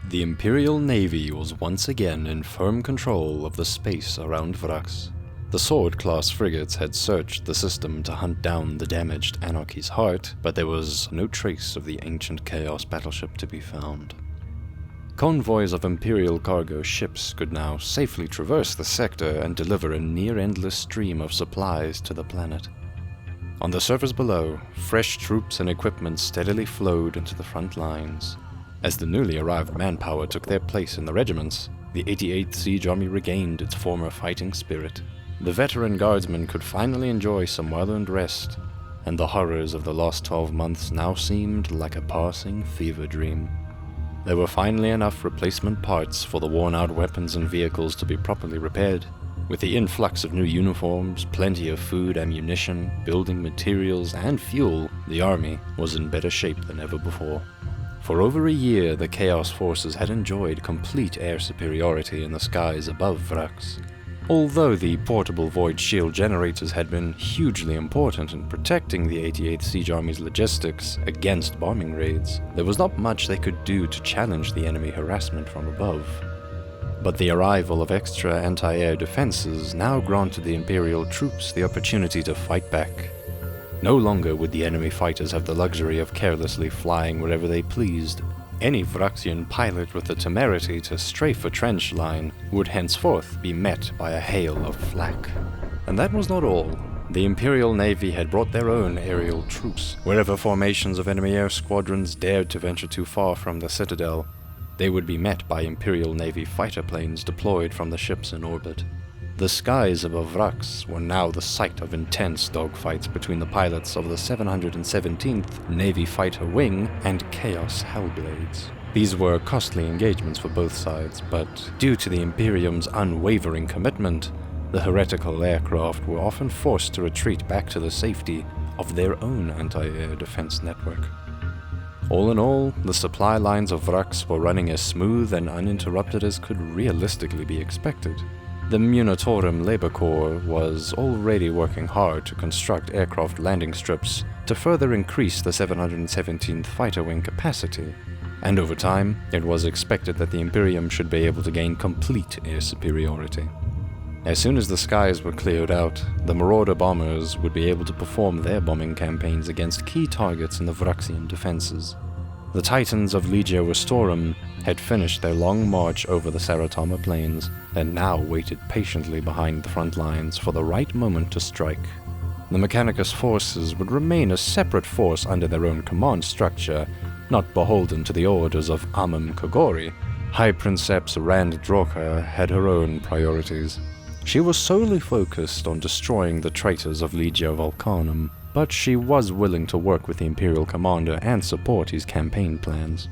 The Imperial Navy was once again in firm control of the space around Vraks. The Sword-class frigates had searched the system to hunt down the damaged Anarchy's heart, but there was no trace of the ancient Chaos battleship to be found. Convoys of Imperial cargo ships could now safely traverse the sector and deliver a near-endless stream of supplies to the planet. On the surface below, fresh troops and equipment steadily flowed into the front lines. As the newly arrived manpower took their place in the regiments, the 88th Siege Army regained its former fighting spirit. The veteran guardsmen could finally enjoy some well-earned rest, and the horrors of the last 12 months now seemed like a passing fever dream. There were finally enough replacement parts for the worn-out weapons and vehicles to be properly repaired. With the influx of new uniforms, plenty of food, ammunition, building materials, and fuel, the army was in better shape than ever before. For over a year, the Chaos forces had enjoyed complete air superiority in the skies above Vraks. Although the portable void shield generators had been hugely important in protecting the 88th Siege Army's logistics against bombing raids, there was not much they could do to challenge the enemy harassment from above. But the arrival of extra anti-air defenses now granted the Imperial troops the opportunity to fight back. No longer would the enemy fighters have the luxury of carelessly flying wherever they pleased. Any Vraksian pilot with the temerity to strafe a trench line would henceforth be met by a hail of flak. And that was not all. The Imperial Navy had brought their own aerial troops. Wherever formations of enemy air squadrons dared to venture too far from the citadel, they would be met by Imperial Navy fighter planes deployed from the ships in orbit. The skies above Vraks were now the site of intense dogfights between the pilots of the 717th Navy Fighter Wing and Chaos Hellblades. These were costly engagements for both sides, but due to the Imperium's unwavering commitment, the heretical aircraft were often forced to retreat back to the safety of their own anti-air defense network. All in all, the supply lines of Vraks were running as smooth and uninterrupted as could realistically be expected. The Munitorum Labor Corps was already working hard to construct aircraft landing strips to further increase the 717th Fighter Wing capacity, and over time, it was expected that the Imperium should be able to gain complete air superiority. As soon as the skies were cleared out, the Marauder bombers would be able to perform their bombing campaigns against key targets in the Vraksian defenses. The Titans of Legio Restorum had finished their long march over the Saratama plains, and now waited patiently behind the front lines for the right moment to strike. The Mechanicus forces would remain a separate force under their own command structure, not beholden to the orders of Amam Kogori. High Princeps Rand Droka had her own priorities. She was solely focused on destroying the traitors of Legio Volcanum, but she was willing to work with the Imperial commander and support his campaign plans.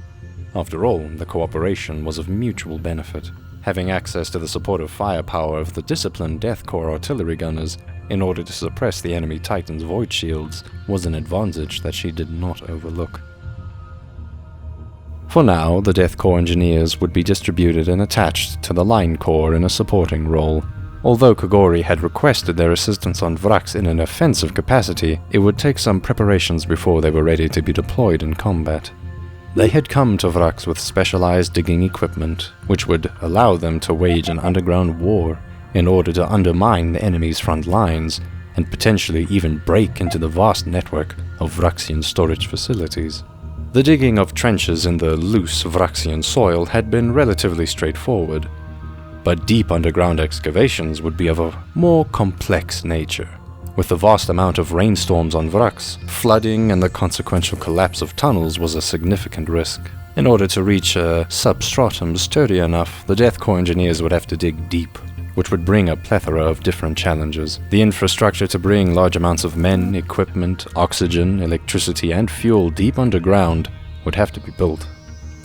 After all, the cooperation was of mutual benefit. Having access to the supportive firepower of the disciplined Death Corps artillery gunners in order to suppress the enemy Titan's void shields was an advantage that she did not overlook. For now, the Death Corps engineers would be distributed and attached to the Line Corps in a supporting role. Although Kogori had requested their assistance on Vraks in an offensive capacity, it would take some preparations before they were ready to be deployed in combat. They had come to Vraks with specialized digging equipment, which would allow them to wage an underground war in order to undermine the enemy's front lines and potentially even break into the vast network of Vraksian storage facilities. The digging of trenches in the loose Vraksian soil had been relatively straightforward, but deep underground excavations would be of a more complex nature. With the vast amount of rainstorms on Vraks, flooding and the consequential collapse of tunnels was a significant risk. In order to reach a substratum sturdy enough, the Death Corps engineers would have to dig deep, which would bring a plethora of different challenges. The infrastructure to bring large amounts of men, equipment, oxygen, electricity, and fuel deep underground would have to be built.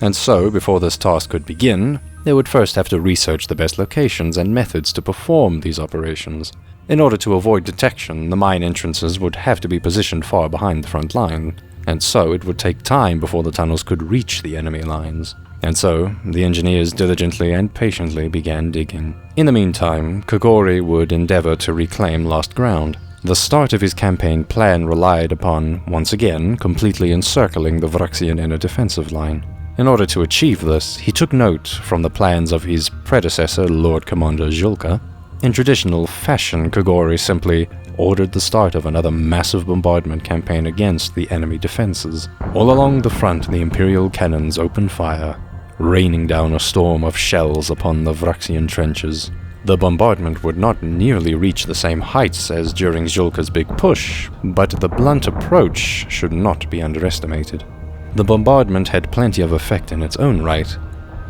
And so, before this task could begin, they would first have to research the best locations and methods to perform these operations. In order to avoid detection, the mine entrances would have to be positioned far behind the front line, and so it would take time before the tunnels could reach the enemy lines. And so, the engineers diligently and patiently began digging. In the meantime, Kogori would endeavor to reclaim lost ground. The start of his campaign plan relied upon, once again, completely encircling the Vraksian inner defensive line. In order to achieve this, he took note from the plans of his predecessor, Lord Commander Julka. In traditional fashion, Kogori simply ordered the start of another massive bombardment campaign against the enemy defenses. All along the front, the Imperial cannons opened fire, raining down a storm of shells upon the Vraksian trenches. The bombardment would not nearly reach the same heights as during Julka's big push, but the blunt approach should not be underestimated. The bombardment had plenty of effect in its own right,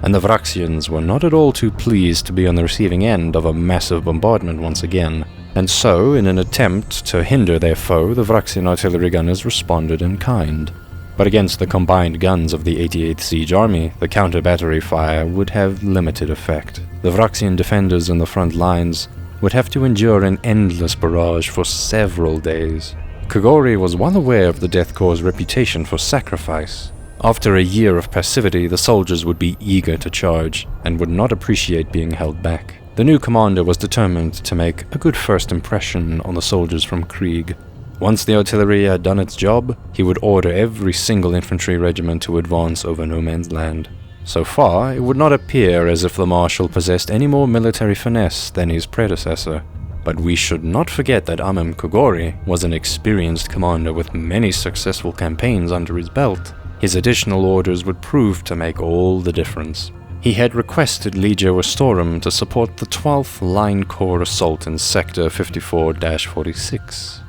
and the Vraksians were not at all too pleased to be on the receiving end of a massive bombardment once again, and so, in an attempt to hinder their foe, the Vraksian artillery gunners responded in kind. But against the combined guns of the 88th Siege Army, the counter-battery fire would have limited effect. The Vraksian defenders in the front lines would have to endure an endless barrage for several days. Kogori was well aware of the Death Corps' reputation for sacrifice. After a year of passivity, the soldiers would be eager to charge, and would not appreciate being held back. The new commander was determined to make a good first impression on the soldiers from Krieg. Once the artillery had done its job, he would order every single infantry regiment to advance over no man's land. So far, it would not appear as if the Marshal possessed any more military finesse than his predecessor. But we should not forget that Amem Kogori was an experienced commander with many successful campaigns under his belt. His additional orders would prove to make all the difference. He had requested Legio Astorum to support the 12th Line Corps assault in Sector 54-46.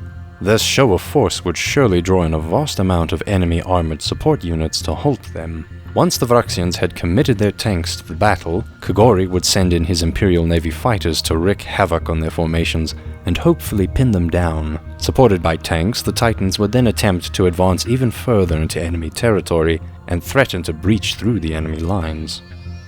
This show of force would surely draw in a vast amount of enemy armored support units to halt them. Once the Vraksians had committed their tanks to the battle, Kogori would send in his Imperial Navy fighters to wreak havoc on their formations and hopefully pin them down. Supported by tanks, the Titans would then attempt to advance even further into enemy territory and threaten to breach through the enemy lines.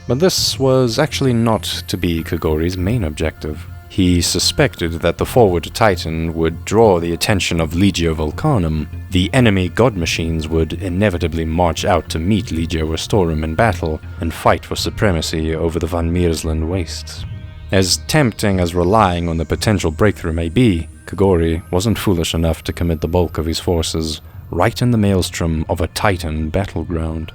But this was actually not to be Kogori's main objective. He suspected that the forward Titan would draw the attention of Legio Vulcanum. The enemy god machines would inevitably march out to meet Legio Astorum in battle and fight for supremacy over the Van Miersland wastes. As tempting as relying on the potential breakthrough may be, Kogori wasn't foolish enough to commit the bulk of his forces right in the maelstrom of a Titan battleground.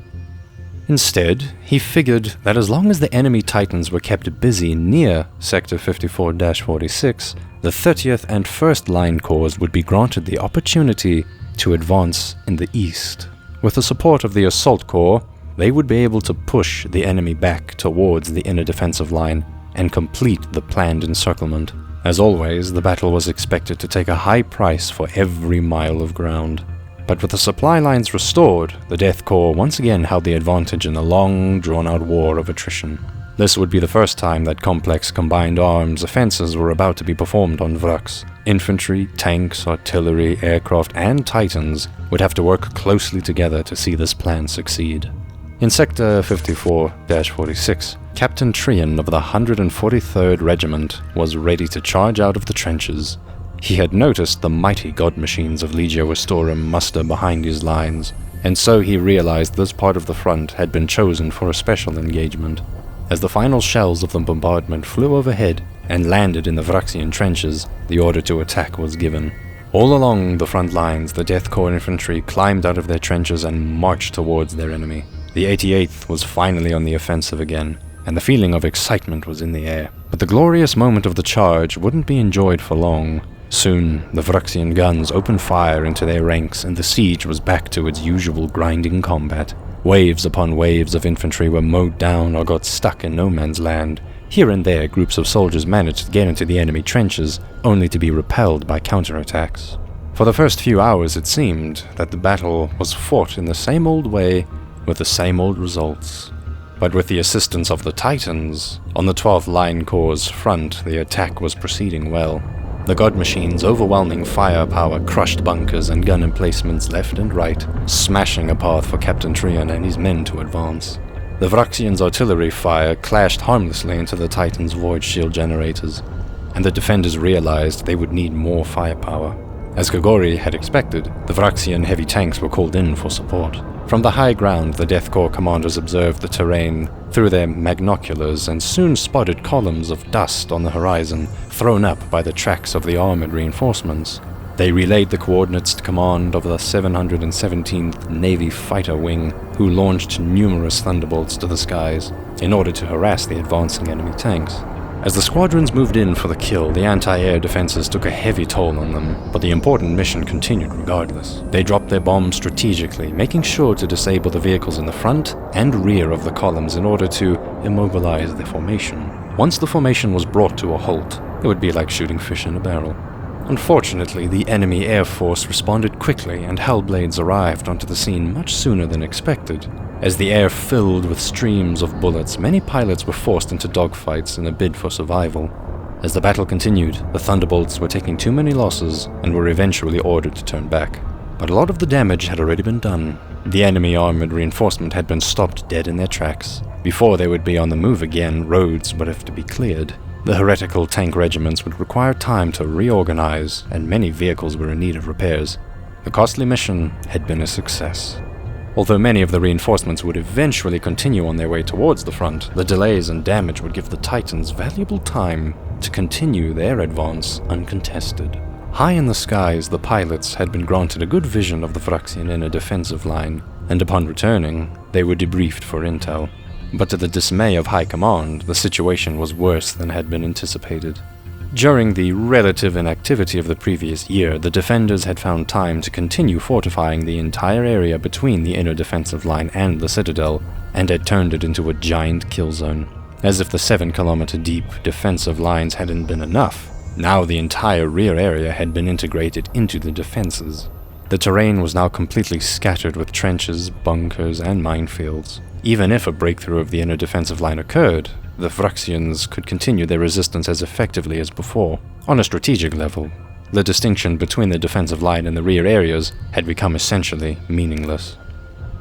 Instead, he figured that as long as the enemy Titans were kept busy near Sector 54-46, the 30th and 1st Line Corps would be granted the opportunity to advance in the east. With the support of the Assault Corps, they would be able to push the enemy back towards the inner defensive line and complete the planned encirclement. As always, the battle was expected to take a high price for every mile of ground. But with the supply lines restored, the Death Corps once again held the advantage in the long, drawn-out war of attrition. This would be the first time that complex combined arms offensives were about to be performed on Vraks. Infantry, tanks, artillery, aircraft, and Titans would have to work closely together to see this plan succeed. In Sector 54-46, Captain Trian of the 143rd Regiment was ready to charge out of the trenches. He had noticed the mighty god machines of Legio Astorum muster behind his lines, and so he realized this part of the front had been chosen for a special engagement. As the final shells of the bombardment flew overhead and landed in the Vraksian trenches, the order to attack was given. All along the front lines, the Death Corps infantry climbed out of their trenches and marched towards their enemy. The 88th was finally on the offensive again, and the feeling of excitement was in the air. But the glorious moment of the charge wouldn't be enjoyed for long. Soon, the Vraksian guns opened fire into their ranks, and the siege was back to its usual grinding combat. Waves upon waves of infantry were mowed down or got stuck in no man's land. Here and there, groups of soldiers managed to get into the enemy trenches, only to be repelled by counterattacks. For the first few hours, it seemed that the battle was fought in the same old way, with the same old results. But with the assistance of the Titans, on the 12th Line Corps' front, the attack was proceeding well. The god machine's overwhelming firepower crushed bunkers and gun emplacements left and right, smashing a path for Captain Trian and his men to advance. The Vraksians' artillery fire clashed harmlessly into the Titan's void shield generators, and the defenders realized they would need more firepower. As Kogori had expected, the Vraksian heavy tanks were called in for support. From the high ground, the Death Corps commanders observed the terrain through their magnoculars and soon spotted columns of dust on the horizon, thrown up by the tracks of the armored reinforcements. They relayed the coordinates to command of the 717th Navy Fighter Wing, who launched numerous thunderbolts to the skies in order to harass the advancing enemy tanks. As the squadrons moved in for the kill, the anti-air defenses took a heavy toll on them, but the important mission continued regardless. They dropped their bombs strategically, making sure to disable the vehicles in the front and rear of the columns in order to immobilize the formation. Once the formation was brought to a halt, it would be like shooting fish in a barrel. Unfortunately, the enemy air force responded quickly and Hellblades arrived onto the scene much sooner than expected. As the air filled with streams of bullets, many pilots were forced into dogfights in a bid for survival. As the battle continued, the Thunderbolts were taking too many losses and were eventually ordered to turn back. But a lot of the damage had already been done. The enemy armored reinforcement had been stopped dead in their tracks. Before they would be on the move again, roads would have to be cleared. The heretical tank regiments would require time to reorganize, and many vehicles were in need of repairs. The costly mission had been a success. Although many of the reinforcements would eventually continue on their way towards the front, the delays and damage would give the Titans valuable time to continue their advance uncontested. High in the skies, the pilots had been granted a good vision of the Vraksian inner defensive line, and upon returning, they were debriefed for intel. But to the dismay of High Command, the situation was worse than had been anticipated. During the relative inactivity of the previous year, the defenders had found time to continue fortifying the entire area between the inner defensive line and the citadel, and had turned it into a giant kill zone. As if the 7-kilometer deep defensive lines hadn't been enough, now the entire rear area had been integrated into the defenses. The terrain was now completely scattered with trenches, bunkers, and minefields. Even if a breakthrough of the inner defensive line occurred, the Vraksians could continue their resistance as effectively as before. On a strategic level, the distinction between the defensive line and the rear areas had become essentially meaningless.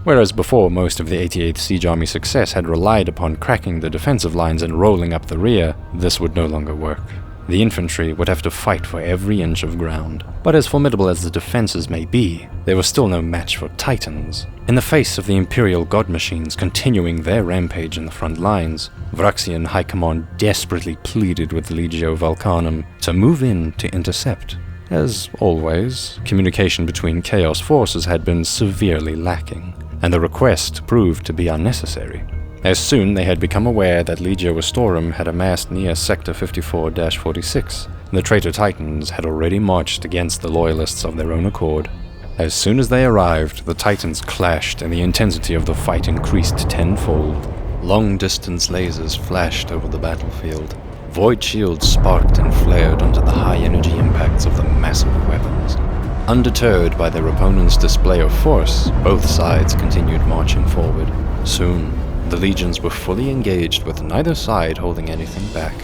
Whereas before most of the 88th Siege Army success had relied upon cracking the defensive lines and rolling up the rear, this would no longer work. The infantry would have to fight for every inch of ground. But as formidable as the defenses may be, they were still no match for Titans. In the face of the Imperial God Machines continuing their rampage in the front lines, Vraksian High Command desperately pleaded with Legio Volcanum to move in to intercept. As always, communication between Chaos forces had been severely lacking, and the request proved to be unnecessary. As soon they had become aware that Legio Astorum had amassed near Sector 54-46, the traitor Titans had already marched against the loyalists of their own accord. As soon as they arrived, the Titans clashed and the intensity of the fight increased tenfold. Long-distance lasers flashed over the battlefield. Void shields sparked and flared under the high-energy impacts of the massive weapons. Undeterred by their opponent's display of force, both sides continued marching forward. Soon, the legions were fully engaged, with neither side holding anything back.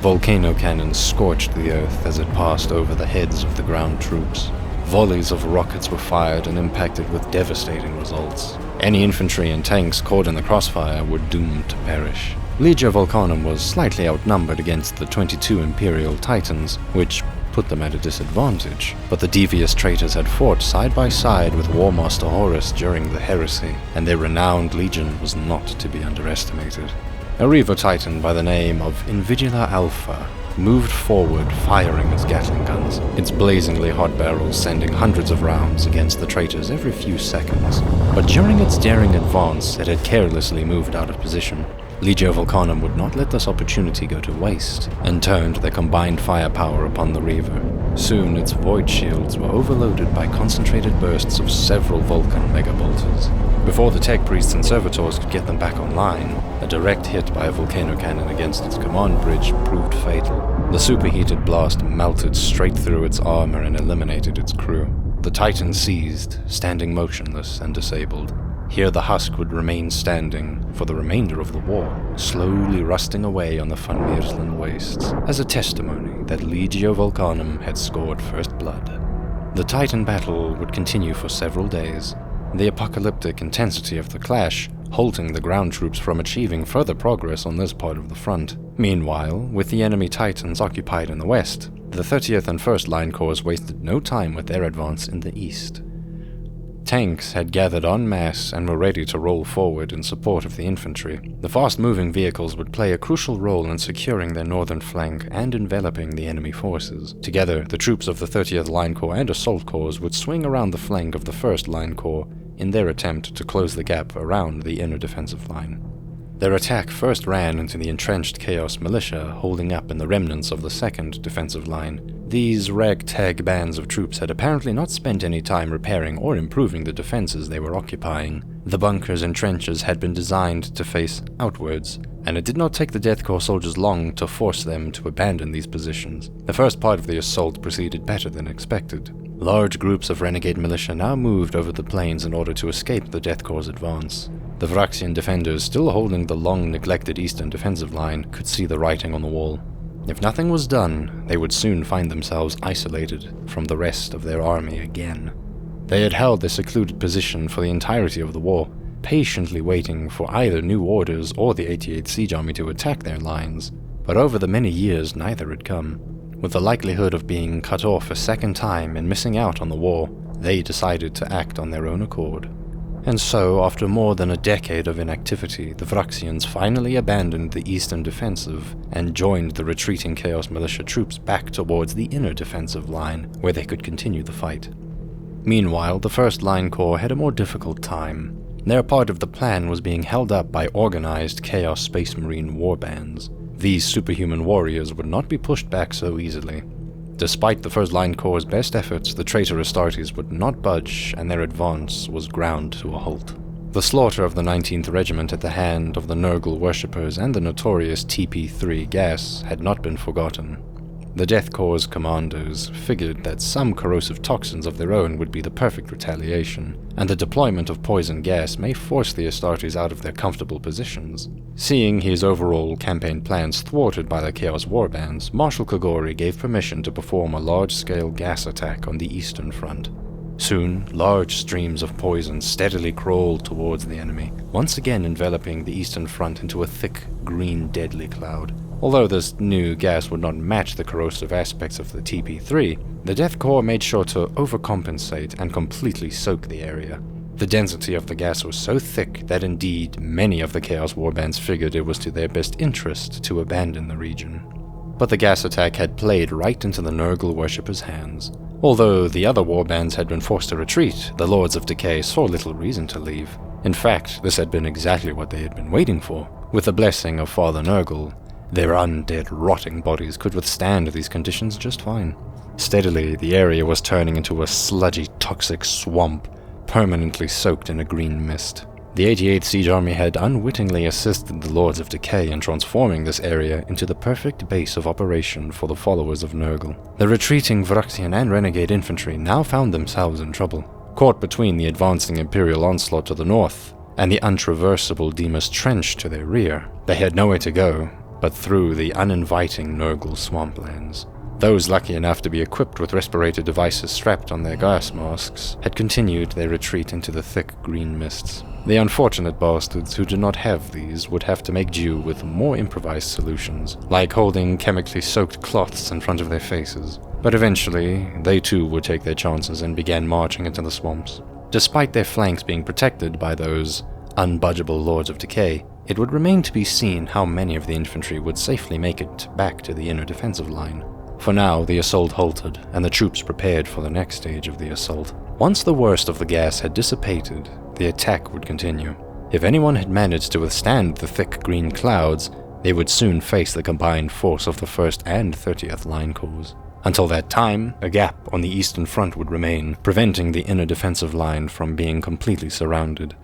Volcano cannons scorched the earth as it passed over the heads of the ground troops. Volleys of rockets were fired and impacted with devastating results. Any infantry and tanks caught in the crossfire were doomed to perish. Legio Volcanum was slightly outnumbered against the 22 Imperial Titans, which put them at a disadvantage, but the devious traitors had fought side by side with War Master Horus during the heresy, and their renowned legion was not to be underestimated. A Reaver Titan by the name of Invigila Alpha moved forward, firing its Gatling guns, its blazingly hot barrels sending hundreds of rounds against the traitors every few seconds. But during its daring advance, it had carelessly moved out of position. Legio Volcanum would not let this opportunity go to waste, and turned their combined firepower upon the Reaver. Soon its void shields were overloaded by concentrated bursts of several Vulcan megabolters. Before the tech priests and servitors could get them back online, a direct hit by a volcano cannon against its command bridge proved fatal. The superheated blast melted straight through its armor and eliminated its crew. The Titan seized, standing motionless and disabled. Here the husk would remain standing for the remainder of the war, slowly rusting away on the Van Mierslen wastes, as a testimony that Legio Volcanum had scored first blood. The Titan battle would continue for several days, the apocalyptic intensity of the clash halting the ground troops from achieving further progress on this part of the front. Meanwhile, with the enemy Titans occupied in the west, the 30th and 1st Line Corps wasted no time with their advance in the east. Tanks had gathered en masse and were ready to roll forward in support of the infantry. The fast-moving vehicles would play a crucial role in securing their northern flank and enveloping the enemy forces. Together, the troops of the 30th Line Corps and Assault Corps would swing around the flank of the 1st Line Corps in their attempt to close the gap around the inner defensive line. Their attack first ran into the entrenched Chaos Militia holding up in the remnants of the 2nd defensive line. These ragtag bands of troops had apparently not spent any time repairing or improving the defenses they were occupying. The bunkers and trenches had been designed to face outwards, and it did not take the Death Corps soldiers long to force them to abandon these positions. The first part of the assault proceeded better than expected. Large groups of renegade militia now moved over the plains in order to escape the Death Corps' advance. The Vraksian defenders, still holding the long-neglected eastern defensive line, could see the writing on the wall. If nothing was done, they would soon find themselves isolated from the rest of their army again. They had held their secluded position for the entirety of the war, patiently waiting for either new orders or the 88th Siege Army to attack their lines, but over the many years neither had come. With the likelihood of being cut off a second time and missing out on the war, they decided to act on their own accord. And so, after more than a decade of inactivity, the Vraksians finally abandoned the eastern defensive and joined the retreating Chaos Militia troops back towards the inner defensive line, where they could continue the fight. Meanwhile, the 1st Line Corps had a more difficult time. Their part of the plan was being held up by organized Chaos Space Marine warbands. These superhuman warriors would not be pushed back so easily. Despite the 1st Line Corps' best efforts, the traitor Astartes would not budge, and their advance was ground to a halt. The slaughter of the 19th Regiment at the hand of the Nurgle worshippers and the notorious TP3 gas had not been forgotten. The Death Corps' commandos figured that some corrosive toxins of their own would be the perfect retaliation, and the deployment of poison gas may force the Astartes out of their comfortable positions. Seeing his overall campaign plans thwarted by the Chaos Warbands, Marshal Kogori gave permission to perform a large-scale gas attack on the eastern front. Soon, large streams of poison steadily crawled towards the enemy, once again enveloping the eastern front into a thick, green deadly cloud. Although this new gas would not match the corrosive aspects of the TP3, the Death Corps made sure to overcompensate and completely soak the area. The density of the gas was so thick that indeed many of the Chaos Warbands figured it was to their best interest to abandon the region. But the gas attack had played right into the Nurgle worshippers' hands. Although the other warbands had been forced to retreat, the Lords of Decay saw little reason to leave. In fact, this had been exactly what they had been waiting for. With the blessing of Father Nurgle, their undead, rotting bodies could withstand these conditions just fine. Steadily, the area was turning into a sludgy, toxic swamp, permanently soaked in a green mist. The 88th Siege Army had unwittingly assisted the Lords of Decay in transforming this area into the perfect base of operation for the followers of Nurgle. The retreating Vraksian and Renegade infantry now found themselves in trouble, caught between the advancing Imperial onslaught to the north and the untraversable Demas Trench to their rear. They had nowhere to go but through the uninviting Nurgle swamplands. Those lucky enough to be equipped with respirator devices strapped on their gas masks had continued their retreat into the thick green mists. The unfortunate bastards who did not have these would have to make do with more improvised solutions, like holding chemically soaked cloths in front of their faces. But eventually, they too would take their chances and began marching into the swamps. Despite their flanks being protected by those unbudgeable Lords of Decay, it would remain to be seen how many of the infantry would safely make it back to the inner defensive line. For now, the assault halted, and the troops prepared for the next stage of the assault. Once the worst of the gas had dissipated, the attack would continue. If anyone had managed to withstand the thick green clouds, they would soon face the combined force of the 1st and 30th Line Corps. Until that time, a gap on the eastern front would remain, preventing the inner defensive line from being completely surrounded.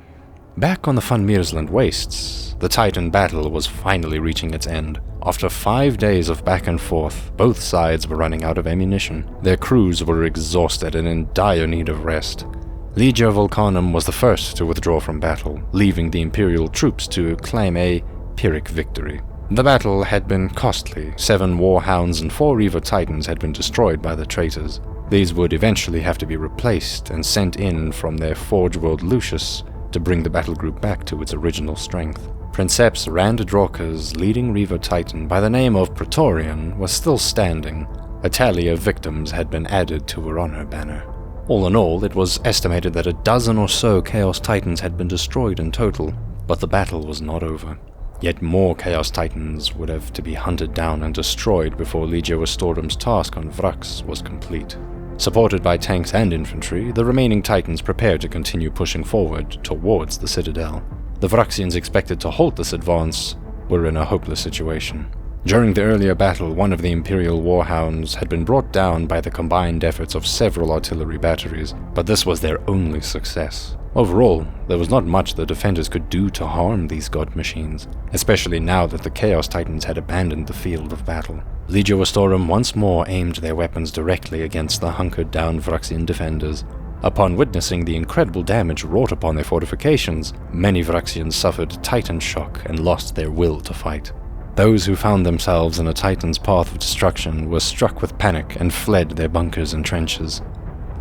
Back on the Van Miersland wastes, the Titan battle was finally reaching its end. After 5 days of back and forth, both sides were running out of ammunition. Their crews were exhausted and in dire need of rest. Legia Volcanum was the first to withdraw from battle, leaving the Imperial troops to claim a Pyrrhic victory. The battle had been costly. 7 Warhounds and 4 Reaver Titans had been destroyed by the traitors. These would eventually have to be replaced and sent in from their Forge World Lucius to bring the battle group back to its original strength. Princeps Randadroka's leading Reaver Titan by the name of Praetorian was still standing. A tally of victims had been added to her honor banner. All in all, it was estimated that a dozen or so Chaos Titans had been destroyed in total, but the battle was not over. Yet more Chaos Titans would have to be hunted down and destroyed before Legio Astorum's task on Vraks was complete. Supported by tanks and infantry, the remaining Titans prepared to continue pushing forward towards the citadel. The Vraksians expected to halt this advance were in a hopeless situation. During the earlier battle, one of the Imperial Warhounds had been brought down by the combined efforts of several artillery batteries, but this was their only success. Overall, there was not much the defenders could do to harm these god machines, especially now that the Chaos Titans had abandoned the field of battle. Legio Astorum once more aimed their weapons directly against the hunkered-down Vraksian defenders. Upon witnessing the incredible damage wrought upon their fortifications, many Vraksians suffered Titan shock and lost their will to fight. Those who found themselves in a Titan's path of destruction were struck with panic and fled their bunkers and trenches.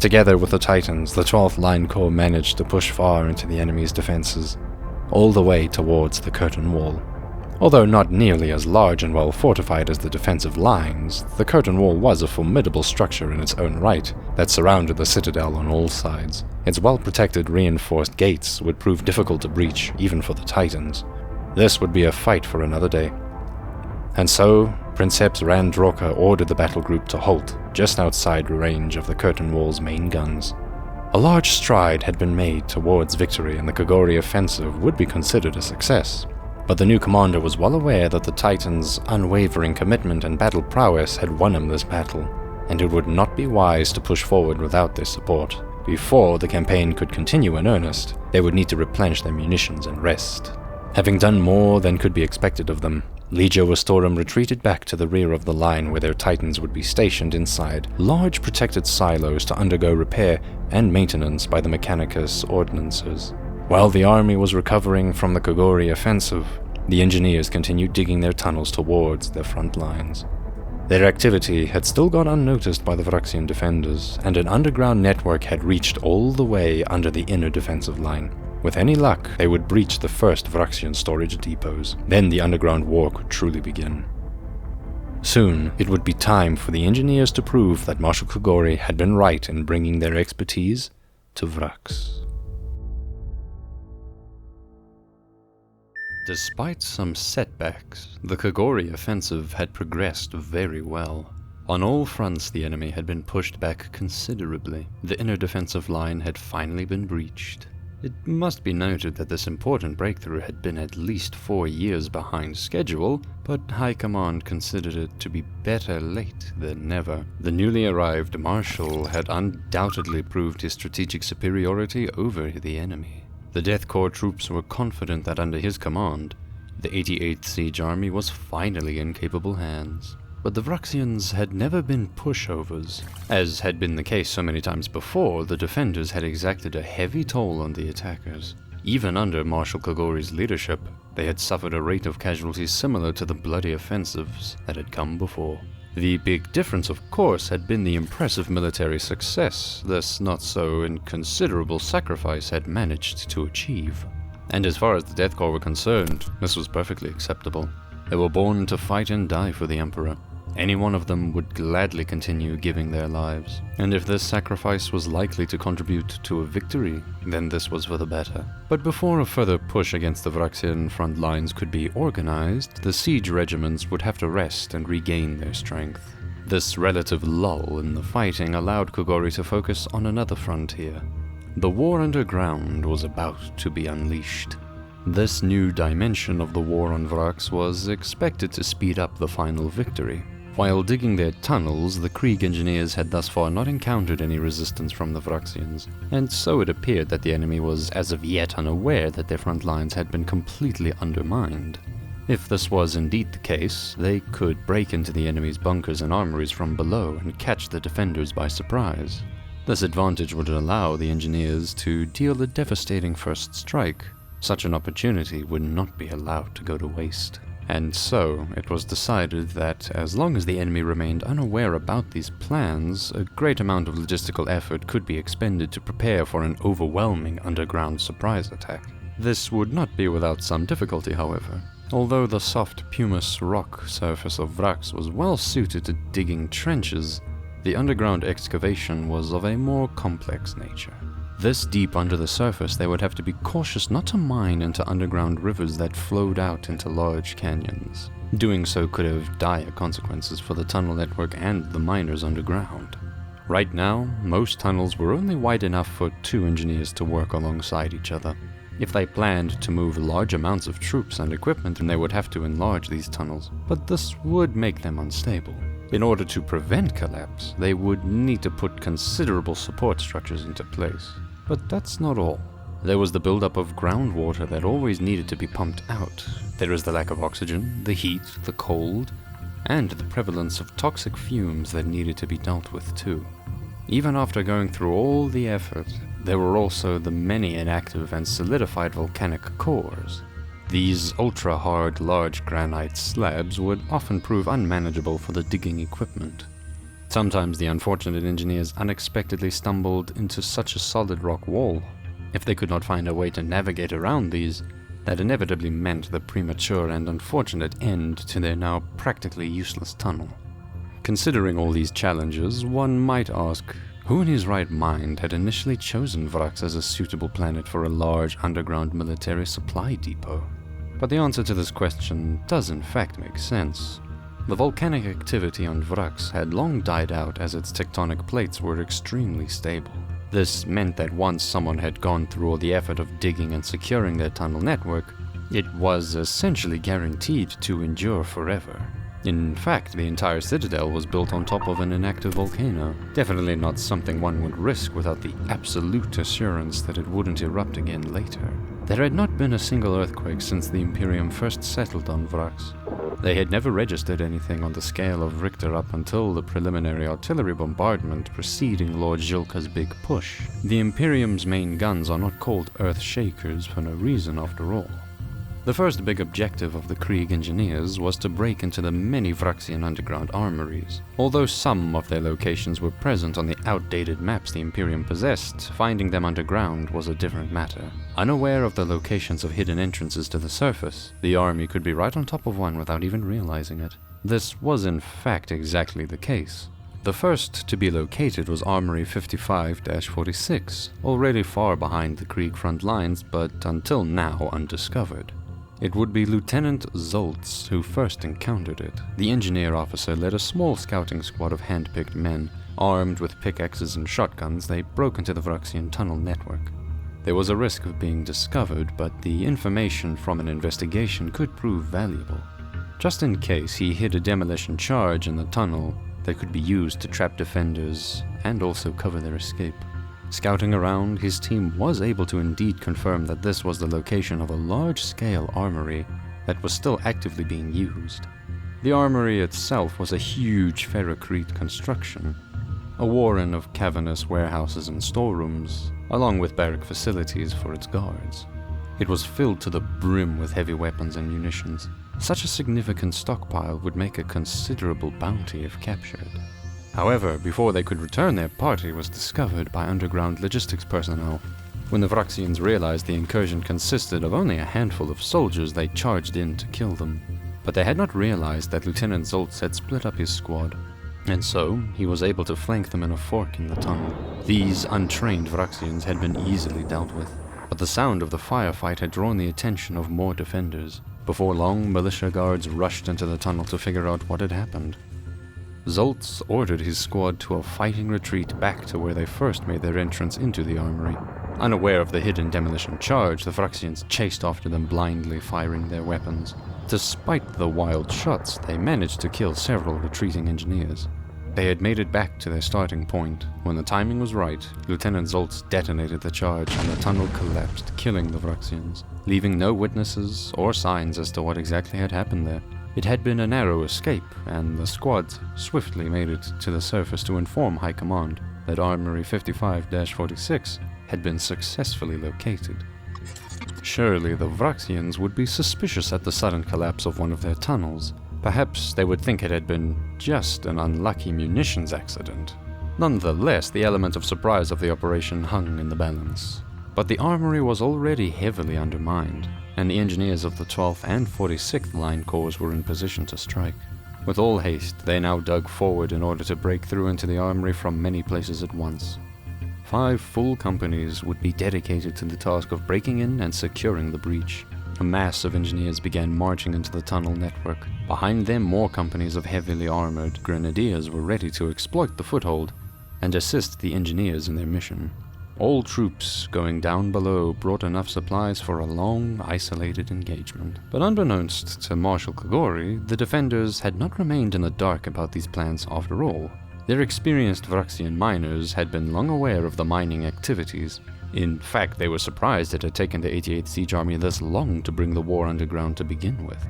Together with the Titans, the 12th Line Corps managed to push far into the enemy's defenses, all the way towards the Curtain Wall. Although not nearly as large and well fortified as the defensive lines, the Curtain Wall was a formidable structure in its own right that surrounded the citadel on all sides. Its well-protected reinforced gates would prove difficult to breach, even for the Titans. This would be a fight for another day. And so, Princeps Randroka ordered the battle group to halt, just outside range of the Curtain Wall's main guns. A large stride had been made towards victory, and the Kogori offensive would be considered a success. But the new commander was well aware that the Titans' unwavering commitment and battle prowess had won him this battle, and it would not be wise to push forward without their support. Before the campaign could continue in earnest, they would need to replenish their munitions and rest. Having done more than could be expected of them, Legio Astorum retreated back to the rear of the line where their Titans would be stationed inside large protected silos to undergo repair and maintenance by the Mechanicus ordnancers. While the army was recovering from the Kogori offensive, the engineers continued digging their tunnels towards their front lines. Their activity had still gone unnoticed by the Vraksian defenders, and an underground network had reached all the way under the inner defensive line. With any luck, they would breach the first Vraksian storage depots. Then the underground war could truly begin. Soon, it would be time for the engineers to prove that Marshal Kogori had been right in bringing their expertise to Vraks. Despite some setbacks, the Kogori offensive had progressed very well. On all fronts, the enemy had been pushed back considerably. The inner defensive line had finally been breached. It must be noted that this important breakthrough had been at least 4 years behind schedule, but High Command considered it to be better late than never. The newly arrived Marshal had undoubtedly proved his strategic superiority over the enemy. The Death Corps troops were confident that under his command, the 88th Siege Army was finally in capable hands. But the Vraksians had never been pushovers. As had been the case so many times before, the defenders had exacted a heavy toll on the attackers. Even under Marshal Kogori's leadership, they had suffered a rate of casualties similar to the bloody offensives that had come before. The big difference, of course, had been the impressive military success this not-so-inconsiderable sacrifice had managed to achieve. And as far as the Death Corps were concerned, this was perfectly acceptable. They were born to fight and die for the Emperor. Any one of them would gladly continue giving their lives. And if this sacrifice was likely to contribute to a victory, then this was for the better. But before a further push against the Vraksian front lines could be organized, the siege regiments would have to rest and regain their strength. This relative lull in the fighting allowed Kogori to focus on another frontier. The war underground was about to be unleashed. This new dimension of the war on Vraks was expected to speed up the final victory. While digging their tunnels, the Krieg engineers had thus far not encountered any resistance from the Vraksians, and so it appeared that the enemy was as of yet unaware that their front lines had been completely undermined. If this was indeed the case, they could break into the enemy's bunkers and armories from below and catch the defenders by surprise. This advantage would allow the engineers to deal a devastating first strike. Such an opportunity would not be allowed to go to waste. And so, it was decided that as long as the enemy remained unaware about these plans, a great amount of logistical effort could be expended to prepare for an overwhelming underground surprise attack. This would not be without some difficulty, however. Although the soft pumice rock surface of Vraks was well suited to digging trenches, the underground excavation was of a more complex nature. This deep under the surface, they would have to be cautious not to mine into underground rivers that flowed out into large canyons. Doing so could have dire consequences for the tunnel network and the miners underground. Right now, most tunnels were only wide enough for 2 engineers to work alongside each other. If they planned to move large amounts of troops and equipment, then they would have to enlarge these tunnels, but this would make them unstable. In order to prevent collapse, they would need to put considerable support structures into place. But that's not all. There was the buildup of groundwater that always needed to be pumped out. There is the lack of oxygen, the heat, the cold, and the prevalence of toxic fumes that needed to be dealt with too. Even after going through all the effort, there were also the many inactive and solidified volcanic cores. These ultra-hard, large granite slabs would often prove unmanageable for the digging equipment. Sometimes the unfortunate engineers unexpectedly stumbled into such a solid rock wall. If they could not find a way to navigate around these, that inevitably meant the premature and unfortunate end to their now practically useless tunnel. Considering all these challenges, one might ask, who in his right mind had initially chosen Vraks as a suitable planet for a large underground military supply depot? But the answer to this question does in fact make sense. The volcanic activity on Vraks had long died out as its tectonic plates were extremely stable. This meant that once someone had gone through all the effort of digging and securing their tunnel network, it was essentially guaranteed to endure forever. In fact, the entire citadel was built on top of an inactive volcano. Definitely not something one would risk without the absolute assurance that it wouldn't erupt again later. There had not been a single earthquake since the Imperium first settled on Vraks. They had never registered anything on the scale of Richter up until the preliminary artillery bombardment preceding Lord Zhilka's big push. The Imperium's main guns are not called Earth Shakers for no reason after all. The first big objective of the Krieg engineers was to break into the many Vraksian underground armories. Although some of their locations were present on the outdated maps the Imperium possessed, finding them underground was a different matter. Unaware of the locations of hidden entrances to the surface, the army could be right on top of one without even realizing it. This was in fact exactly the case. The first to be located was Armory 55-46, already far behind the Krieg front lines, but until now undiscovered. It would be Lieutenant Zoltz who first encountered it. The engineer officer led a small scouting squad of hand-picked men. Armed with pickaxes and shotguns, they broke into the Vraksian tunnel network. There was a risk of being discovered, but the information from an investigation could prove valuable. Just in case he hid a demolition charge in the tunnel that could be used to trap defenders and also cover their escape. Scouting around, his team was able to indeed confirm that this was the location of a large-scale armory that was still actively being used. The armory itself was a huge ferrocrete construction, a warren of cavernous warehouses and storerooms, along with barrack facilities for its guards. It was filled to the brim with heavy weapons and munitions. Such a significant stockpile would make a considerable bounty if captured. However, before they could return, their party was discovered by underground logistics personnel. When the Vraksians realized the incursion consisted of only a handful of soldiers, they charged in to kill them. But they had not realized that Lieutenant Zoltz had split up his squad, and so he was able to flank them in a fork in the tunnel. These untrained Vraksians had been easily dealt with, but the sound of the firefight had drawn the attention of more defenders. Before long, militia guards rushed into the tunnel to figure out what had happened. Zoltz ordered his squad to a fighting retreat back to where they first made their entrance into the armory. Unaware of the hidden demolition charge, the Vraksians chased after them blindly, firing their weapons. Despite the wild shots, they managed to kill several retreating engineers. They had made it back to their starting point. When the timing was right, Lieutenant Zoltz detonated the charge and the tunnel collapsed, killing the Vraksians, leaving no witnesses or signs as to what exactly had happened there. It had been a narrow escape, and the squads swiftly made it to the surface to inform High Command that Armory 55-46 had been successfully located. Surely the Vraksians would be suspicious at the sudden collapse of one of their tunnels. Perhaps they would think it had been just an unlucky munitions accident. Nonetheless, the element of surprise of the operation hung in the balance. But the armory was already heavily undermined, and the engineers of the 12th and 46th Line Corps were in position to strike. With all haste, they now dug forward in order to break through into the armory from many places at once. 5 full companies would be dedicated to the task of breaking in and securing the breach. A mass of engineers began marching into the tunnel network. Behind them, more companies of heavily armored grenadiers were ready to exploit the foothold and assist the engineers in their mission. All troops going down below brought enough supplies for a long, isolated engagement. But unbeknownst to Marshal Kogori, the defenders had not remained in the dark about these plans after all. Their experienced Vraxian miners had been long aware of the mining activities. In fact, they were surprised it had taken the 88th Siege Army this long to bring the war underground to begin with.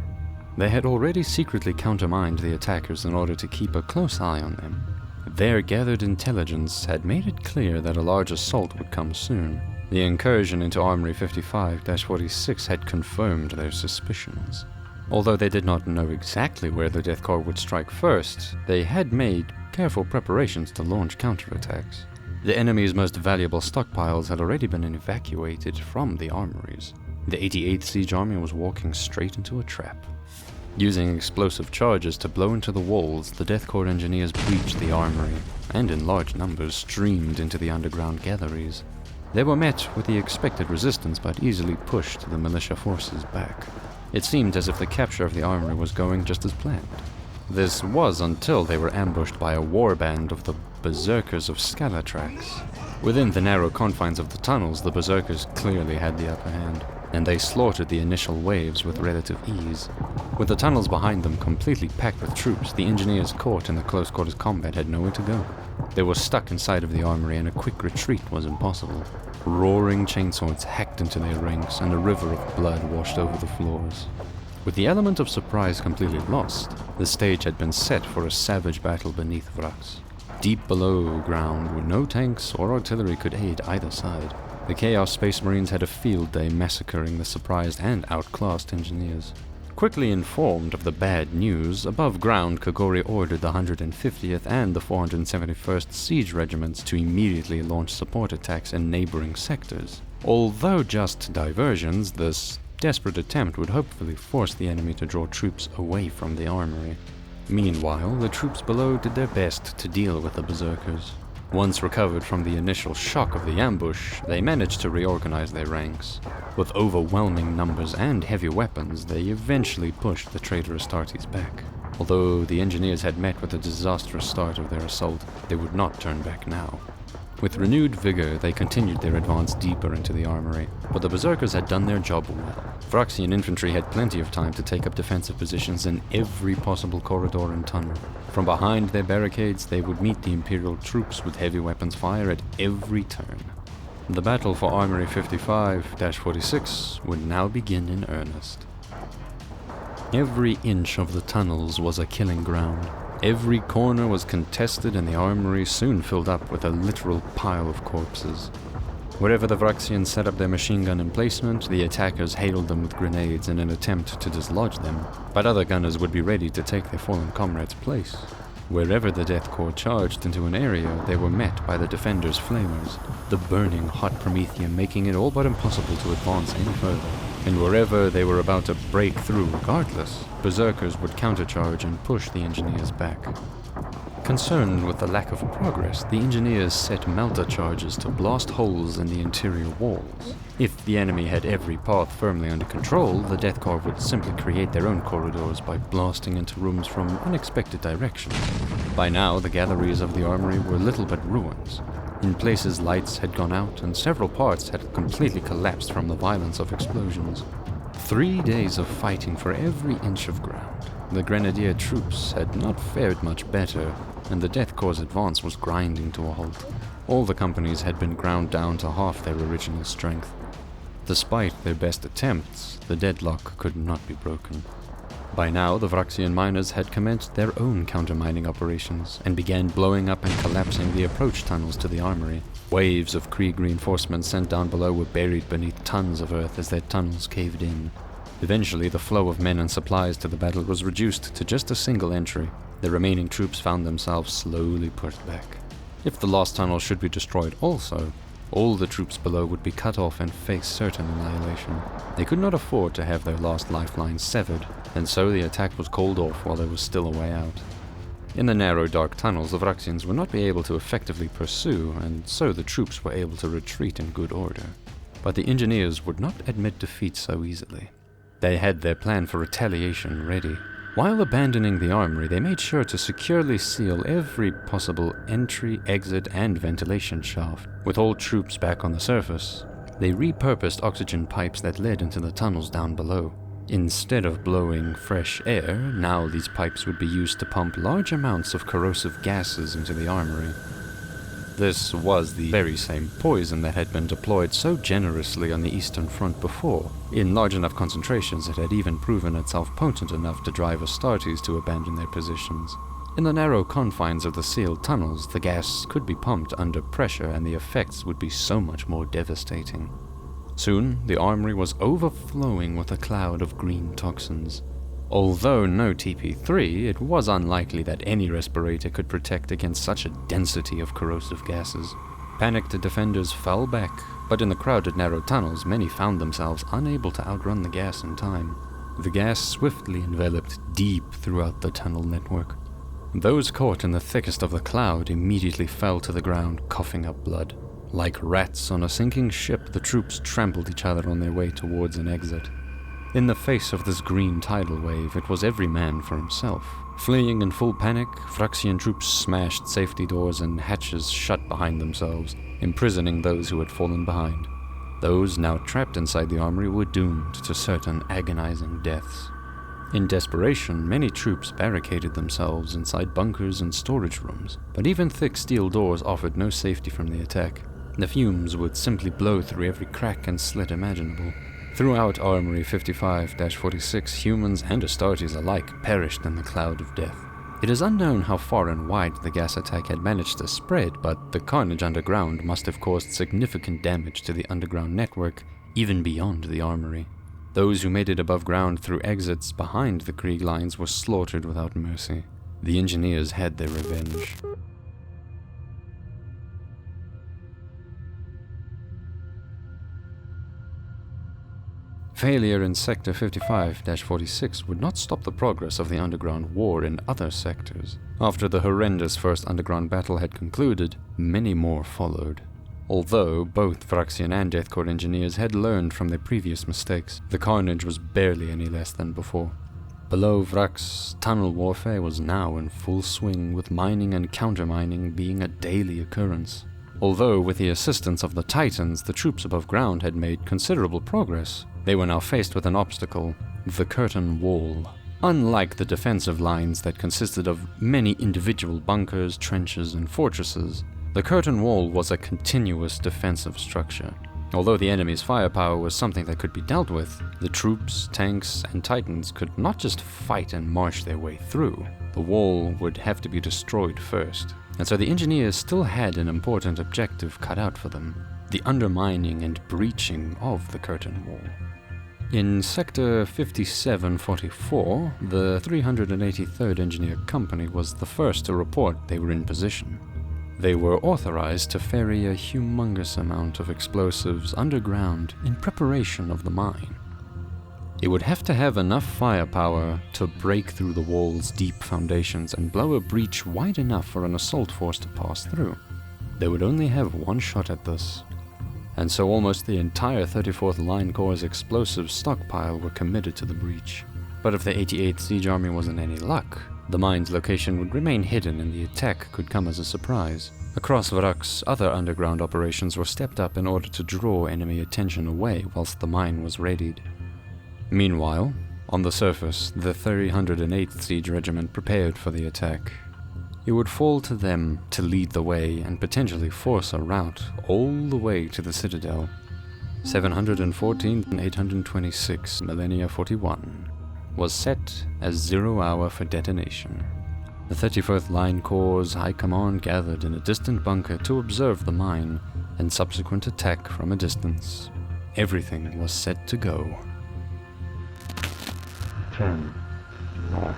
They had already secretly countermined the attackers in order to keep a close eye on them. Their gathered intelligence had made it clear that a large assault would come soon. The incursion into Armory 55-46 had confirmed their suspicions. Although they did not know exactly where the Death Corps would strike first, they had made careful preparations to launch counterattacks. The enemy's most valuable stockpiles had already been evacuated from the armories. The 88th Siege Army was walking straight into a trap. Using explosive charges to blow into the walls, the Death Corps engineers breached the armory, and in large numbers streamed into the underground galleries. They were met with the expected resistance, but easily pushed the militia forces back. It seemed as if the capture of the armory was going just as planned. This was until they were ambushed by a warband of the Berserkers of Scalatrax. Within the narrow confines of the tunnels, the Berserkers clearly had the upper hand, and they slaughtered the initial waves with relative ease. With the tunnels behind them completely packed with troops, the engineers caught in the close-quarters combat had nowhere to go. They were stuck inside of the armory, and a quick retreat was impossible. Roaring chainswords hacked into their ranks, and a river of blood washed over the floors. With the element of surprise completely lost, the stage had been set for a savage battle beneath Vraks. Deep below ground, where no tanks or artillery could aid either side, the Chaos Space Marines had a field day massacring the surprised and outclassed engineers. Quickly informed of the bad news, above ground Kogori ordered the 150th and the 471st Siege Regiments to immediately launch support attacks in neighboring sectors. Although just diversions, this desperate attempt would hopefully force the enemy to draw troops away from the armory. Meanwhile, the troops below did their best to deal with the Berserkers. Once recovered from the initial shock of the ambush, they managed to reorganize their ranks. With overwhelming numbers and heavy weapons, they eventually pushed the traitor Astartes back. Although the engineers had met with a disastrous start of their assault, they would not turn back now. With renewed vigor, they continued their advance deeper into the armory, but the Berserkers had done their job well. Vraxian infantry had plenty of time to take up defensive positions in every possible corridor and tunnel. From behind their barricades, they would meet the Imperial troops with heavy weapons fire at every turn. The battle for Armory 55-46 would now begin in earnest. Every inch of the tunnels was a killing ground. Every corner was contested, and the armory soon filled up with a literal pile of corpses. Wherever the Vraxians set up their machine gun emplacement, the attackers hailed them with grenades in an attempt to dislodge them, but other gunners would be ready to take their fallen comrades' place. Wherever the Death Corps charged into an area, they were met by the defenders' flamers, the burning hot Prometheum making it all but impossible to advance any further. And wherever they were about to break through regardless, Berserkers would countercharge and push the engineers back. Concerned with the lack of progress, the engineers set melter charges to blast holes in the interior walls. If the enemy had every path firmly under control, the Death Corps would simply create their own corridors by blasting into rooms from unexpected directions. By now, the galleries of the armory were little but ruins. In places, lights had gone out, and several parts had completely collapsed from the violence of explosions. 3 days of fighting for every inch of ground. The Grenadier troops had not fared much better, and the Death Corps' advance was grinding to a halt. All the companies had been ground down to half their original strength. Despite their best attempts, the deadlock could not be broken. By now, the Vraxian miners had commenced their own countermining operations and began blowing up and collapsing the approach tunnels to the armory. Waves of Krieg reinforcements sent down below were buried beneath tons of earth as their tunnels caved in. Eventually, the flow of men and supplies to the battle was reduced to just a single entry. The remaining troops found themselves slowly pushed back. If the last tunnel should be destroyed also, All the troops below would be cut off and face certain annihilation. They could not afford to have their last lifeline severed, and so the attack was called off while there was still a way out. In the narrow dark tunnels, the Vraxians would not be able to effectively pursue, and so the troops were able to retreat in good order. But the engineers would not admit defeat so easily. They had their plan for retaliation ready. While abandoning the armory, they made sure to securely seal every possible entry, exit, and ventilation shaft. With all troops back on the surface, they repurposed oxygen pipes that led into the tunnels down below. Instead of blowing fresh air, now these pipes would be used to pump large amounts of corrosive gases into the armory. This was the very same poison that had been deployed so generously on the Eastern Front before. In large enough concentrations, it had even proven itself potent enough to drive Astartes to abandon their positions. In the narrow confines of the sealed tunnels, the gas could be pumped under pressure and the effects would be so much more devastating. Soon, the armory was overflowing with a cloud of green toxins. Although no TP3, it was unlikely that any respirator could protect against such a density of corrosive gases. Panicked defenders fell back, but in the crowded narrow tunnels, many found themselves unable to outrun the gas in time. The gas swiftly enveloped deep throughout the tunnel network. Those caught in the thickest of the cloud immediately fell to the ground, coughing up blood. Like rats on a sinking ship, the troops trampled each other on their way towards an exit. In the face of this green tidal wave, it was every man for himself. Fleeing in full panic, Vraxian troops smashed safety doors and hatches shut behind themselves, imprisoning those who had fallen behind. Those now trapped inside the armory were doomed to certain agonizing deaths. In desperation, many troops barricaded themselves inside bunkers and storage rooms, but even thick steel doors offered no safety from the attack. The fumes would simply blow through every crack and slit imaginable. Throughout Armory 55-46, humans and Astartes alike perished in the cloud of death. It is unknown how far and wide the gas attack had managed to spread, but the carnage underground must have caused significant damage to the underground network, even beyond the armory. Those who made it above ground through exits behind the Krieg lines were slaughtered without mercy. The engineers had their revenge. Failure in Sector 55-46 would not stop the progress of the underground war in other sectors. After the horrendous first underground battle had concluded, many more followed. Although both Vraxian and Death Corps engineers had learned from their previous mistakes, the carnage was barely any less than before. Below Vraks, tunnel warfare was now in full swing, with mining and countermining being a daily occurrence. Although with the assistance of the Titans, the troops above ground had made considerable progress, they were now faced with an obstacle, the curtain wall. Unlike the defensive lines that consisted of many individual bunkers, trenches, and fortresses, the curtain wall was a continuous defensive structure. Although the enemy's firepower was something that could be dealt with, the troops, tanks, and Titans could not just fight and march their way through. The wall would have to be destroyed first. And so the engineers still had an important objective cut out for them, the undermining and breaching of the curtain wall. In Sector 5744, the 383rd Engineer Company was the first to report they were in position. They were authorized to ferry a humongous amount of explosives underground in preparation of the mine. It would have to have enough firepower to break through the wall's deep foundations and blow a breach wide enough for an assault force to pass through. They would only have one shot at this, and so almost the entire 34th Line Corps' explosive stockpile were committed to the breach. But if the 88th Siege Army wasn't any luck, the mine's location would remain hidden and the attack could come as a surprise. Across Vraks, other underground operations were stepped up in order to draw enemy attention away whilst the mine was readied. Meanwhile, on the surface, the 308th Siege Regiment prepared for the attack. It would fall to them to lead the way and potentially force a route all the way to the Citadel. 714 and 826 Millennia 41 was set as 0 hour for detonation. The 34th Line Corps' High Command gathered in a distant bunker to observe the mine and subsequent attack from a distance. Everything was set to go. 10, 9,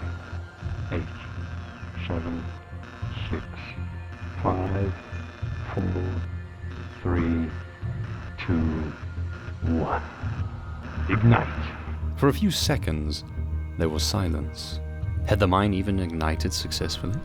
8, 7, 6, 5, 4, 3, 2, 1. Ignite. For a few seconds, there was silence. Had the mine even ignited successfully?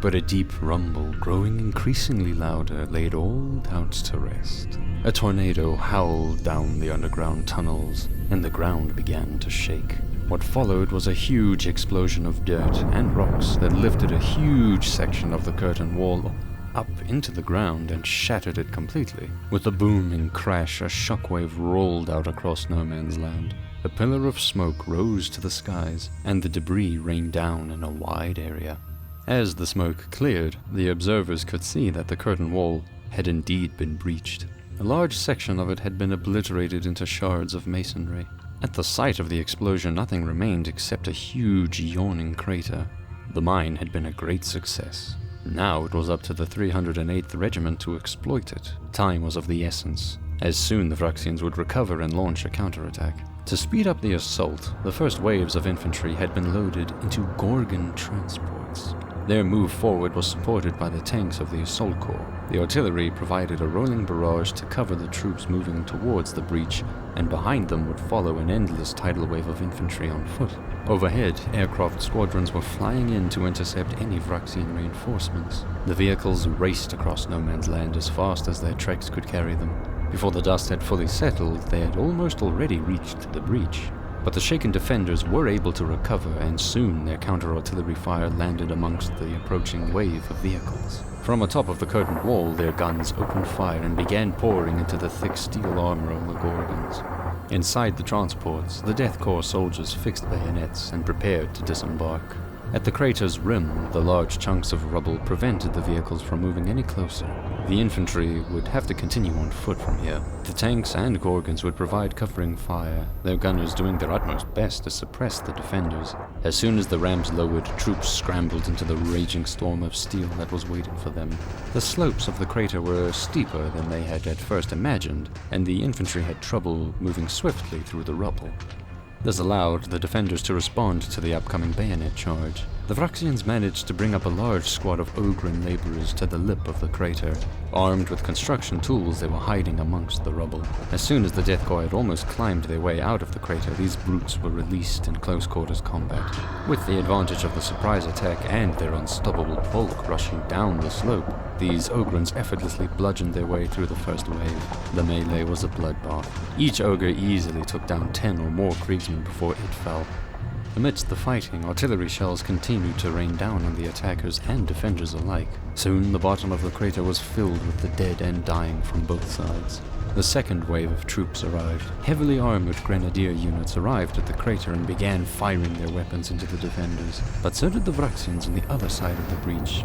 But a deep rumble, growing increasingly louder, laid all doubts to rest. A tornado howled down the underground tunnels, and the ground began to shake. What followed was a huge explosion of dirt and rocks that lifted a huge section of the curtain wall up into the ground and shattered it completely. With a booming crash, a shockwave rolled out across no man's land. A pillar of smoke rose to the skies, and the debris rained down in a wide area. As the smoke cleared, the observers could see that the curtain wall had indeed been breached. A large section of it had been obliterated into shards of masonry. At the site of the explosion, nothing remained except a huge yawning crater. The mine had been a great success. Now it was up to the 308th Regiment to exploit it. Time was of the essence, as soon the Vraxians would recover and launch a counterattack. To speed up the assault, the first waves of infantry had been loaded into Gorgon transports. Their move forward was supported by the tanks of the assault corps. The artillery provided a rolling barrage to cover the troops moving towards the breach, and behind them would follow an endless tidal wave of infantry on foot. Overhead, aircraft squadrons were flying in to intercept any Vraxian reinforcements. The vehicles raced across no man's land as fast as their treks could carry them. Before the dust had fully settled, they had almost already reached the breach. But the shaken defenders were able to recover, and soon their counter-artillery fire landed amongst the approaching wave of vehicles. From atop of the curtained wall, their guns opened fire and began pouring into the thick steel armor of the Gorgons. Inside the transports, the Death Corps soldiers fixed bayonets and prepared to disembark. At the crater's rim, the large chunks of rubble prevented the vehicles from moving any closer. The infantry would have to continue on foot from here. The tanks and Gorgons would provide covering fire, their gunners doing their utmost best to suppress the defenders. As soon as the rams lowered, troops scrambled into the raging storm of steel that was waiting for them. The slopes of the crater were steeper than they had at first imagined, and the infantry had trouble moving swiftly through the rubble. This allowed the defenders to respond to the upcoming bayonet charge. The Vraxians managed to bring up a large squad of Ogren laborers to the lip of the crater. Armed with construction tools, they were hiding amongst the rubble. As soon as the Death Corps had almost climbed their way out of the crater, these brutes were released in close-quarters combat. With the advantage of the surprise attack and their unstoppable bulk rushing down the slope, these Ogrens effortlessly bludgeoned their way through the first wave. The melee was a bloodbath. Each Ogre easily took down 10 or more Kriegsmen before it fell. Amidst the fighting, artillery shells continued to rain down on the attackers and defenders alike. Soon the bottom of the crater was filled with the dead and dying from both sides. The second wave of troops arrived. Heavily armored grenadier units arrived at the crater and began firing their weapons into the defenders. But so did the Vraxians on the other side of the breach.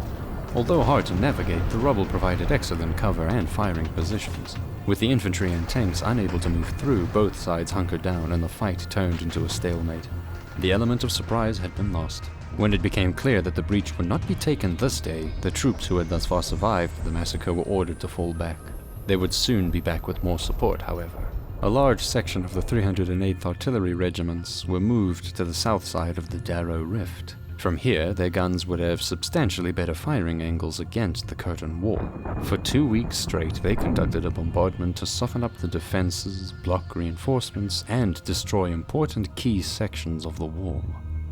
Although hard to navigate, the rubble provided excellent cover and firing positions. With the infantry and tanks unable to move through, both sides hunkered down and the fight turned into a stalemate. The element of surprise had been lost. When it became clear that the breach would not be taken this day, the troops who had thus far survived the massacre were ordered to fall back. They would soon be back with more support, however. A large section of the 308th Artillery Regiments were moved to the south side of the Darrow Rift. From here, their guns would have substantially better firing angles against the curtain wall. For 2 weeks straight, they conducted a bombardment to soften up the defenses, block reinforcements, and destroy important key sections of the wall.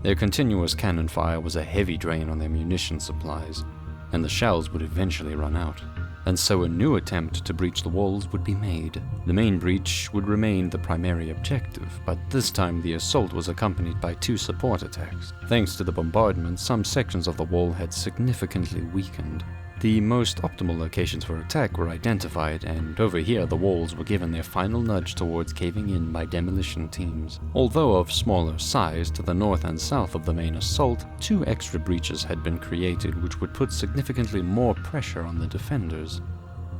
Their continuous cannon fire was a heavy drain on their munition supplies, and the shells would eventually run out. And so a new attempt to breach the walls would be made. The main breach would remain the primary objective, but this time the assault was accompanied by 2 support attacks. Thanks to the bombardment, some sections of the wall had significantly weakened. The most optimal locations for attack were identified, and over here the walls were given their final nudge towards caving in by demolition teams. Although of smaller size, to the north and south of the main assault, 2 extra breaches had been created which would put significantly more pressure on the defenders.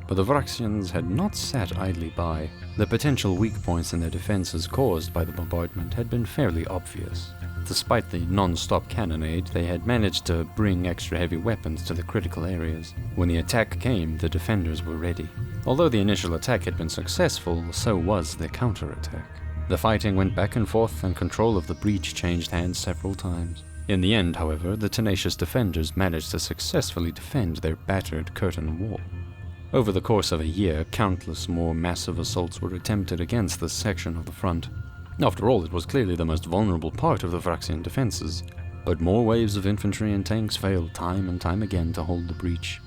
But the Vraxians had not sat idly by. The potential weak points in their defenses caused by the bombardment had been fairly obvious. Despite the non-stop cannonade, they had managed to bring extra heavy weapons to the critical areas. When the attack came, the defenders were ready. Although the initial attack had been successful, so was their counterattack. The fighting went back and forth, and control of the breach changed hands several times. In the end, however, the tenacious defenders managed to successfully defend their battered curtain wall. Over the course of a year, countless more massive assaults were attempted against this section of the front. After all, it was clearly the most vulnerable part of the Vraxian defenses, but more waves of infantry and tanks failed time and time again to hold the breach.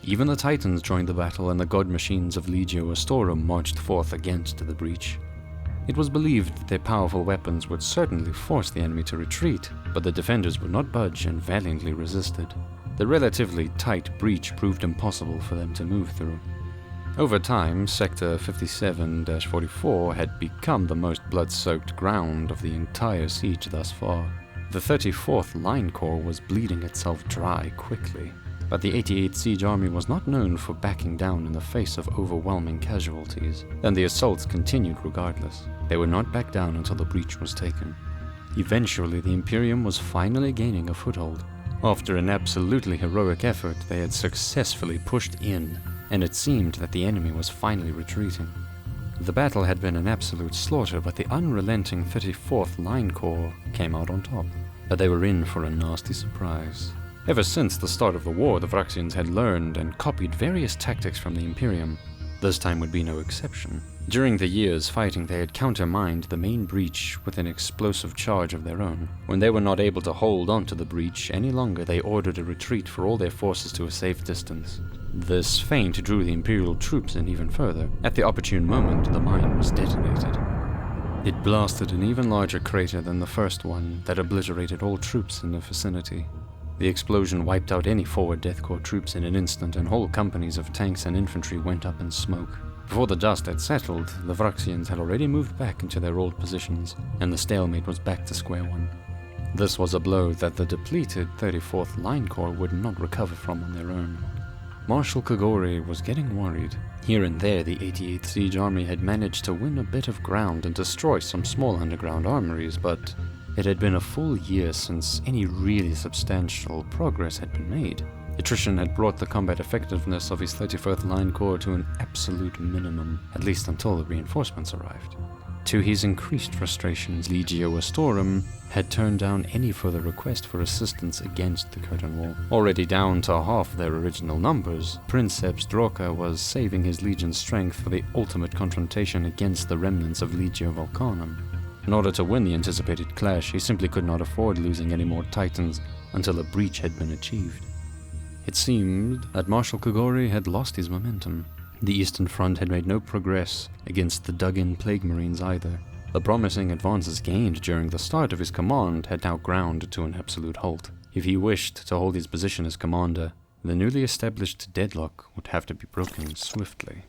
Even the Titans joined the battle, and the god machines of Legio Astorum marched forth against the breach. It was believed that their powerful weapons would certainly force the enemy to retreat, but the defenders would not budge and valiantly resisted. The relatively tight breach proved impossible for them to move through. Over time, Sector 57-44 had become the most blood-soaked ground of the entire siege thus far. The 34th Line Corps was bleeding itself dry quickly, but the 88th Siege Army was not known for backing down in the face of overwhelming casualties, and the assaults continued regardless. They would not back down until the breach was taken. Eventually, the Imperium was finally gaining a foothold. After an absolutely heroic effort, they had successfully pushed in, and it seemed that the enemy was finally retreating. The battle had been an absolute slaughter, but the unrelenting 34th Line Corps came out on top. But they were in for a nasty surprise. Ever since the start of the war, the Vraxians had learned and copied various tactics from the Imperium. This time would be no exception. During the years fighting, they had countermined the main breach with an explosive charge of their own. When they were not able to hold on to the breach any longer, they ordered a retreat for all their forces to a safe distance. This feint drew the Imperial troops in even further. At the opportune moment, the mine was detonated. It blasted an even larger crater than the first one that obliterated all troops in the vicinity. The explosion wiped out any forward Death Corps troops in an instant, and whole companies of tanks and infantry went up in smoke. Before the dust had settled, the Vraxians had already moved back into their old positions, and the stalemate was back to square one. This was a blow that the depleted 34th Line Corps would not recover from on their own. Marshal Kogori was getting worried. Here and there, the 88th Siege Army had managed to win a bit of ground and destroy some small underground armories, but it had been a full year since any really substantial progress had been made. Attrition had brought the combat effectiveness of his 34th Line Corps to an absolute minimum, at least until the reinforcements arrived. To his increased frustrations, Legio Astorum had turned down any further request for assistance against the Curtain Wall. Already down to half their original numbers, Princeps Droka was saving his legion's strength for the ultimate confrontation against the remnants of Legio Volcanum. In order to win the anticipated clash, he simply could not afford losing any more Titans until a breach had been achieved. It seemed that Marshal Kogori had lost his momentum. The Eastern Front had made no progress against the dug-in Plague Marines either. The promising advances gained during the start of his command had now ground to an absolute halt. If he wished to hold his position as commander, the newly established deadlock would have to be broken swiftly.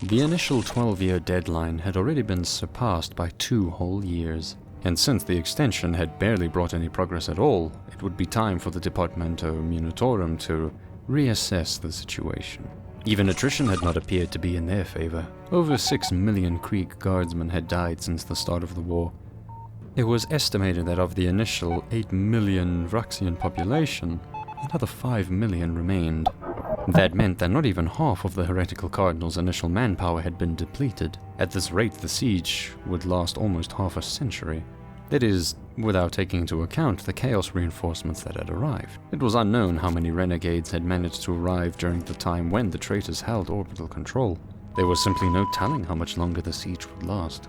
The initial 12-year deadline had already been surpassed by 2 whole years, and since the extension had barely brought any progress at all, it would be time for the Departamento Munitorum to reassess the situation. Even attrition had not appeared to be in their favor. Over 6 million Krieg guardsmen had died since the start of the war. It was estimated that of the initial 8 million Vraxian population, another 5 million remained. That meant that not even half of the heretical cardinal's initial manpower had been depleted. At this rate, the siege would last almost half a century. That is, without taking into account the chaos reinforcements that had arrived. It was unknown how many renegades had managed to arrive during the time when the traitors held orbital control. There was simply no telling how much longer the siege would last.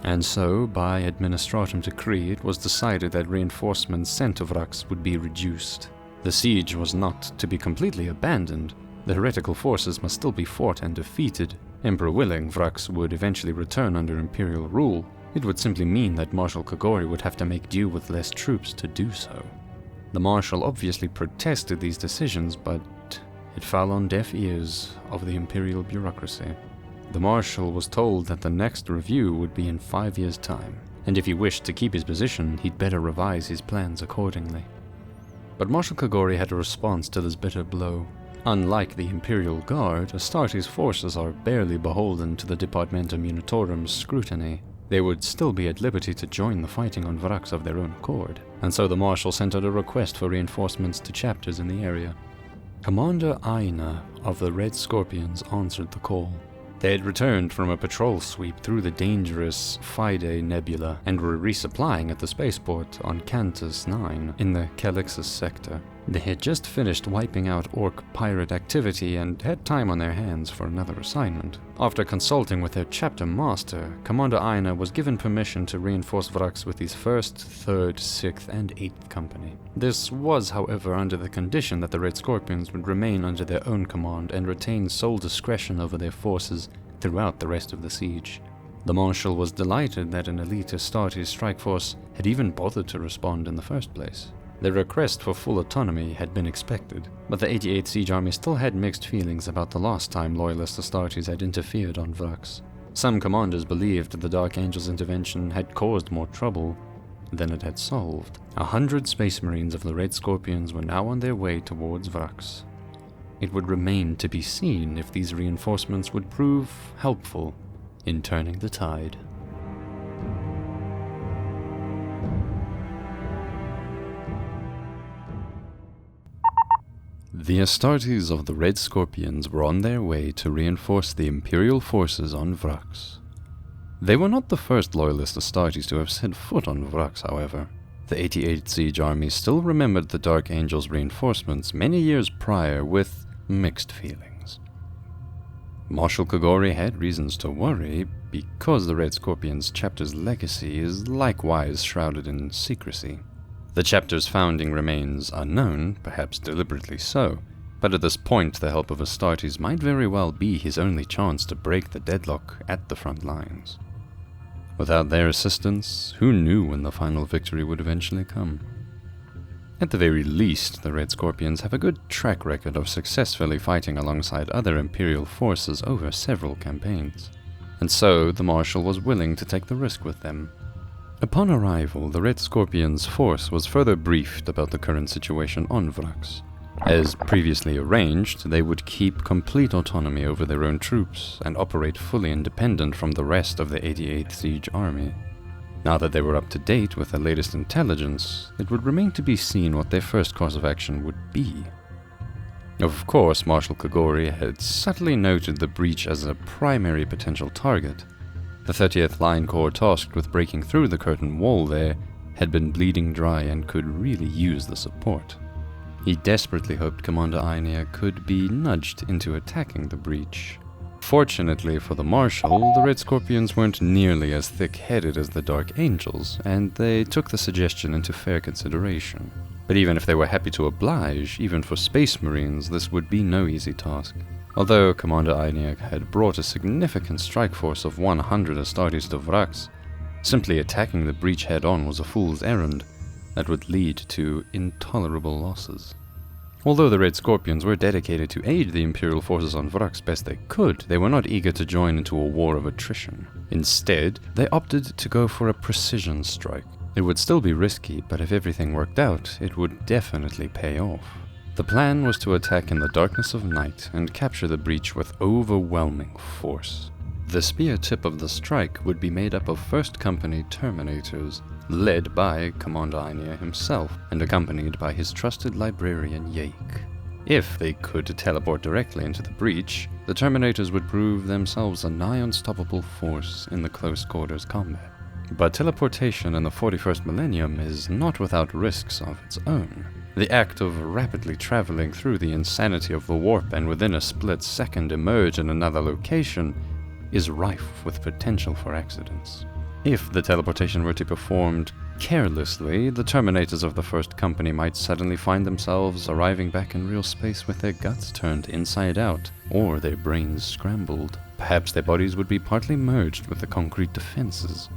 And so, by administratum decree, it was decided that reinforcements sent to Vraks would be reduced. The siege was not to be completely abandoned. The heretical forces must still be fought and defeated. Emperor willing, Vraks would eventually return under imperial rule. It would simply mean that Marshal Kogori would have to make do with less troops to do so. The Marshal obviously protested these decisions, but it fell on deaf ears of the imperial bureaucracy. The Marshal was told that the next review would be in 5 years' time, and if he wished to keep his position, he'd better revise his plans accordingly. But Marshal Kogori had a response to this bitter blow. Unlike the Imperial Guard, Astartes' forces are barely beholden to the Departamento Munitorum's scrutiny. They would still be at liberty to join the fighting on Vraks of their own accord, and so the Marshal sent out a request for reinforcements to chapters in the area. Commander Aina of the Red Scorpions answered the call. They had returned from a patrol sweep through the dangerous Fide Nebula and were resupplying at the spaceport on Cantus 9 in the Calixus sector. They had just finished wiping out Orc pirate activity and had time on their hands for another assignment. After consulting with their chapter master, Commander Aina was given permission to reinforce Vraks with his 1st, 3rd, 6th, and 8th Company. This was, however, under the condition that the Red Scorpions would remain under their own command and retain sole discretion over their forces throughout the rest of the siege. The Marshal was delighted that an elite Astartes strike force had even bothered to respond in the first place. Their request for full autonomy had been expected, but the 88th Siege Army still had mixed feelings about the last time Loyalist Astartes had interfered on Vraks. Some commanders believed the Dark Angel's intervention had caused more trouble than it had solved. 100 Space Marines of the Red Scorpions were now on their way towards Vraks. It would remain to be seen if these reinforcements would prove helpful in turning the tide. The Astartes of the Red Scorpions were on their way to reinforce the Imperial forces on Vraks. They were not the first Loyalist Astartes to have set foot on Vraks, however. The 88th Siege Army still remembered the Dark Angel's reinforcements many years prior with mixed feelings. Marshal Kogori had reasons to worry because the Red Scorpions chapter's legacy is likewise shrouded in secrecy. The chapter's founding remains unknown, perhaps deliberately so, but at this point the help of Astartes might very well be his only chance to break the deadlock at the front lines. Without their assistance, who knew when the final victory would eventually come? At the very least, the Red Scorpions have a good track record of successfully fighting alongside other Imperial forces over several campaigns, and so the Marshal was willing to take the risk with them. Upon arrival, the Red Scorpions' force was further briefed about the current situation on Vraks. As previously arranged, they would keep complete autonomy over their own troops and operate fully independent from the rest of the 88th Siege Army. Now that they were up to date with the latest intelligence, it would remain to be seen what their first course of action would be. Of course, Marshal Kogori had subtly noted the breach as a primary potential target. The 30th Line Corps tasked with breaking through the curtain wall there had been bleeding dry and could really use the support. He desperately hoped Commander Aina could be nudged into attacking the breach. Fortunately for the Marshal, the Red Scorpions weren't nearly as thick-headed as the Dark Angels, and they took the suggestion into fair consideration. But even if they were happy to oblige, even for Space Marines, this would be no easy task. Although Commander Aina had brought a significant strike force of 100 Astartes to Vraks, simply attacking the breach head-on was a fool's errand that would lead to intolerable losses. Although the Red Scorpions were dedicated to aid the Imperial forces on Vraks best they could, they were not eager to join into a war of attrition. Instead, they opted to go for a precision strike. It would still be risky, but if everything worked out, it would definitely pay off. The plan was to attack in the darkness of night and capture the breach with overwhelming force. The spear tip of the strike would be made up of 1st Company Terminators, led by Commander Aina himself and accompanied by his trusted librarian Yake. If they could teleport directly into the breach, the Terminators would prove themselves a nigh unstoppable force in the close quarters combat. But teleportation in the 41st millennium is not without risks of its own. The act of rapidly traveling through the insanity of the warp and within a split second emerge in another location is rife with potential for accidents. If the teleportation were to be performed carelessly, the Terminators of the 1st Company might suddenly find themselves arriving back in real space with their guts turned inside out, or their brains scrambled. Perhaps their bodies would be partly merged with the concrete defenses.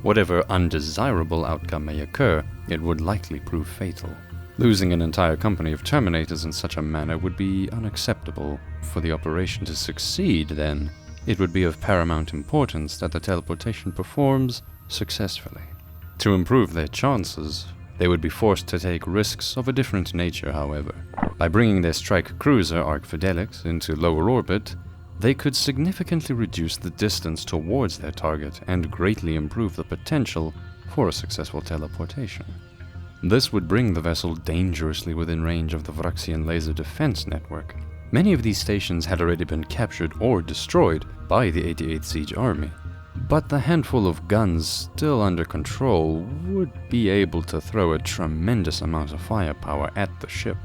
Whatever undesirable outcome may occur, it would likely prove fatal. Losing an entire company of Terminators in such a manner would be unacceptable. For the operation to succeed, then, it would be of paramount importance that the teleportation performs successfully. To improve their chances, they would be forced to take risks of a different nature, however. By bringing their strike cruiser, Arc Fidelix, into lower orbit, they could significantly reduce the distance towards their target and greatly improve the potential for a successful teleportation. This would bring the vessel dangerously within range of the Vraxian laser defense network. Many of these stations had already been captured or destroyed by the 88th Siege Army, but the handful of guns still under control would be able to throw a tremendous amount of firepower at the ship.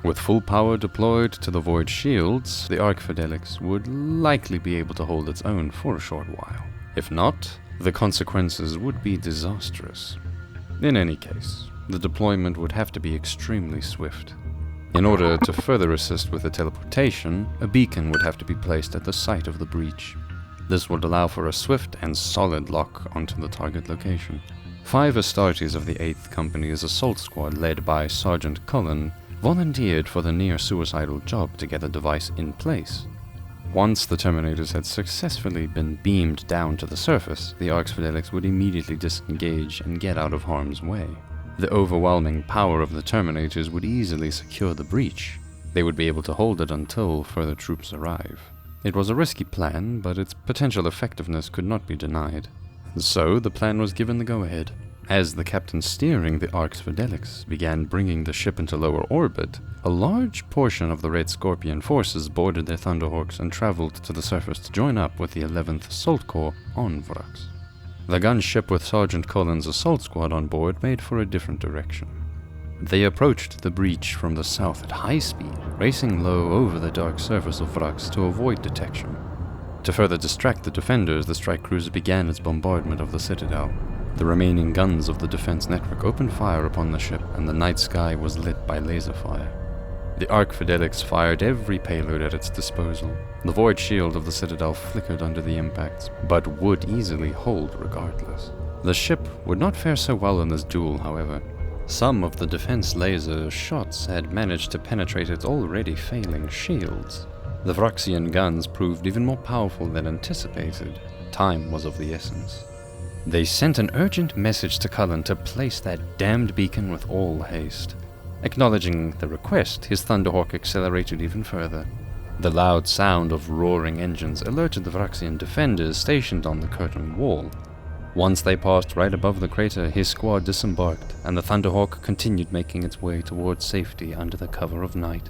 With full power deployed to the Void shields, the Arch-Fidelix would likely be able to hold its own for a short while. If not, the consequences would be disastrous. In any case, the deployment would have to be extremely swift. In order to further assist with the teleportation, a beacon would have to be placed at the site of the breach. This would allow for a swift and solid lock onto the target location. 5 Astartes of the 8th Company's assault squad, led by Sergeant Cullen, volunteered for the near-suicidal job to get the device in place. Once the Terminators had successfully been beamed down to the surface, the Arch-Fidelix would immediately disengage and get out of harm's way. The overwhelming power of the Terminators would easily secure the breach. They would be able to hold it until further troops arrive. It was a risky plan, but its potential effectiveness could not be denied. So the plan was given the go-ahead. As the captain steering the Arch-Fidelix began bringing the ship into lower orbit, a large portion of the Red Scorpion forces boarded their Thunderhawks and traveled to the surface to join up with the 11th Assault Corps on Vraks. The gunship with Sergeant Cullen's assault squad on board made for a different direction. They approached the breach from the south at high speed, racing low over the dark surface of Vraks to avoid detection. To further distract the defenders, the strike cruiser began its bombardment of the citadel. The remaining guns of the defense network opened fire upon the ship, and the night sky was lit by laser fire. The Arch-Fidelix fired every payload at its disposal. The void shield of the citadel flickered under the impacts, but would easily hold regardless. The ship would not fare so well in this duel, however. Some of the defense laser shots had managed to penetrate its already failing shields. The Vraxian guns proved even more powerful than anticipated. Time was of the essence. They sent an urgent message to Cullen to place that damned beacon with all haste. Acknowledging the request, his Thunderhawk accelerated even further. The loud sound of roaring engines alerted the Vraxian defenders stationed on the curtain wall. Once they passed right above the crater, his squad disembarked, and the Thunderhawk continued making its way towards safety under the cover of night.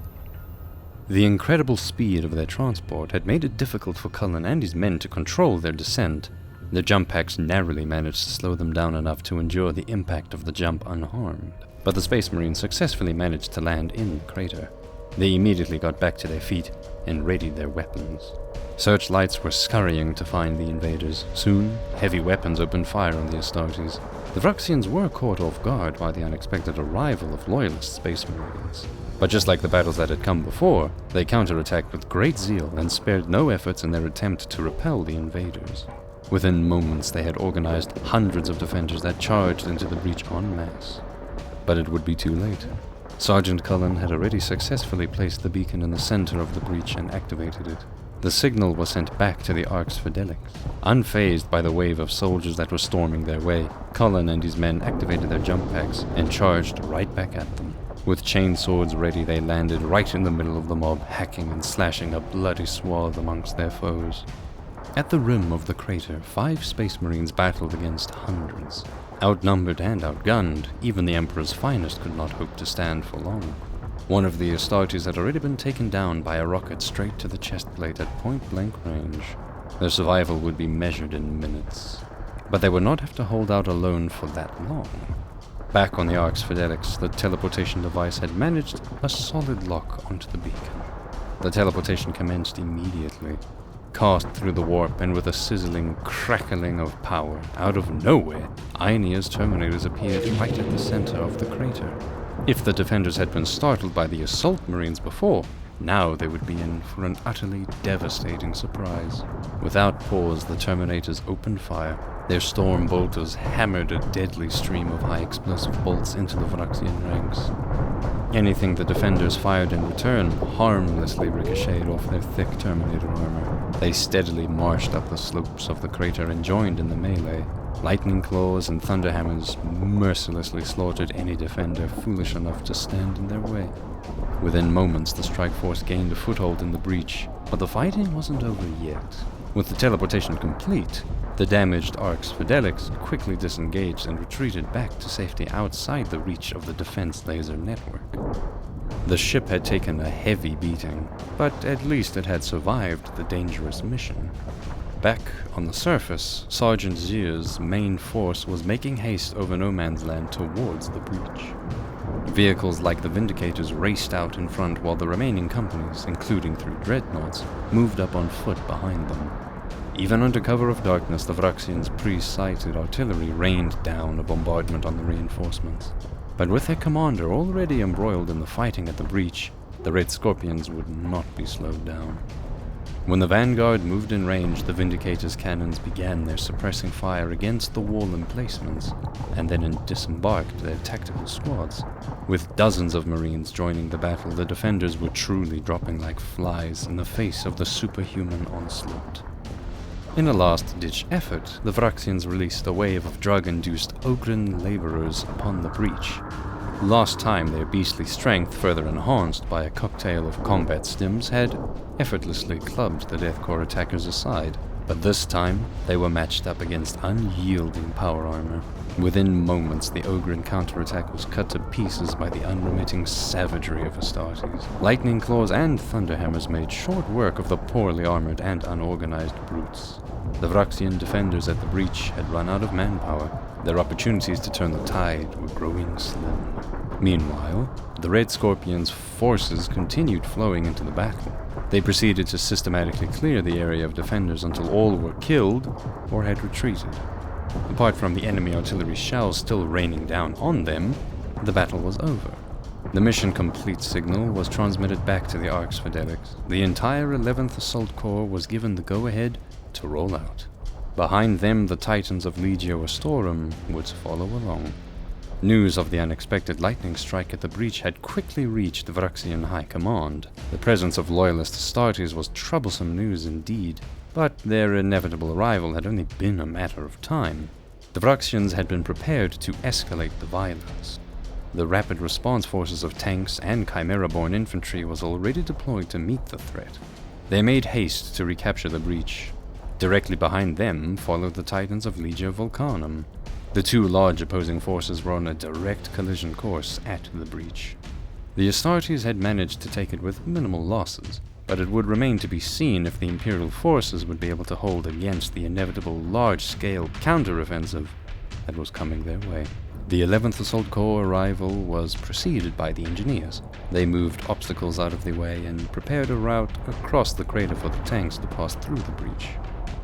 The incredible speed of their transport had made it difficult for Cullen and his men to control their descent. The jump packs narrowly managed to slow them down enough to endure the impact of the jump unharmed, but the Space Marines successfully managed to land in the crater. They immediately got back to their feet and readied their weapons. Searchlights were scurrying to find the invaders. Soon, heavy weapons opened fire on the Astartes. The Vraxians were caught off guard by the unexpected arrival of Loyalist Space Marines. But just like the battles that had come before, they counterattacked with great zeal and spared no efforts in their attempt to repel the invaders. Within moments, they had organized hundreds of defenders that charged into the breach en masse. But it would be too late. Sergeant Cullen had already successfully placed the beacon in the center of the breach and activated it. The signal was sent back to the Arch-Fidelix. Unfazed by the wave of soldiers that were storming their way, Cullen and his men activated their jump packs and charged right back at them. With chainswords ready, they landed right in the middle of the mob, hacking and slashing a bloody swath amongst their foes. At the rim of the crater, 5 Space Marines battled against hundreds. Outnumbered and outgunned, even the Emperor's finest could not hope to stand for long. One of the Astartes had already been taken down by a rocket straight to the chest plate at point-blank range. Their survival would be measured in minutes. But they would not have to hold out alone for that long. Back on the Arch-Fidelix, the teleportation device had managed a solid lock onto the beacon. The teleportation commenced immediately. Cast through the warp, and with a sizzling, crackling of power, out of nowhere, Aenea's Terminators appeared right at the center of the crater. If the defenders had been startled by the assault marines before, now they would be in for an utterly devastating surprise. Without pause, the Terminators opened fire. Their storm bolters hammered a deadly stream of high-explosive bolts into the Vraxian ranks. Anything the defenders fired in return harmlessly ricocheted off their thick Terminator armor. They steadily marched up the slopes of the crater and joined in the melee. Lightning claws and thunderhammers mercilessly slaughtered any defender foolish enough to stand in their way. Within moments, the strike force gained a foothold in the breach, but the fighting wasn't over yet. With the teleportation complete, the damaged Arch-Fidelix quickly disengaged and retreated back to safety outside the reach of the defense laser network. The ship had taken a heavy beating, but at least it had survived the dangerous mission. Back on the surface, Sergeant Zier's main force was making haste over no man's land towards the breach. Vehicles like the Vindicators raced out in front while the remaining companies, including 3 dreadnoughts, moved up on foot behind them. Even under cover of darkness, the Vraxians' pre-sighted artillery rained down a bombardment on the reinforcements. But with their commander already embroiled in the fighting at the breach, the Red Scorpions would not be slowed down. When the vanguard moved in range, the Vindicators' cannons began their suppressing fire against the wall emplacements, and then disembarked their tactical squads. With dozens of Marines joining the battle, the defenders were truly dropping like flies in the face of the superhuman onslaught. In a last-ditch effort, the Vraxians released a wave of drug-induced Ogren laborers upon the breach. Last time, their beastly strength, further enhanced by a cocktail of combat stims, had effortlessly clubbed the Deathcore attackers aside, but this time they were matched up against unyielding power armor. Within moments, the Ogren counterattack was cut to pieces by the unremitting savagery of Astartes. Lightning claws and thunderhammers made short work of the poorly armored and unorganized brutes. The Vraxian defenders at the breach had run out of manpower. Their opportunities to turn the tide were growing slim. Meanwhile, the Red Scorpions' forces continued flowing into the battle. They proceeded to systematically clear the area of defenders until all were killed or had retreated. Apart from the enemy artillery shells still raining down on them, the battle was over. The mission complete signal was transmitted back to the Arx Fidelix. The entire 11th Assault Corps was given the go-ahead to roll out. Behind them, the Titans of Legio Astorum would follow along. News of the unexpected lightning strike at the breach had quickly reached the Vraxian High Command. The presence of loyalist Astartes was troublesome news indeed, but their inevitable arrival had only been a matter of time. The Vraxians had been prepared to escalate the violence. The rapid response forces of tanks and Chimera-born infantry was already deployed to meet the threat. They made haste to recapture the breach. Directly behind them followed the Titans of Legio Vulcanum. The 2 large opposing forces were on a direct collision course at the breach. The Astartes had managed to take it with minimal losses, but it would remain to be seen if the Imperial forces would be able to hold against the inevitable large-scale counter-offensive that was coming their way. The 11th Assault Corps arrival was preceded by the engineers. They moved obstacles out of the way and prepared a route across the crater for the tanks to pass through the breach.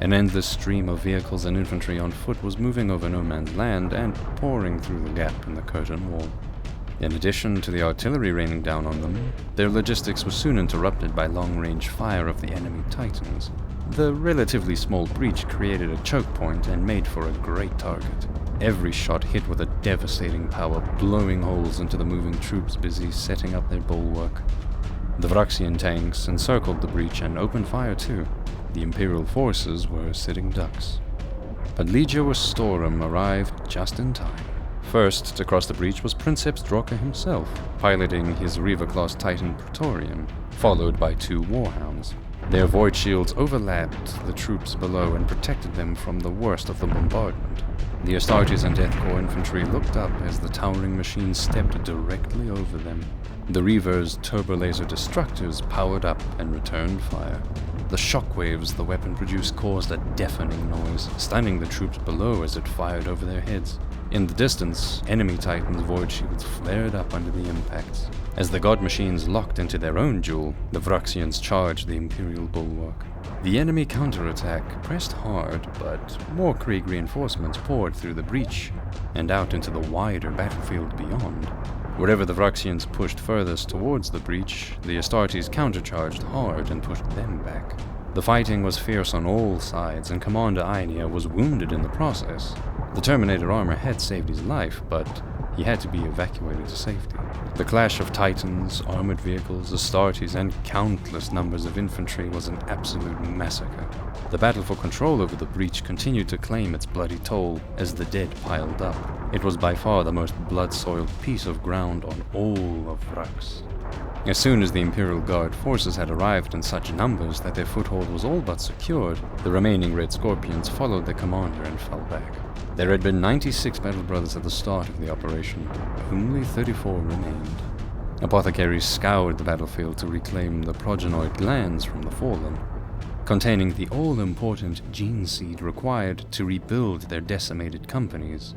An endless stream of vehicles and infantry on foot was moving over no man's land and pouring through the gap in the curtain wall. In addition to the artillery raining down on them, their logistics was soon interrupted by long-range fire of the enemy Titans. The relatively small breach created a choke point and made for a great target. Every shot hit with a devastating power, blowing holes into the moving troops busy setting up their bulwark. The Vraxian tanks encircled the breach and opened fire too. The Imperial forces were sitting ducks. But Legio Astorum arrived just in time. First to cross the breach was Princeps Droka himself, piloting his Reaver-class Titan Praetorian, followed by 2 Warhounds. Their void shields overlapped the troops below and protected them from the worst of the bombardment. The Astartes and Deathcore infantry looked up as the towering machine stepped directly over them. The Reaver's turbolaser destructors powered up and returned fire. The shockwaves the weapon produced caused a deafening noise, stunning the troops below as it fired over their heads. In the distance, enemy Titans' void shields flared up under the impacts. As the god machines locked into their own duel, the Vraxians charged the Imperial bulwark. The enemy counterattack pressed hard, but more Krieg reinforcements poured through the breach and out into the wider battlefield beyond. Wherever the Vraxians pushed furthest towards the breach, the Astartes countercharged hard and pushed them back. The fighting was fierce on all sides, and Commander Aeneas was wounded in the process. The Terminator armor had saved his life, but he had to be evacuated to safety. The clash of Titans, armored vehicles, Astartes, and countless numbers of infantry was an absolute massacre. The battle for control over the breach continued to claim its bloody toll as the dead piled up. It was by far the most blood-soiled piece of ground on all of Vraks. As soon as the Imperial Guard forces had arrived in such numbers that their foothold was all but secured, the remaining Red Scorpions followed their commander and fell back. There had been 96 Battle Brothers at the start of the operation. Only 34 remained. Apothecaries scoured the battlefield to reclaim the progenoid glands from the fallen, containing the all-important gene seed required to rebuild their decimated companies.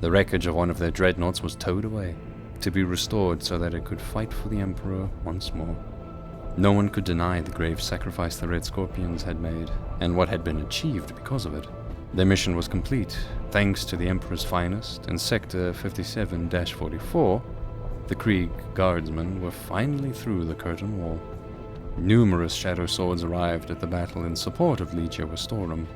The wreckage of one of their dreadnoughts was towed away, to be restored so that it could fight for the Emperor once more. No one could deny the grave sacrifice the Red Scorpions had made, and what had been achieved because of it. Their mission was complete, thanks to the Emperor's finest. In Sector 57-44, the Krieg Guardsmen were finally through the curtain wall. Numerous Shadow Swords arrived at the battle in support of Legio Vestorum.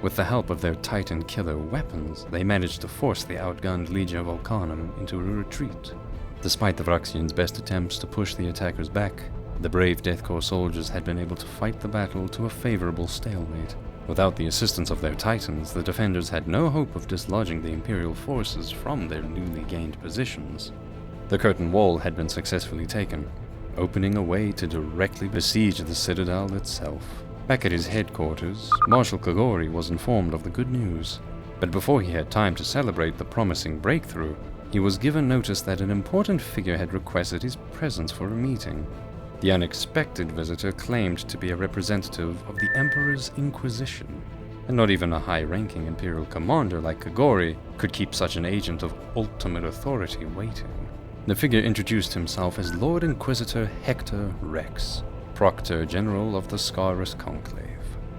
With the help of their Titan killer weapons, they managed to force the outgunned Legio Volcanum into a retreat. Despite the Vraxians' best attempts to push the attackers back, the brave Death Corps soldiers had been able to fight the battle to a favorable stalemate. Without the assistance of their Titans, the defenders had no hope of dislodging the Imperial forces from their newly gained positions. The curtain wall had been successfully taken, opening a way to directly besiege the citadel itself. Back at his headquarters, Marshal Kagori was informed of the good news, but before he had time to celebrate the promising breakthrough, he was given notice that an important figure had requested his presence for a meeting. The unexpected visitor claimed to be a representative of the Emperor's Inquisition, and not even a high-ranking Imperial commander like Kagori could keep such an agent of ultimate authority waiting. The figure introduced himself as Lord Inquisitor Hector Rex, Proctor General of the Scarus Conclave.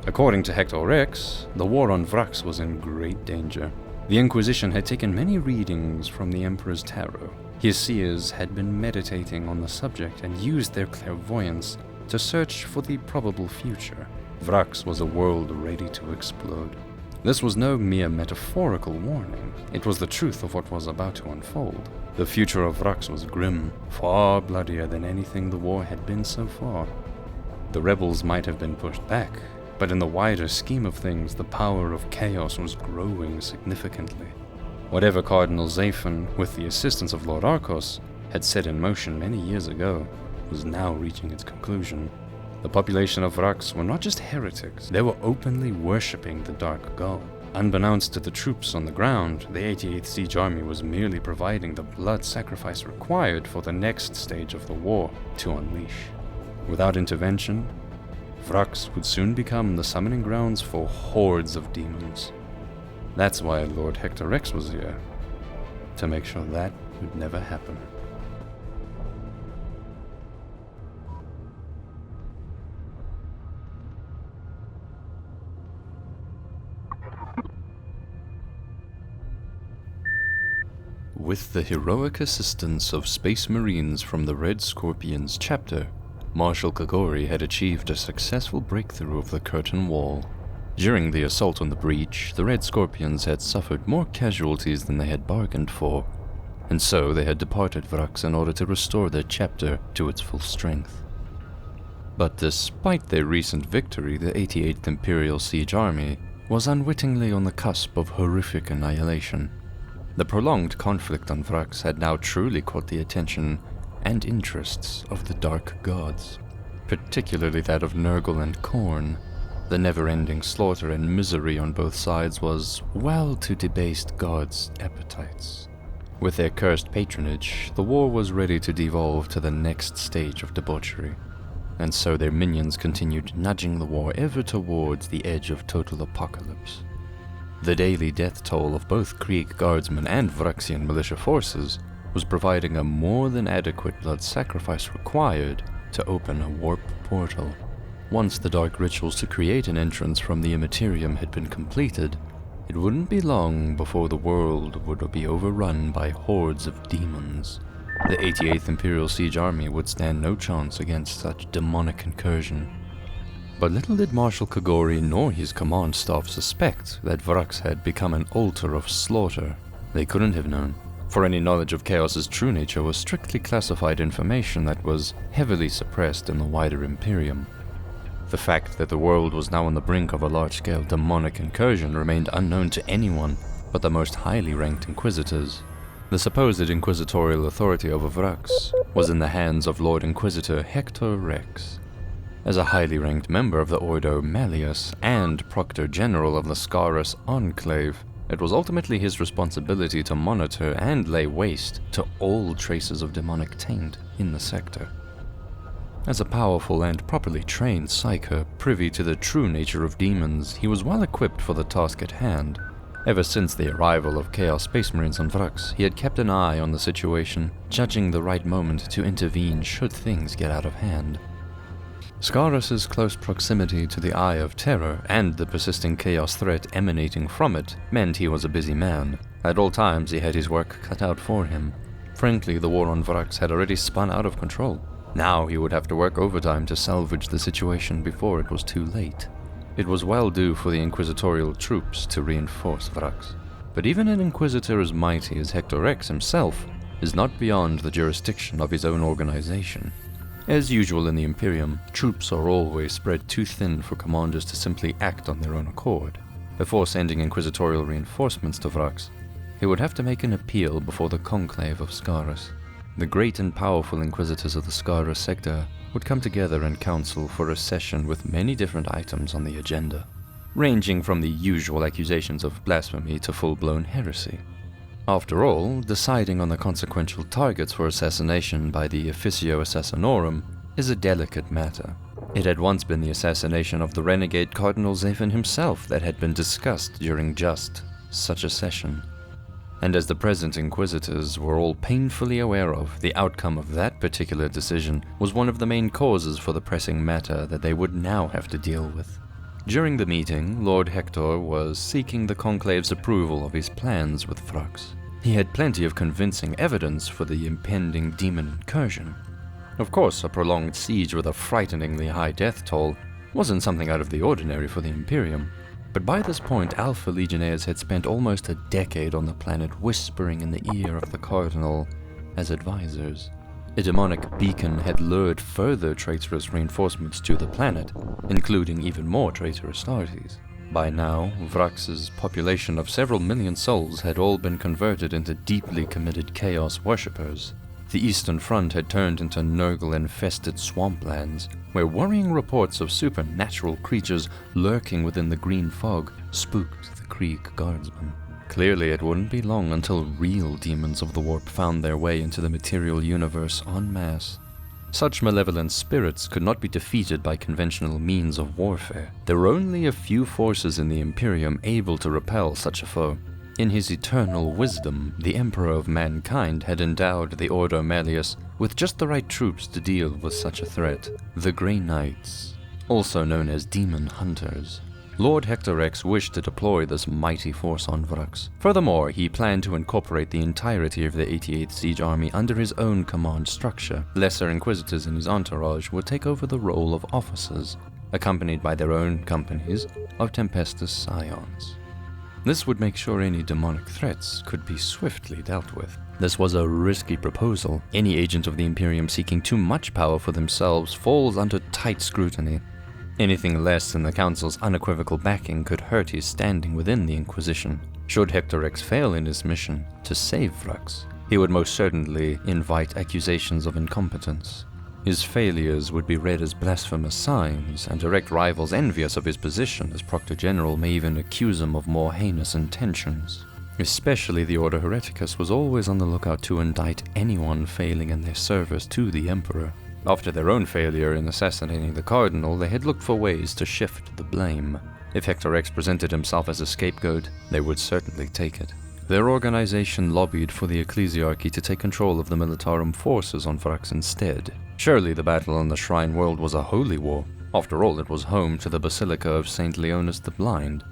According to Hector Rex, the war on Vraks was in great danger. The Inquisition had taken many readings from the Emperor's tarot. His seers had been meditating on the subject and used their clairvoyance to search for the probable future. Vraks was a world ready to explode. This was no mere metaphorical warning. It was the truth of what was about to unfold. The future of Vraks was grim, far bloodier than anything the war had been so far. The rebels might have been pushed back, but in the wider scheme of things, the power of chaos was growing significantly. Whatever Cardinal Zaphon, with the assistance of Lord Arcos, had set in motion many years ago, was now reaching its conclusion. The population of Vraks were not just heretics, they were openly worshipping the Dark God. Unbeknownst to the troops on the ground, the 88th Siege Army was merely providing the blood sacrifice required for the next stage of the war to unleash. Without intervention, Vraks would soon become the summoning grounds for hordes of demons. That's why Lord Hector Rex was here, to make sure that would never happen. With the heroic assistance of Space Marines from the Red Scorpions chapter, Marshal Kagori had achieved a successful breakthrough of the curtain wall. During the assault on the breach, the Red Scorpions had suffered more casualties than they had bargained for, and so they had departed Vraks in order to restore their chapter to its full strength. But despite their recent victory, the 88th Imperial Siege Army was unwittingly on the cusp of horrific annihilation. The prolonged conflict on Vraks had now truly caught the attention and interests of the Dark Gods, particularly that of Nurgle and Khorne. The never-ending slaughter and misery on both sides was well to debased gods' appetites. With their cursed patronage, the war was ready to devolve to the next stage of debauchery, and so their minions continued nudging the war ever towards the edge of total apocalypse. The daily death toll of both Krieg Guardsmen and Vraxian militia forces was providing a more than adequate blood sacrifice required to open a warp portal. Once the dark rituals to create an entrance from the Immaterium had been completed, it wouldn't be long before the world would be overrun by hordes of demons. The 88th Imperial Siege Army would stand no chance against such demonic incursion. But little did Marshal Kagori nor his command staff suspect that Vraks had become an altar of slaughter. They couldn't have known, for any knowledge of Chaos's true nature was strictly classified information that was heavily suppressed in the wider Imperium. The fact that the world was now on the brink of a large-scale demonic incursion remained unknown to anyone but the most highly ranked Inquisitors. The supposed inquisitorial authority over Vraks was in the hands of Lord Inquisitor Hector Rex. As a highly ranked member of the Ordo Malleus and Proctor General of the Scarus Enclave, It was ultimately his responsibility to monitor and lay waste to all traces of demonic taint in the sector. As a powerful and properly trained psyker privy to the true nature of demons, he was well equipped for the task at hand. Ever since the arrival of Chaos Space Marines on Vraks, he had kept an eye on the situation, judging the right moment to intervene should things get out of hand. Scarus' close proximity to the Eye of Terror and the persisting chaos threat emanating from it meant he was a busy man. At all times he had his work cut out for him. Frankly, the war on Vraks had already spun out of control. Now he would have to work overtime to salvage the situation before it was too late. It was well due for the inquisitorial troops to reinforce Vraks. But even an inquisitor as mighty as Hector X himself is not beyond the jurisdiction of his own organization. As usual in the Imperium, troops are always spread too thin for commanders to simply act on their own accord. Before sending inquisitorial reinforcements to Vraks, he would have to make an appeal before the conclave of Scarus. The great and powerful inquisitors of the Scarus sector would come together in council for a session with many different items on the agenda, ranging from the usual accusations of blasphemy to full-blown heresy. After all, deciding on the consequential targets for assassination by the Officio Assassinorum is a delicate matter. It had once been the assassination of the renegade Cardinal Zephin himself that had been discussed during just such a session. And as the present inquisitors were all painfully aware of, the outcome of that particular decision was one of the main causes for the pressing matter that they would now have to deal with. During the meeting, Lord Hector was seeking the conclave's approval of his plans with Vraks. He had plenty of convincing evidence for the impending demon incursion. Of course, a prolonged siege with a frighteningly high death toll wasn't something out of the ordinary for the Imperium, but by this point Alpha Legionnaires had spent almost a decade on the planet whispering in the ear of the Cardinal as advisors. A demonic beacon had lured further traitorous reinforcements to the planet, including even more traitorous Astartes. By now, Vraks' population of several million souls had all been converted into deeply committed chaos worshippers. The Eastern Front had turned into Nurgle-infested swamplands, where worrying reports of supernatural creatures lurking within the green fog spooked the Krieg guardsmen. Clearly, it wouldn't be long until real demons of the warp found their way into the material universe en masse. Such malevolent spirits could not be defeated by conventional means of warfare. There were only a few forces in the Imperium able to repel such a foe. In his eternal wisdom, the Emperor of Mankind had endowed the Ordo Malleus with just the right troops to deal with such a threat: the Grey Knights, also known as Demon Hunters. Lord Hector X wished to deploy this mighty force on Vraks. Furthermore, he planned to incorporate the entirety of the 88th Siege Army under his own command structure. Lesser Inquisitors in his entourage would take over the role of officers, accompanied by their own companies of Tempestus Scions. This would make sure any demonic threats could be swiftly dealt with. This was a risky proposal. Any agent of the Imperium seeking too much power for themselves falls under tight scrutiny. Anything less than the Council's unequivocal backing could hurt his standing within the Inquisition. Should Hector X fail in his mission to save Vraks, he would most certainly invite accusations of incompetence. His failures would be read as blasphemous signs, and direct rivals envious of his position as Proctor General may even accuse him of more heinous intentions. Especially the Order Hereticus was always on the lookout to indict anyone failing in their service to the Emperor. After their own failure in assassinating the Cardinal, they had looked for ways to shift the blame. If Hector X presented himself as a scapegoat, they would certainly take it. Their organization lobbied for the Ecclesiarchy to take control of the Militarum forces on Vraks instead. Surely the battle on the Shrine World was a holy war. After all, it was home to the Basilica of St. Leonis the Blind,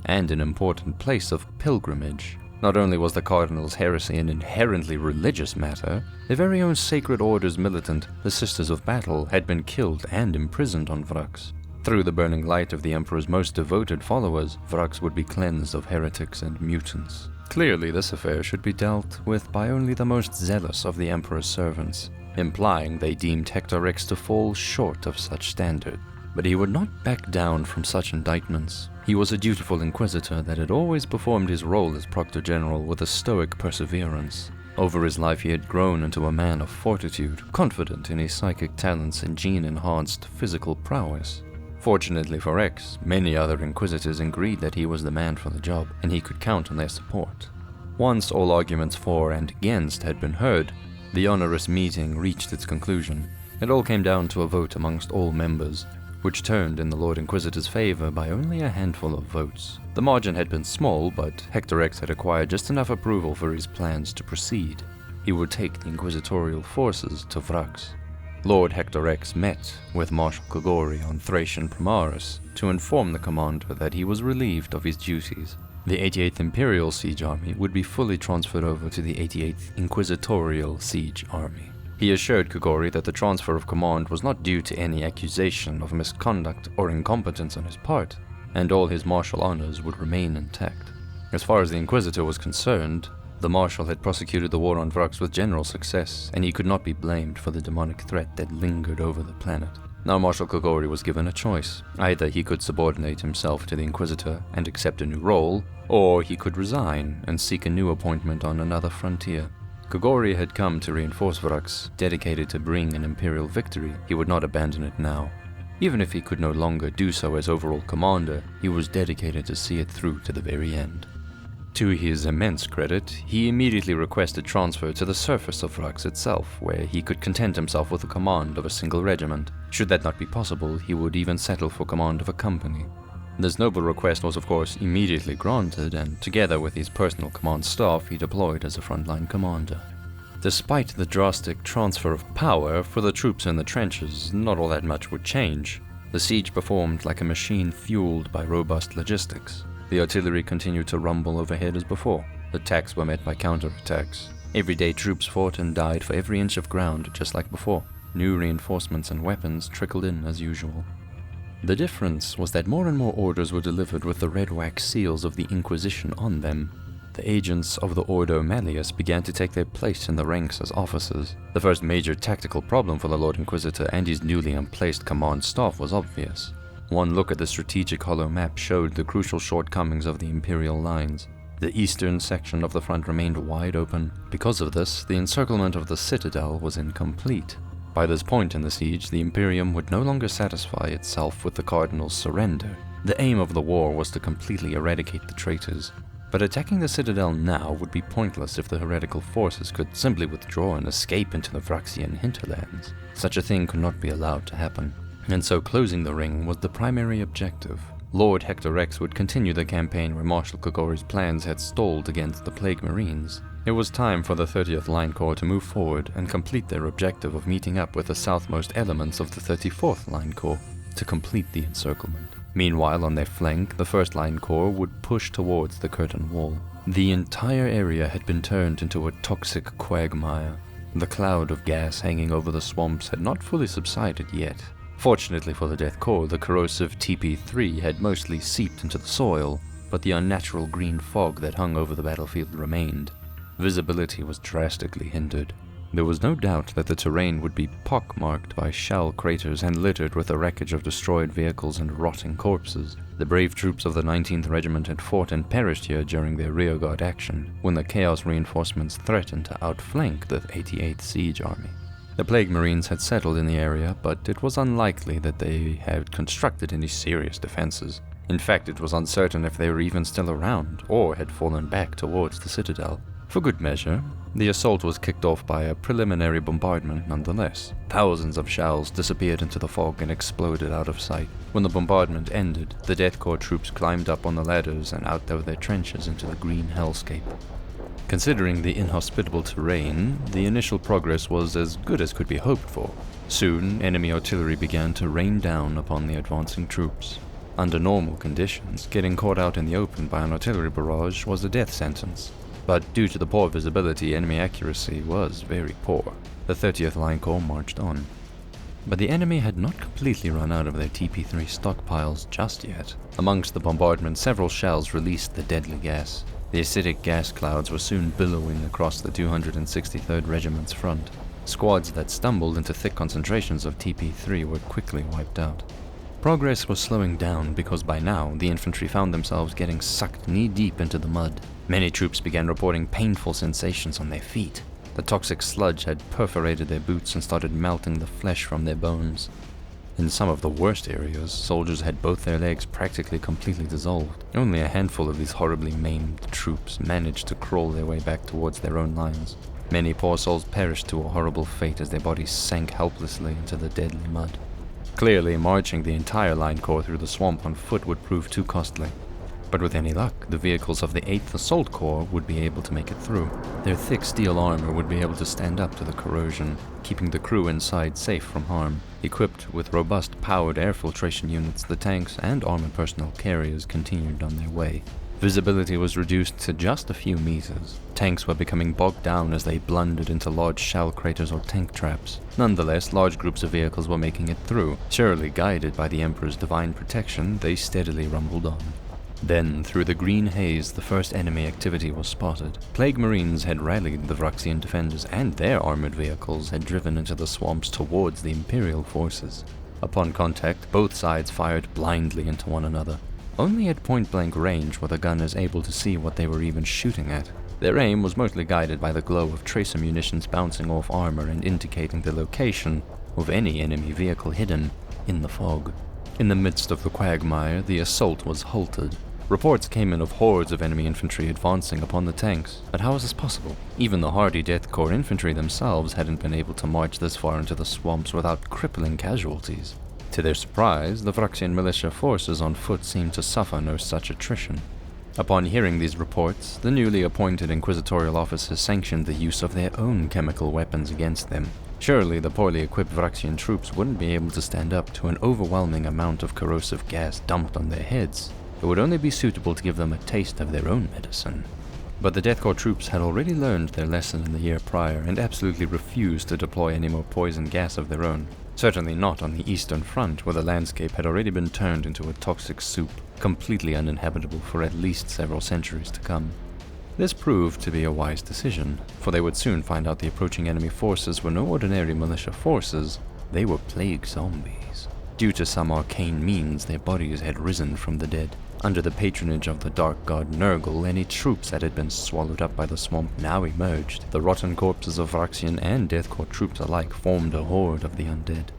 and an important place of pilgrimage. Not only was the Cardinal's heresy an inherently religious matter, their very own Sacred Order's militant, the Sisters of Battle, had been killed and imprisoned on Vraks. Through the burning light of the Emperor's most devoted followers, Vraks would be cleansed of heretics and mutants. Clearly, this affair should be dealt with by only the most zealous of the Emperor's servants, implying they deemed Hector X to fall short of such standard. But he would not back down from such indictments. He was a dutiful inquisitor that had always performed his role as Proctor General with a stoic perseverance. Over his life he had grown into a man of fortitude, confident in his psychic talents and gene-enhanced physical prowess. Fortunately for X, many other Inquisitors agreed that he was the man for the job, and he could count on their support. Once all arguments for and against had been heard, the onerous meeting reached its conclusion. It all came down to a vote amongst all members, which turned in the Lord Inquisitor's favor by only a handful of votes. The margin had been small, but Hector X had acquired just enough approval for his plans to proceed. He would take the inquisitorial forces to Vraks. Lord Hector X met with Marshal Kogori on Thracian Primaris to inform the commander that he was relieved of his duties. The 88th Imperial Siege Army would be fully transferred over to the 88th Inquisitorial Siege Army. He assured Kogori that the transfer of command was not due to any accusation of misconduct or incompetence on his part, and all his martial honors would remain intact. As far as the Inquisitor was concerned, the Marshal had prosecuted the war on Vraks with general success, and he could not be blamed for the demonic threat that lingered over the planet. Now Marshal Kogori was given a choice. Either he could subordinate himself to the Inquisitor and accept a new role, or he could resign and seek a new appointment on another frontier. Kogori had come to reinforce Vraks, dedicated to bring an Imperial victory. He would not abandon it now. Even if he could no longer do so as overall commander, he was dedicated to see it through to the very end. To his immense credit, he immediately requested transfer to the surface of Vraks itself, where he could content himself with the command of a single regiment. Should that not be possible, he would even settle for command of a company. This noble request was of course immediately granted, and together with his personal command staff, he deployed as a frontline commander. Despite the drastic transfer of power for the troops in the trenches, not all that much would change. The siege performed like a machine fueled by robust logistics. The artillery continued to rumble overhead as before. Attacks were met by counterattacks. Everyday troops fought and died for every inch of ground, just like before. New reinforcements and weapons trickled in as usual. The difference was that more and more orders were delivered with the red wax seals of the Inquisition on them. The agents of the Ordo Malleus began to take their place in the ranks as officers. The first major tactical problem for the Lord Inquisitor and his newly emplaced command staff was obvious. One look at the strategic hollow map showed the crucial shortcomings of the Imperial lines. The eastern section of the front remained wide open. Because of this, the encirclement of the citadel was incomplete. By this point in the siege, the Imperium would no longer satisfy itself with the Cardinal's surrender. The aim of the war was to completely eradicate the traitors. But attacking the citadel now would be pointless if the heretical forces could simply withdraw and escape into the Vraxian hinterlands. Such a thing could not be allowed to happen. And so closing the ring was the primary objective. Lord Hector X would continue the campaign where Marshal Kogori's plans had stalled against the Plague Marines. It was time for the 30th Line Corps to move forward and complete their objective of meeting up with the southmost elements of the 34th Line Corps to complete the encirclement. Meanwhile, on their flank, the 1st Line Corps would push towards the curtain wall. The entire area had been turned into a toxic quagmire. The cloud of gas hanging over the swamps had not fully subsided yet. Fortunately for the Death Corps, the corrosive TP3 had mostly seeped into the soil, but the unnatural green fog that hung over the battlefield remained. Visibility was drastically hindered. There was no doubt that the terrain would be pockmarked by shell craters and littered with the wreckage of destroyed vehicles and rotting corpses. The brave troops of the 19th Regiment had fought and perished here during their rearguard action, when the Chaos reinforcements threatened to outflank the 88th Siege Army. The Plague Marines had settled in the area, but it was unlikely that they had constructed any serious defenses. In fact, it was uncertain if they were even still around, or had fallen back towards the citadel. For good measure, the assault was kicked off by a preliminary bombardment nonetheless. Thousands of shells disappeared into the fog and exploded out of sight. When the bombardment ended, the Death Corps troops climbed up on the ladders and out of their trenches into the green hellscape. Considering the inhospitable terrain, the initial progress was as good as could be hoped for. Soon, enemy artillery began to rain down upon the advancing troops. Under normal conditions, getting caught out in the open by an artillery barrage was a death sentence. But due to the poor visibility, enemy accuracy was very poor. The 30th Line Corps marched on. But the enemy had not completely run out of their TP3 stockpiles just yet. Amongst the bombardment, several shells released the deadly gas. The acidic gas clouds were soon billowing across the 263rd Regiment's front. Squads that stumbled into thick concentrations of TP3 were quickly wiped out. Progress was slowing down because by now the infantry found themselves getting sucked knee-deep into the mud. Many troops began reporting painful sensations on their feet. The toxic sludge had perforated their boots and started melting the flesh from their bones. In some of the worst areas, soldiers had both their legs practically completely dissolved. Only a handful of these horribly maimed troops managed to crawl their way back towards their own lines. Many poor souls perished to a horrible fate as their bodies sank helplessly into the deadly mud. Clearly, marching the entire line corps through the swamp on foot would prove too costly. But with any luck, the vehicles of the 8th Assault Corps would be able to make it through. Their thick steel armor would be able to stand up to the corrosion, keeping the crew inside safe from harm. Equipped with robust powered air filtration units, the tanks and armored personnel carriers continued on their way. Visibility was reduced to just a few meters. Tanks were becoming bogged down as they blundered into large shell craters or tank traps. Nonetheless, large groups of vehicles were making it through. Surely guided by the Emperor's divine protection, they steadily rumbled on. Then, through the green haze, the first enemy activity was spotted. Plague Marines had rallied the Vraksian defenders, and their armored vehicles had driven into the swamps towards the Imperial forces. Upon contact, both sides fired blindly into one another. Only at point-blank range were the gunners able to see what they were even shooting at. Their aim was mostly guided by the glow of tracer munitions bouncing off armor and indicating the location of any enemy vehicle hidden in the fog. In the midst of the quagmire, the assault was halted. Reports came in of hordes of enemy infantry advancing upon the tanks, but how was this possible? Even the hardy Death Corps infantry themselves hadn't been able to march this far into the swamps without crippling casualties. To their surprise, the Vraksian militia forces on foot seemed to suffer no such attrition. Upon hearing these reports, the newly appointed inquisitorial officers sanctioned the use of their own chemical weapons against them. Surely the poorly equipped Vraksian troops wouldn't be able to stand up to an overwhelming amount of corrosive gas dumped on their heads. It would only be suitable to give them a taste of their own medicine. But the Death Corps troops had already learned their lesson in the year prior and absolutely refused to deploy any more poison gas of their own. Certainly not on the Eastern Front, where the landscape had already been turned into a toxic soup, completely uninhabitable for at least several centuries to come. This proved to be a wise decision, for they would soon find out the approaching enemy forces were no ordinary militia forces, they were plague zombies. Due to some arcane means, their bodies had risen from the dead. Under the patronage of the dark god Nurgle, any troops that had been swallowed up by the swamp now emerged. The rotten corpses of Vraksian and Death Corps troops alike formed a horde of the undead.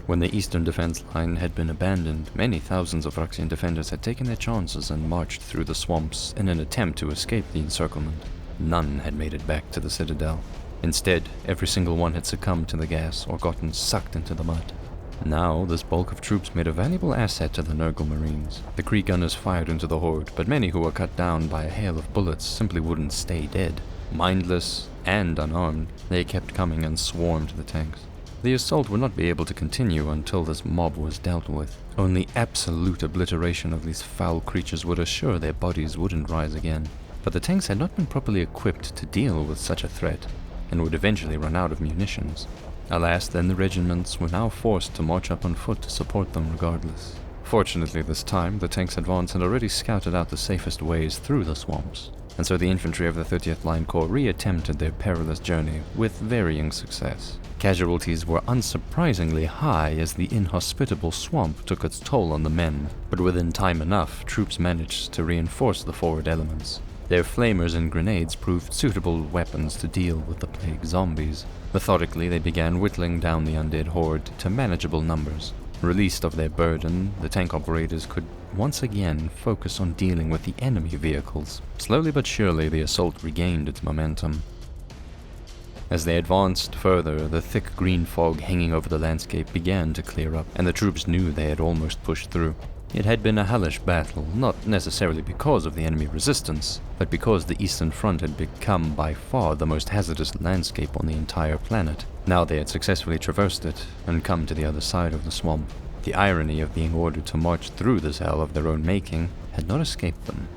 When the eastern defense line had been abandoned, many thousands of Vraksian defenders had taken their chances and marched through the swamps in an attempt to escape the encirclement. None had made it back to the citadel. Instead, every single one had succumbed to the gas or gotten sucked into the mud. Now, this bulk of troops made a valuable asset to the Nurgle Marines. The Kree gunners fired into the horde, but many who were cut down by a hail of bullets simply wouldn't stay dead. Mindless and unarmed, they kept coming and swarmed the tanks. The assault would not be able to continue until this mob was dealt with. Only absolute obliteration of these foul creatures would assure their bodies wouldn't rise again. But the tanks had not been properly equipped to deal with such a threat, and would eventually run out of munitions. Alas, then the regiments were now forced to march up on foot to support them regardless. Fortunately this time, the tanks' advance had already scouted out the safest ways through the swamps, and so the infantry of the 30th Line Corps re-attempted their perilous journey with varying success. Casualties were unsurprisingly high as the inhospitable swamp took its toll on the men, but within time enough, troops managed to reinforce the forward elements. Their flamers and grenades proved suitable weapons to deal with the plague zombies. Methodically, they began whittling down the undead horde to manageable numbers. Released of their burden, the tank operators could once again focus on dealing with the enemy vehicles. Slowly but surely, the assault regained its momentum. As they advanced further, the thick green fog hanging over the landscape began to clear up, and the troops knew they had almost pushed through. It had been a hellish battle, not necessarily because of the enemy resistance, but because the Eastern Front had become by far the most hazardous landscape on the entire planet. Now they had successfully traversed it and come to the other side of the swamp. The irony of being ordered to march through this hell of their own making had not escaped them.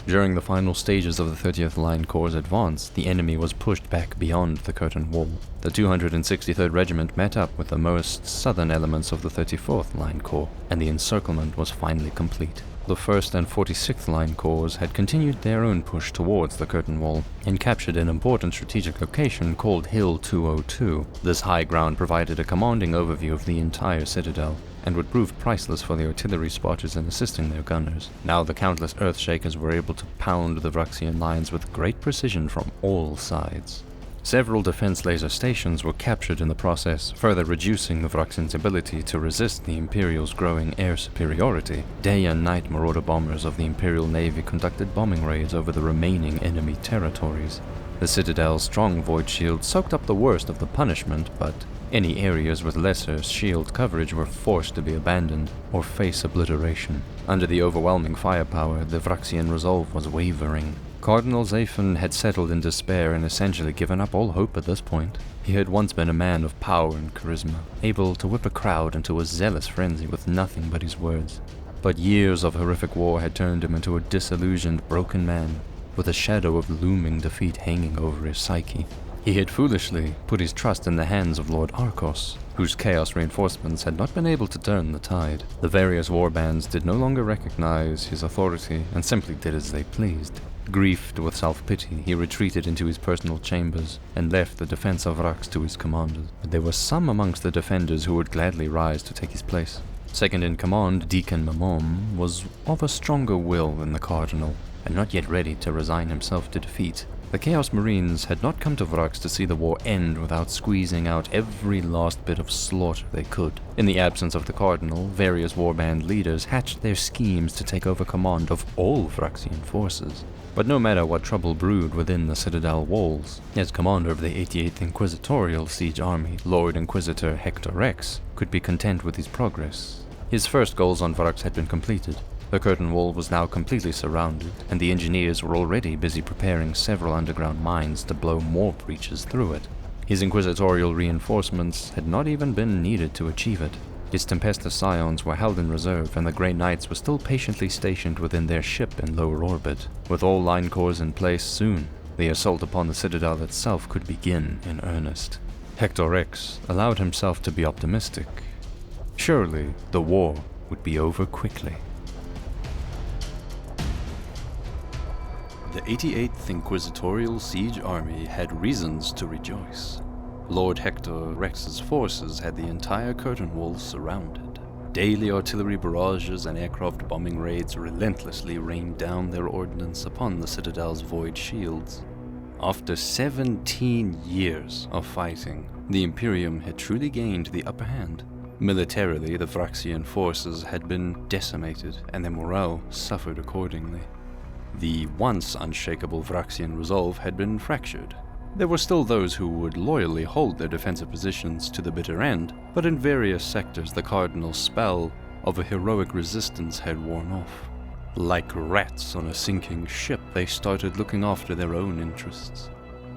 During the final stages of the 30th Line Corps' advance, the enemy was pushed back beyond the curtain wall. The 263rd Regiment met up with the most southern elements of the 34th Line Corps, and the encirclement was finally complete. The 1st and 46th Line Corps had continued their own push towards the curtain wall, and captured an important strategic location called Hill 202. This high ground provided a commanding overview of the entire citadel, and would prove priceless for the artillery spotters in assisting their gunners. Now the countless Earthshakers were able to pound the Vraksian lines with great precision from all sides. Several defense laser stations were captured in the process, further reducing the Vraxians' ability to resist the Imperial's growing air superiority. Day and night marauder bombers of the Imperial Navy conducted bombing raids over the remaining enemy territories. The Citadel's strong void shield soaked up the worst of the punishment, but any areas with lesser shield coverage were forced to be abandoned or face obliteration. Under the overwhelming firepower, the Vraxian resolve was wavering. Cardinal Zaphon had settled in despair and essentially given up all hope at this point. He had once been a man of power and charisma, able to whip a crowd into a zealous frenzy with nothing but his words. But years of horrific war had turned him into a disillusioned, broken man, with a shadow of looming defeat hanging over his psyche. He had foolishly put his trust in the hands of Lord Arcos, whose chaos reinforcements had not been able to turn the tide. The various warbands did no longer recognize his authority and simply did as they pleased. Griefed with self-pity, he retreated into his personal chambers and left the defense of Vraks to his commanders. But there were some amongst the defenders who would gladly rise to take his place. Second in command, Deacon Mamom, was of a stronger will than the Cardinal, and not yet ready to resign himself to defeat. The Chaos Marines had not come to Vraks to see the war end without squeezing out every last bit of slaughter they could. In the absence of the Cardinal, various warband leaders hatched their schemes to take over command of all Vraxian forces. But no matter what trouble brewed within the Citadel walls, as commander of the 88th Inquisitorial Siege Army, Lord Inquisitor Hector Rex could be content with his progress. His first goals on Vraks had been completed. The curtain wall was now completely surrounded, and the engineers were already busy preparing several underground mines to blow more breaches through it. His inquisitorial reinforcements had not even been needed to achieve it. His Tempestus Scions were held in reserve, and the Grey Knights were still patiently stationed within their ship in lower orbit. With all line corps in place soon, the assault upon the Citadel itself could begin in earnest. Hector Rex allowed himself to be optimistic. Surely the war would be over quickly. The 88th Inquisitorial Siege Army had reasons to rejoice. Lord Hector Rex's forces had the entire curtain wall surrounded. Daily artillery barrages and aircraft bombing raids relentlessly rained down their ordnance upon the Citadel's void shields. After 17 years of fighting, the Imperium had truly gained the upper hand. Militarily, the Vraxian forces had been decimated, and their morale suffered accordingly. The once unshakable Vraxian resolve had been fractured. There were still those who would loyally hold their defensive positions to the bitter end, but in various sectors the Cardinal's spell of a heroic resistance had worn off. Like rats on a sinking ship, they started looking after their own interests.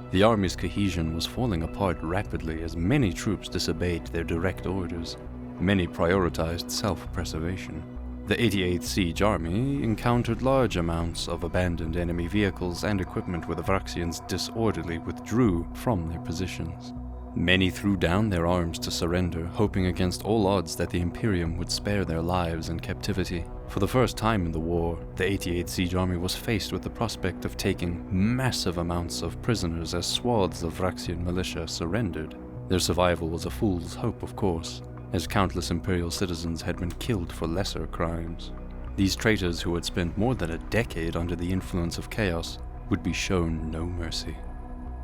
The army's cohesion was falling apart rapidly as many troops disobeyed their direct orders. Many prioritized self-preservation. The 88th Siege Army encountered large amounts of abandoned enemy vehicles and equipment where the Vraxians disorderly withdrew from their positions. Many threw down their arms to surrender, hoping against all odds that the Imperium would spare their lives in captivity. For the first time in the war, the 88th Siege Army was faced with the prospect of taking massive amounts of prisoners as swaths of Vraxian militia surrendered. Their survival was a fool's hope, of course, as countless Imperial citizens had been killed for lesser crimes. These traitors who had spent more than a decade under the influence of chaos would be shown no mercy.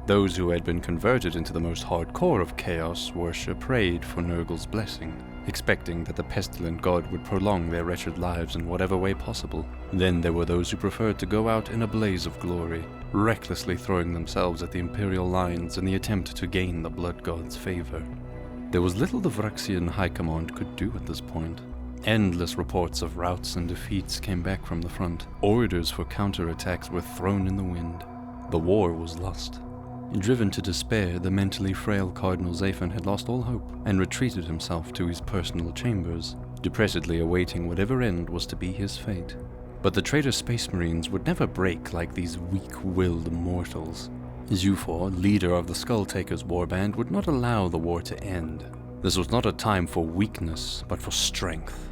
Those who had been converted into the most hardcore of chaos worship prayed for Nurgle's blessing, expecting that the pestilent god would prolong their wretched lives in whatever way possible. Then there were those who preferred to go out in a blaze of glory, recklessly throwing themselves at the Imperial lines in the attempt to gain the blood god's favor. There was little the Vraxian High Command could do at this point. Endless reports of routs and defeats came back from the front. Orders for counterattacks were thrown in the wind. The war was lost. Driven to despair, the mentally frail Cardinal Zaphon had lost all hope and retreated himself to his personal chambers, depressedly awaiting whatever end was to be his fate. But the traitor Space Marines would never break like these weak-willed mortals. Zeufor, leader of the Skulltakers warband, would not allow the war to end. This was not a time for weakness, but for strength.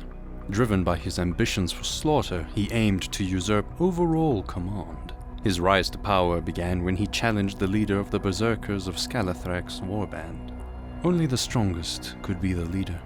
Driven by his ambitions for slaughter, he aimed to usurp overall command. His rise to power began when he challenged the leader of the Berserkers of Scalathrax's warband. Only the strongest could be the leader.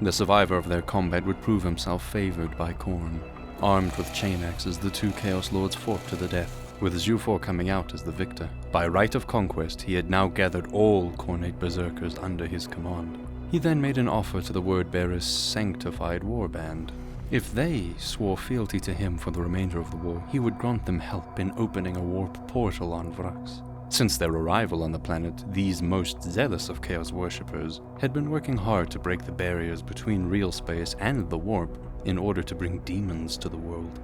The survivor of their combat would prove himself favored by Khorne. Armed with chain axes, the two Chaos Lords fought to the death. with Zhufor coming out as the victor. By right of conquest, he had now gathered all Khornate berserkers under his command. He then made an offer to the word-bearer's sanctified warband. If they swore fealty to him for the remainder of the war, he would grant them help in opening a warp portal on Vraks. Since their arrival on the planet, these most zealous of Chaos worshippers had been working hard to break the barriers between real space and the warp in order to bring demons to the world.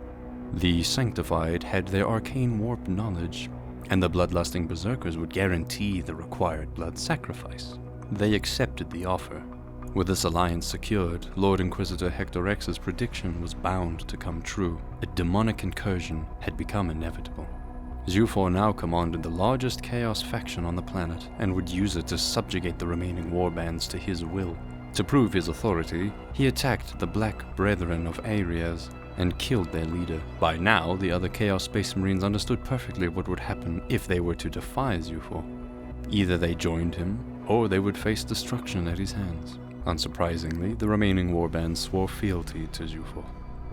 The Sanctified had their arcane warp knowledge, and the bloodlusting berserkers would guarantee the required blood sacrifice. They accepted the offer. With this alliance secured, Lord Inquisitor Hector X's prediction was bound to come true. A demonic incursion had become inevitable. Zhufor now commanded the largest Chaos faction on the planet, and would use it to subjugate the remaining warbands to his will. To prove his authority, he attacked the Black Brethren of Aries and killed their leader. By now, the other Chaos Space Marines understood perfectly what would happen if they were to defy Zhufor. Either they joined him, or they would face destruction at his hands. Unsurprisingly, the remaining warbands swore fealty to Zhufor.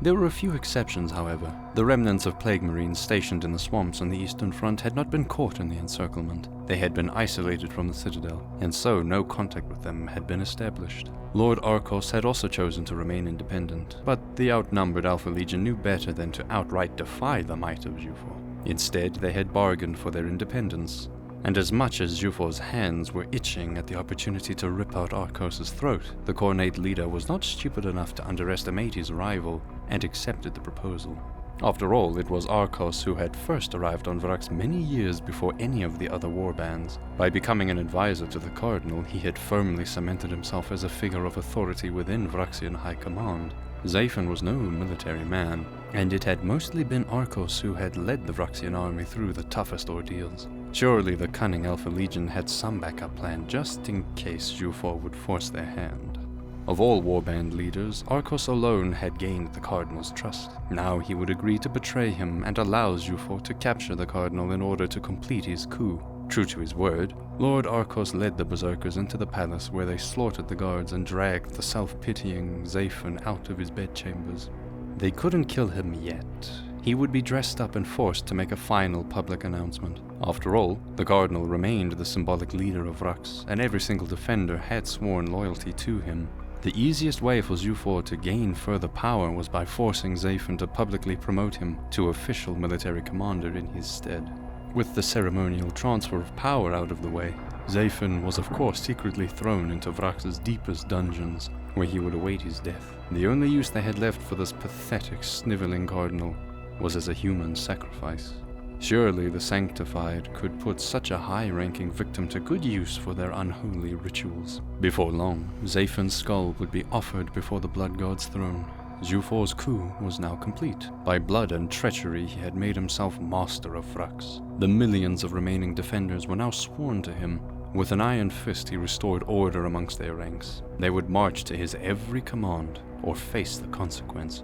There were a few exceptions, however. The remnants of Plague Marines stationed in the swamps on the Eastern Front had not been caught in the encirclement. They had been isolated from the Citadel, and so no contact with them had been established. Lord Arcos had also chosen to remain independent, but the outnumbered Alpha Legion knew better than to outright defy the might of Zhufor. Instead, they had bargained for their independence, and as much as Zhufor's hands were itching at the opportunity to rip out Arcos' throat, the Khornate leader was not stupid enough to underestimate his rival and accepted the proposal. After all, it was Arcos who had first arrived on Vraks many years before any of the other warbands. By becoming an advisor to the Cardinal, he had firmly cemented himself as a figure of authority within Vraxian High Command. Zayfen was no military man, and it had mostly been Arcos who had led the Vraxian army through the toughest ordeals. Surely the cunning Alpha Legion had some backup plan just in case Zhufor would force their hand. Of all warband leaders, Arcos alone had gained the Cardinal's trust. Now he would agree to betray him and allow Zhufor to capture the Cardinal in order to complete his coup. True to his word, Lord Arcos led the berserkers into the palace where they slaughtered the guards and dragged the self-pitying Zayfen out of his bedchambers. They couldn't kill him yet. He would be dressed up and forced to make a final public announcement. After all, the Cardinal remained the symbolic leader of Vraks, and every single defender had sworn loyalty to him. The easiest way for Zhufor to gain further power was by forcing Zayfen to publicly promote him to official military commander in his stead. With the ceremonial transfer of power out of the way, Zayfen was of course secretly thrown into Vraks' deepest dungeons, where he would await his death. The only use they had left for this pathetic, sniveling Cardinal was as a human sacrifice. Surely the Sanctified could put such a high-ranking victim to good use for their unholy rituals. Before long, Zayfen's skull would be offered before the Blood God's throne. Zhufor's coup was now complete. By blood and treachery, he had made himself master of Vraks. The millions of remaining defenders were now sworn to him. With an iron fist, he restored order amongst their ranks. They would march to his every command, or face the consequence.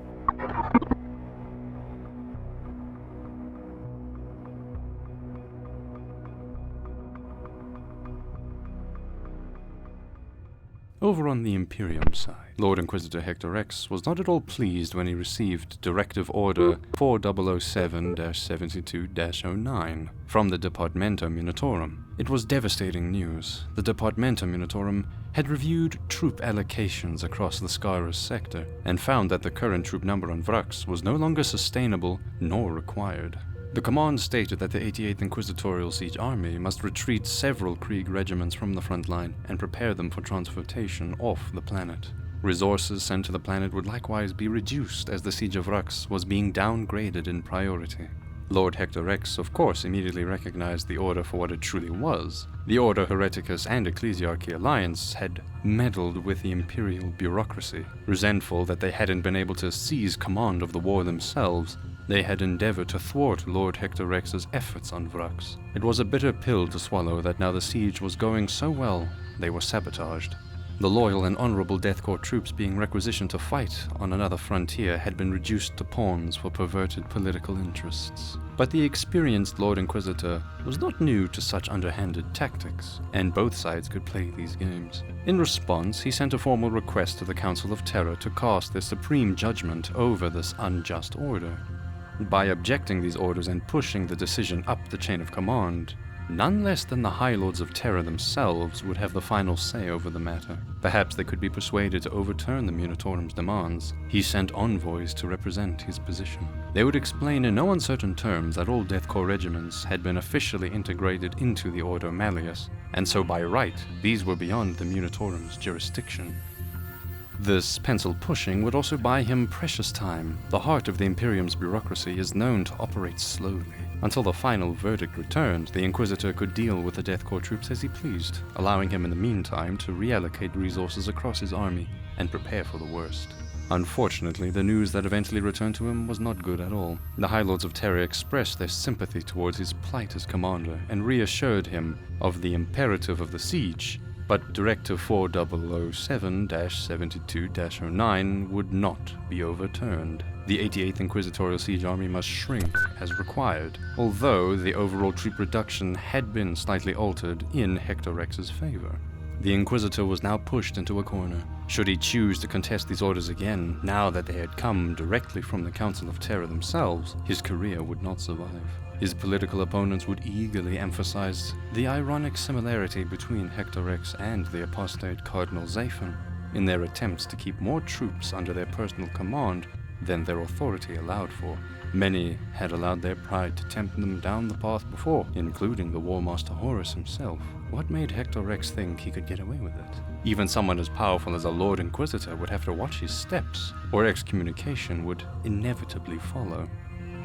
Over on the Imperium side, Lord Inquisitor Hector X was not at all pleased when he received Directive Order 4007-72-09 from the Departmentum Unitorum. It was devastating news. The Departmentum Unitorum had reviewed troop allocations across the Scarus sector and found that the current troop number on Vraks was no longer sustainable nor required. The command stated that the 88th Inquisitorial Siege Army must retreat several Krieg regiments from the front line and prepare them for transportation off the planet. Resources sent to the planet would likewise be reduced as the Siege of Vraks was being downgraded in priority. Lord Hector X, of course, immediately recognized the order for what it truly was. The Order Hereticus and Ecclesiarchy Alliance had meddled with the imperial bureaucracy. Resentful that they hadn't been able to seize command of the war themselves, they had endeavored to thwart Lord Hector Rex's efforts on Vraks. It was a bitter pill to swallow that now the siege was going so well, they were sabotaged. The loyal and honorable Death Corps troops being requisitioned to fight on another frontier had been reduced to pawns for perverted political interests. But the experienced Lord Inquisitor was not new to such underhanded tactics, and both sides could play these games. In response, he sent a formal request to the Council of Terror to cast their supreme judgment over this unjust order. by objecting these orders and pushing the decision up the chain of command. None less than the High Lords of Terra themselves would have the final say over the matter. Perhaps they could be persuaded to overturn the Munitorum's demands. He sent envoys to represent his position. They would explain in no uncertain terms that all Death Corps regiments had been officially integrated into the Order Malleus, and so by right, these were beyond the Munitorum's jurisdiction. This pencil pushing would also buy him precious time. The heart of the Imperium's bureaucracy is known to operate slowly. Until the final verdict returned, the Inquisitor could deal with the Death Corps troops as he pleased, allowing him in the meantime to reallocate resources across his army and prepare for the worst. Unfortunately, the news that eventually returned to him was not good at all. The High Lords of Terra expressed their sympathy towards his plight as commander and reassured him of the imperative of the siege, but Directive 4007-72-09 would not be overturned. The 88th Inquisitorial Siege Army must shrink as required, although the overall troop reduction had been slightly altered in Hector Rex's favor. The Inquisitor was now pushed into a corner. Should he choose to contest these orders again, now that they had come directly from the Council of Terra themselves, his career would not survive. His political opponents would eagerly emphasize the ironic similarity between Hector Rex and the apostate Cardinal Zaphon in their attempts to keep more troops under their personal command than their authority allowed for. Many had allowed their pride to tempt them down the path before, including the War Master Horus himself. What made Hector Rex think he could get away with it? Even someone as powerful as a Lord Inquisitor would have to watch his steps, or excommunication would inevitably follow.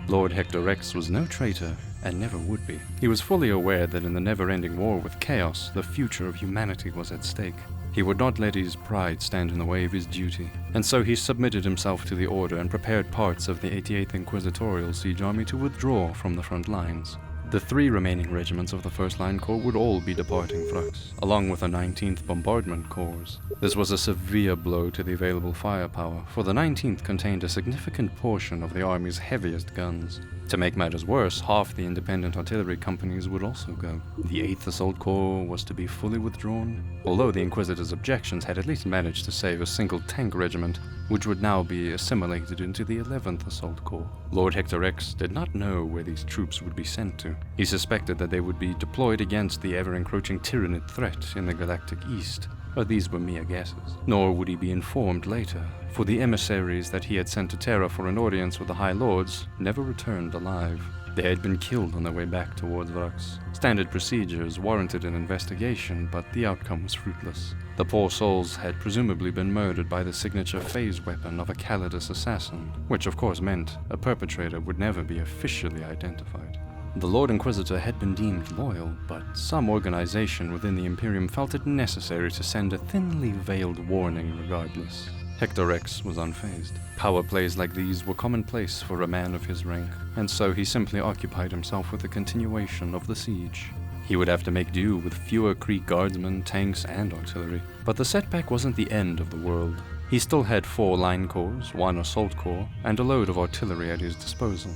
Lord Hector Rex was no traitor, and never would be. He was fully aware that in the never-ending war with chaos, the future of humanity was at stake. He would not let his pride stand in the way of his duty, and so he submitted himself to the order and prepared parts of the 88th Inquisitorial Siege Army to withdraw from the front lines. The 3 remaining regiments of the 1st Line Corps would all be departing Vraks, along with the 19th Bombardment Corps. This was a severe blow to the available firepower, for the 19th contained a significant portion of the army's heaviest guns. To make matters worse, half the independent artillery companies would also go. The 8th Assault Corps was to be fully withdrawn, although the Inquisitor's objections had at least managed to save a single tank regiment, which would now be assimilated into the 11th Assault Corps. Lord Hector Rex did not know where these troops would be sent to. He suspected that they would be deployed against the ever-encroaching Tyranid threat in the galactic east, but these were mere guesses. Nor would he be informed later, for the emissaries that he had sent to Terra for an audience with the High Lords never returned alive. They had been killed on their way back towards Vraks. Standard procedures warranted an investigation, but the outcome was fruitless. The poor souls had presumably been murdered by the signature phase weapon of a Calidus assassin, which of course meant a perpetrator would never be officially identified. The Lord Inquisitor had been deemed loyal, but some organization within the Imperium felt it necessary to send a thinly veiled warning regardless. Hector Rex was unfazed. Power plays like these were commonplace for a man of his rank, and so he simply occupied himself with the continuation of the siege. He would have to make do with fewer Krieg guardsmen, tanks, and artillery. But the setback wasn't the end of the world. He still had 4 line corps, 1 assault corps, and a load of artillery at his disposal.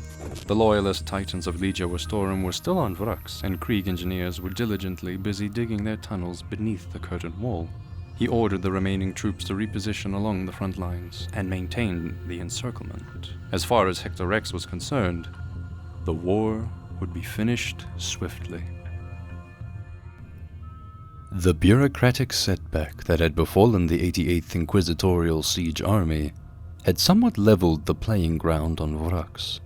The loyalist titans of Legio Astorum were still on Vraks, and Krieg engineers were diligently busy digging their tunnels beneath the curtain wall. He ordered the remaining troops to reposition along the front lines and maintain the encirclement. As far as Hector Rex was concerned, the war would be finished swiftly. The bureaucratic setback that had befallen the 88th Inquisitorial Siege Army had somewhat leveled the playing ground on Vraks.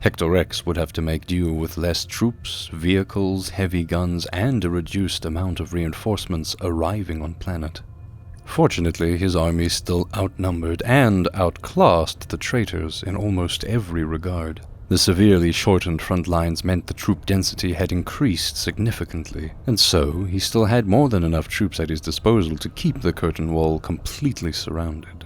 Hector Rex would have to make do with less troops, vehicles, heavy guns, and a reduced amount of reinforcements arriving on planet. Fortunately, his army still outnumbered and outclassed the traitors in almost every regard. The severely shortened front lines meant the troop density had increased significantly, and so he still had more than enough troops at his disposal to keep the curtain wall completely surrounded.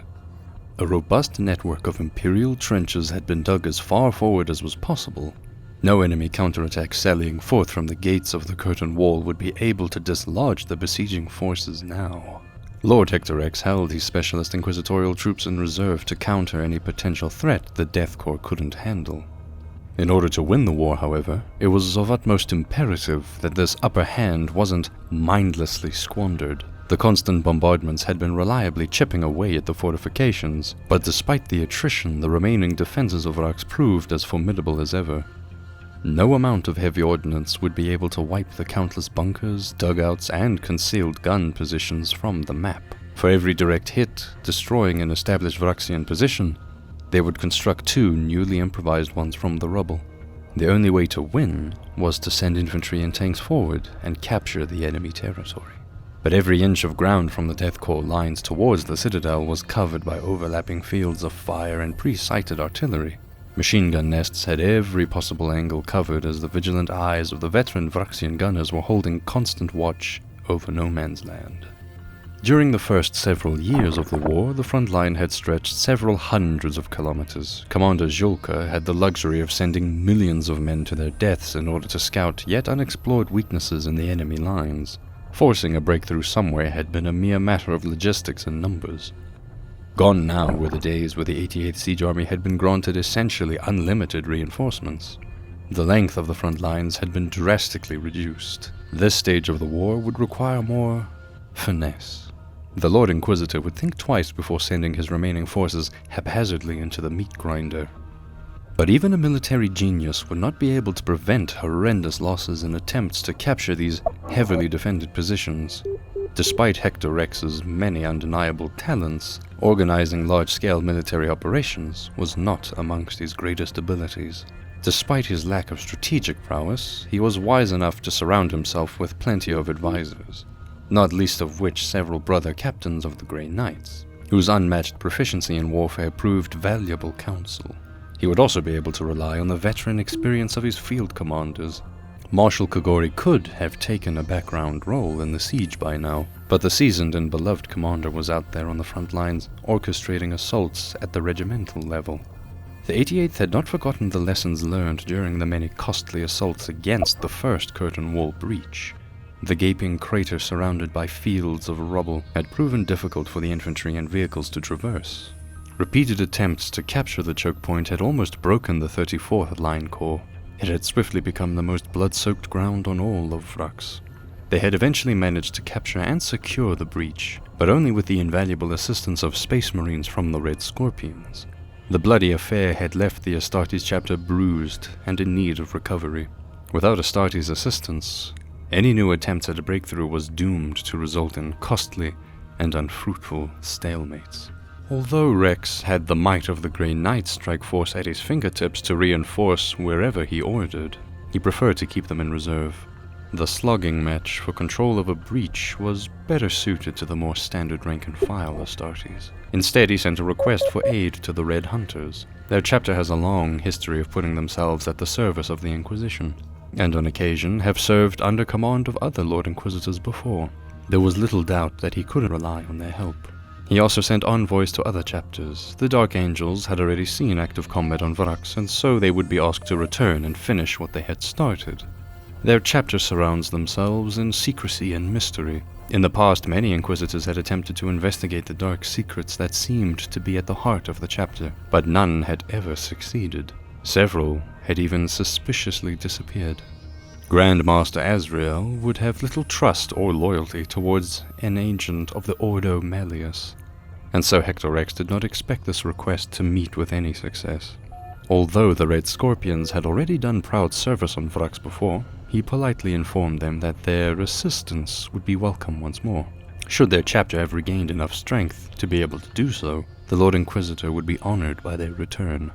A robust network of Imperial trenches had been dug as far forward as was possible. No enemy counterattack sallying forth from the gates of the curtain wall would be able to dislodge the besieging forces now. Lord Hector Rex held his specialist inquisitorial troops in reserve to counter any potential threat the Death Corps couldn't handle. In order to win the war, however, it was of utmost imperative that this upper hand wasn't mindlessly squandered. The constant bombardments had been reliably chipping away at the fortifications, but despite the attrition, the remaining defenses of Vraks proved as formidable as ever. No amount of heavy ordnance would be able to wipe the countless bunkers, dugouts, and concealed gun positions from the map. For every direct hit, destroying an established Vraxian position, they would construct 2 newly improvised ones from the rubble. The only way to win was to send infantry and tanks forward and capture the enemy territory. But every inch of ground from the Death Corps lines towards the citadel was covered by overlapping fields of fire and pre-sighted artillery. Machine gun nests had every possible angle covered as the vigilant eyes of the veteran Vraxian gunners were holding constant watch over no man's land. During the first several years of the war, the front line had stretched several hundreds of kilometers. Commander Zhulka had the luxury of sending millions of men to their deaths in order to scout yet unexplored weaknesses in the enemy lines. Forcing a breakthrough somewhere had been a mere matter of logistics and numbers. Gone now were the days where the 88th Siege Army had been granted essentially unlimited reinforcements. The length of the front lines had been drastically reduced. This stage of the war would require more finesse. The Lord Inquisitor would think twice before sending his remaining forces haphazardly into the meat grinder. But even a military genius would not be able to prevent horrendous losses in attempts to capture these heavily defended positions. Despite Hector Rex's many undeniable talents, organizing large-scale military operations was not amongst his greatest abilities. Despite his lack of strategic prowess, he was wise enough to surround himself with plenty of advisors, not least of which several brother captains of the Grey Knights, whose unmatched proficiency in warfare proved valuable counsel. He would also be able to rely on the veteran experience of his field commanders. Marshal Kogori could have taken a background role in the siege by now, but the seasoned and beloved commander was out there on the front lines, orchestrating assaults at the regimental level. The 88th had not forgotten the lessons learned during the many costly assaults against the first curtain wall breach. The gaping crater surrounded by fields of rubble had proven difficult for the infantry and vehicles to traverse. Repeated attempts to capture the choke point had almost broken the 34th Line Corps. It had swiftly become the most blood-soaked ground on all of Vraks. They had eventually managed to capture and secure the breach, but only with the invaluable assistance of Space Marines from the Red Scorpions. The bloody affair had left the Astartes chapter bruised and in need of recovery. Without Astartes' assistance, any new attempt at a breakthrough was doomed to result in costly and unfruitful stalemates. Although Rex had the might of the Grey Knight strike force at his fingertips to reinforce wherever he ordered, he preferred to keep them in reserve. The slugging match for control of a breach was better suited to the more standard rank-and-file Astartes. Instead, he sent a request for aid to the Red Hunters. Their chapter has a long history of putting themselves at the service of the Inquisition, and on occasion have served under command of other Lord Inquisitors before. There was little doubt that he could rely on their help. He also sent envoys to other chapters. The Dark Angels had already seen active combat on Vraks, and so they would be asked to return and finish what they had started. Their chapter surrounds themselves in secrecy and mystery. In the past, many Inquisitors had attempted to investigate the dark secrets that seemed to be at the heart of the chapter, but none had ever succeeded. Several had even suspiciously disappeared. Grand Master Azrael would have little trust or loyalty towards an agent of the Ordo Malleus, and so Hector Rex did not expect this request to meet with any success. Although the Red Scorpions had already done proud service on Vraks before, he politely informed them that their assistance would be welcome once more. Should their chapter have regained enough strength to be able to do so, the Lord Inquisitor would be honored by their return.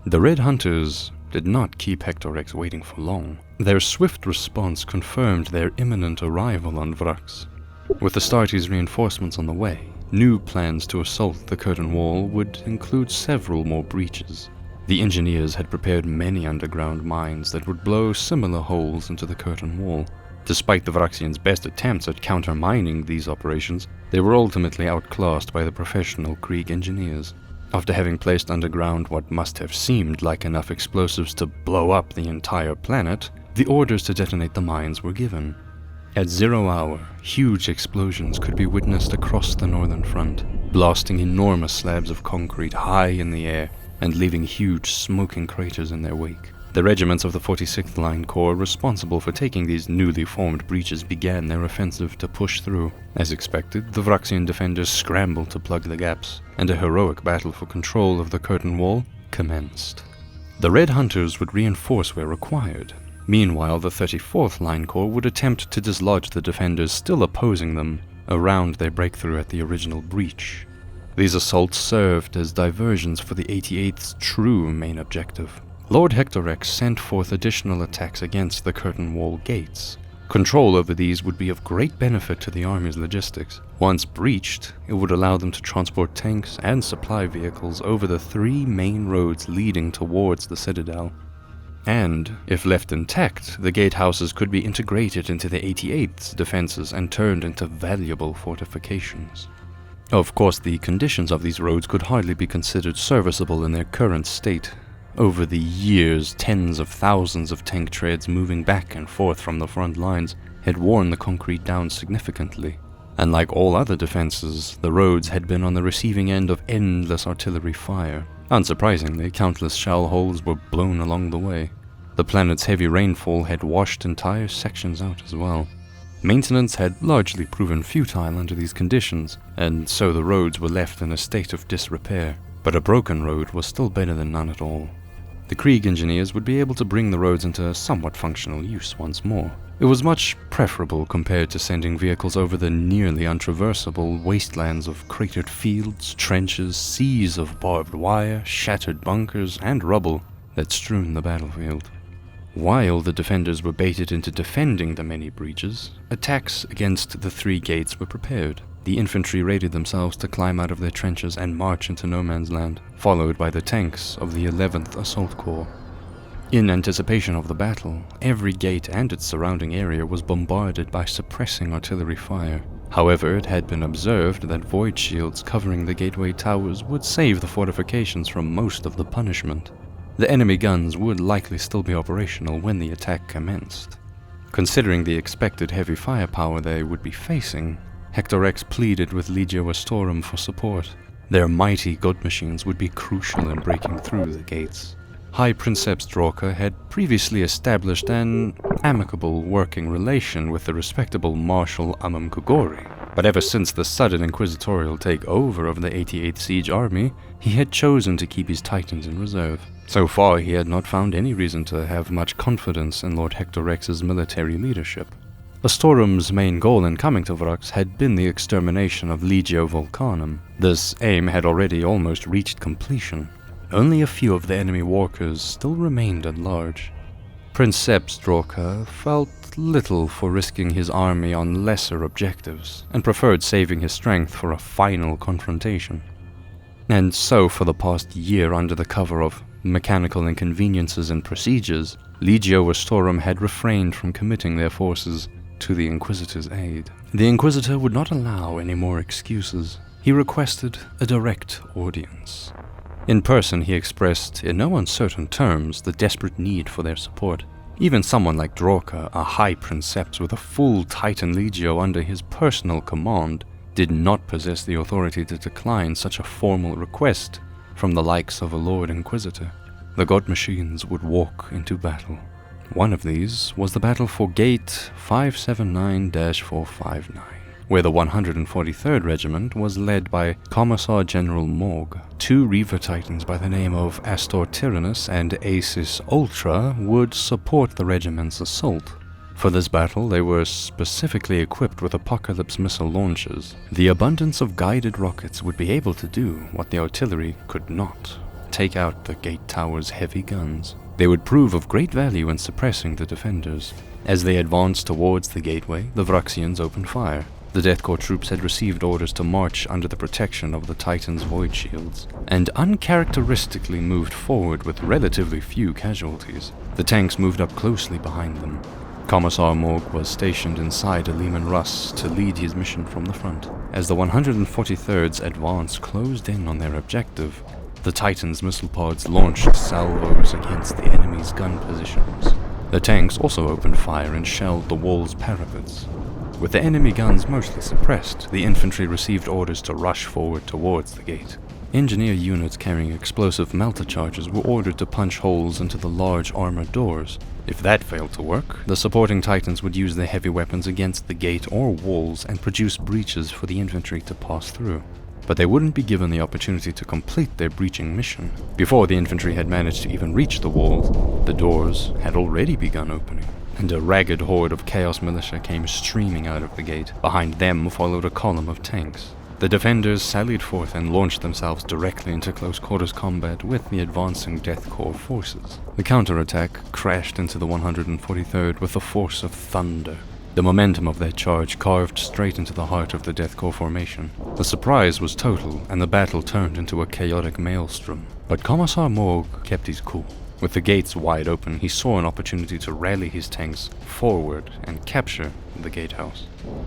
The Red Hunters did not keep Hector Rex waiting for long. Their swift response confirmed their imminent arrival on Vraks. With Astartes' reinforcements on the way, new plans to assault the curtain wall would include several more breaches. The engineers had prepared many underground mines that would blow similar holes into the curtain wall. Despite the Vraxians' best attempts at countermining these operations, they were ultimately outclassed by the professional Krieg engineers. After having placed underground what must have seemed like enough explosives to blow up the entire planet, the orders to detonate the mines were given. At 0 hour, huge explosions could be witnessed across the northern front, blasting enormous slabs of concrete high in the air and leaving huge smoking craters in their wake. The regiments of the 46th Line Corps responsible for taking these newly formed breaches began their offensive to push through. As expected, the Vraksian defenders scrambled to plug the gaps, and a heroic battle for control of the curtain wall commenced. The Red Hunters would reinforce where required. Meanwhile, the 34th Line Corps would attempt to dislodge the defenders still opposing them around their breakthrough at the original breach. These assaults served as diversions for the 88th's true main objective. Lord Hectorex sent forth additional attacks against the curtain wall gates. Control over these would be of great benefit to the army's logistics. Once breached, it would allow them to transport tanks and supply vehicles over the 3 main roads leading towards the citadel. And, if left intact, the gatehouses could be integrated into the 88th's defenses and turned into valuable fortifications. Of course, the conditions of these roads could hardly be considered serviceable in their current state. Over the years, tens of thousands of tank treads moving back and forth from the front lines had worn the concrete down significantly. And like all other defenses, the roads had been on the receiving end of endless artillery fire. Unsurprisingly, countless shell holes were blown along the way. The planet's heavy rainfall had washed entire sections out as well. Maintenance had largely proven futile under these conditions, and so the roads were left in a state of disrepair. But a broken road was still better than none at all. The Krieg engineers would be able to bring the roads into somewhat functional use once more. It was much preferable compared to sending vehicles over the nearly untraversable wastelands of cratered fields, trenches, seas of barbed wire, shattered bunkers, and rubble that strewn the battlefield. While the defenders were baited into defending the many breaches, attacks against the 3 gates were prepared. The infantry rated themselves to climb out of their trenches and march into no man's land, followed by the tanks of the 11th Assault Corps. In anticipation of the battle, every gate and its surrounding area was bombarded by suppressing artillery fire. However, it had been observed that void shields covering the gateway towers would save the fortifications from most of the punishment. The enemy guns would likely still be operational when the attack commenced. Considering the expected heavy firepower they would be facing, Hectorex pleaded with Legio Astorum for support. Their mighty god machines would be crucial in breaking through the gates. High Princeps Drorka had previously established an amicable working relation with the respectable Marshal Amam Kugori, but ever since the sudden inquisitorial takeover of the 88th Siege Army, he had chosen to keep his titans in reserve. So far, he had not found any reason to have much confidence in Lord Hectorex's military leadership. Astorum's main goal in coming to Vraks had been the extermination of Legio Volcanum. This aim had already almost reached completion. Only a few of the enemy walkers still remained at large. Princeps Drorka felt little for risking his army on lesser objectives, and preferred saving his strength for a final confrontation. And so, for the past year, under the cover of mechanical inconveniences and procedures, Legio Astorum had refrained from committing their forces to the Inquisitor's aid. The Inquisitor would not allow any more excuses. He requested a direct audience. In person, he expressed, in no uncertain terms, the desperate need for their support. Even someone like Drorka, a high princeps with a full Titan Legio under his personal command, did not possess the authority to decline such a formal request from the likes of a Lord Inquisitor. The god machines would walk into battle. One of these was the battle for Gate 579-459, where the 143rd Regiment was led by Commissar General Morg. 2 Reaver Titans by the name of Astor Tyrannus and Acis Ultra would support the regiment's assault. For this battle, they were specifically equipped with Apocalypse missile launchers. The abundance of guided rockets would be able to do what the artillery could not: take out the gate tower's heavy guns. They would prove of great value in suppressing the defenders. As they advanced towards the gateway, the Vraksians opened fire. The Death Corps troops had received orders to march under the protection of the Titans' void shields, and uncharacteristically moved forward with relatively few casualties. The tanks moved up closely behind them. Commissar Morg was stationed inside a Lehman Russ to lead his mission from the front. As the 143rd's advance closed in on their objective, the Titans' missile pods launched salvos against the enemy's gun positions. The tanks also opened fire and shelled the wall's parapets. With the enemy guns mostly suppressed, the infantry received orders to rush forward towards the gate. Engineer units carrying explosive melter charges were ordered to punch holes into the large armored doors. If that failed to work, the supporting titans would use their heavy weapons against the gate or walls and produce breaches for the infantry to pass through. But they wouldn't be given the opportunity to complete their breaching mission. Before the infantry had managed to even reach the walls, the doors had already begun opening, and a ragged horde of Chaos Militia came streaming out of the gate. Behind them followed a column of tanks. The defenders sallied forth and launched themselves directly into close quarters combat with the advancing Death Corps forces. The counterattack crashed into the 143rd with the force of thunder. The momentum of their charge carved straight into the heart of the Death Corps formation. The surprise was total, and the battle turned into a chaotic maelstrom. But Commissar Morg kept his cool. With the gates wide open, he saw an opportunity to rally his tanks forward and capture the gatehouse.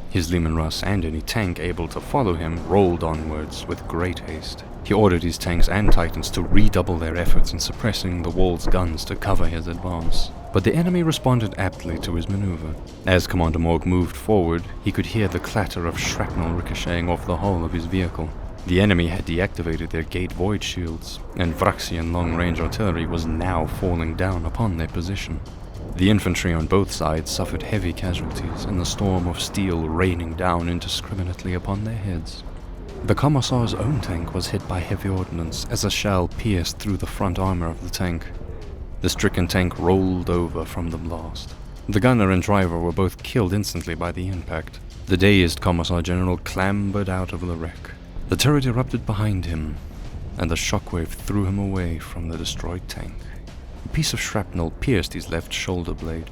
His Leman Russ and any tank able to follow him rolled onwards with great haste. He ordered his tanks and titans to redouble their efforts in suppressing the wall's guns to cover his advance. But the enemy responded aptly to his maneuver. As Commander Morg moved forward, he could hear the clatter of shrapnel ricocheting off the hull of his vehicle. The enemy had deactivated their gate void shields, and Vraksian long-range artillery was now falling down upon their position. The infantry on both sides suffered heavy casualties in the storm of steel raining down indiscriminately upon their heads. The Commissar's own tank was hit by heavy ordnance as a shell pierced through the front armor of the tank. The stricken tank rolled over from the blast. The gunner and driver were both killed instantly by the impact. The dazed Commissar General clambered out of the wreck. The turret erupted behind him, and the shockwave threw him away from the destroyed tank. A piece of shrapnel pierced his left shoulder blade.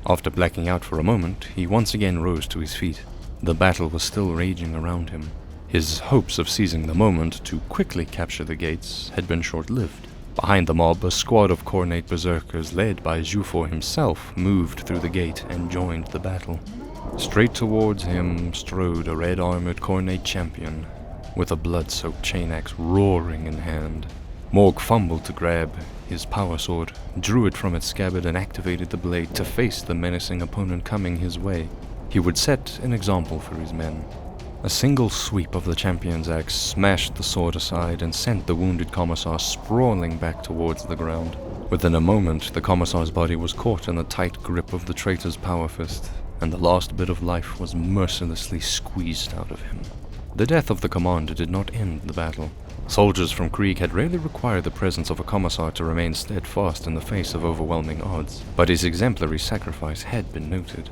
After blacking out for a moment, he once again rose to his feet. The battle was still raging around him. His hopes of seizing the moment to quickly capture the gates had been short-lived. Behind the mob, a squad of Khornate berserkers led by Jufor himself moved through the gate and joined the battle. Straight towards him strode a red-armored Khornate champion, with a blood-soaked chain axe roaring in hand. Morg fumbled to grab his power sword, drew it from its scabbard and activated the blade to face the menacing opponent coming his way. He would set an example for his men. A single sweep of the champion's axe smashed the sword aside and sent the wounded Commissar sprawling back towards the ground. Within a moment, the Commissar's body was caught in the tight grip of the traitor's power fist, and the last bit of life was mercilessly squeezed out of him. The death of the commander did not end the battle. Soldiers from Krieg had rarely required the presence of a commissar to remain steadfast in the face of overwhelming odds, but his exemplary sacrifice had been noted.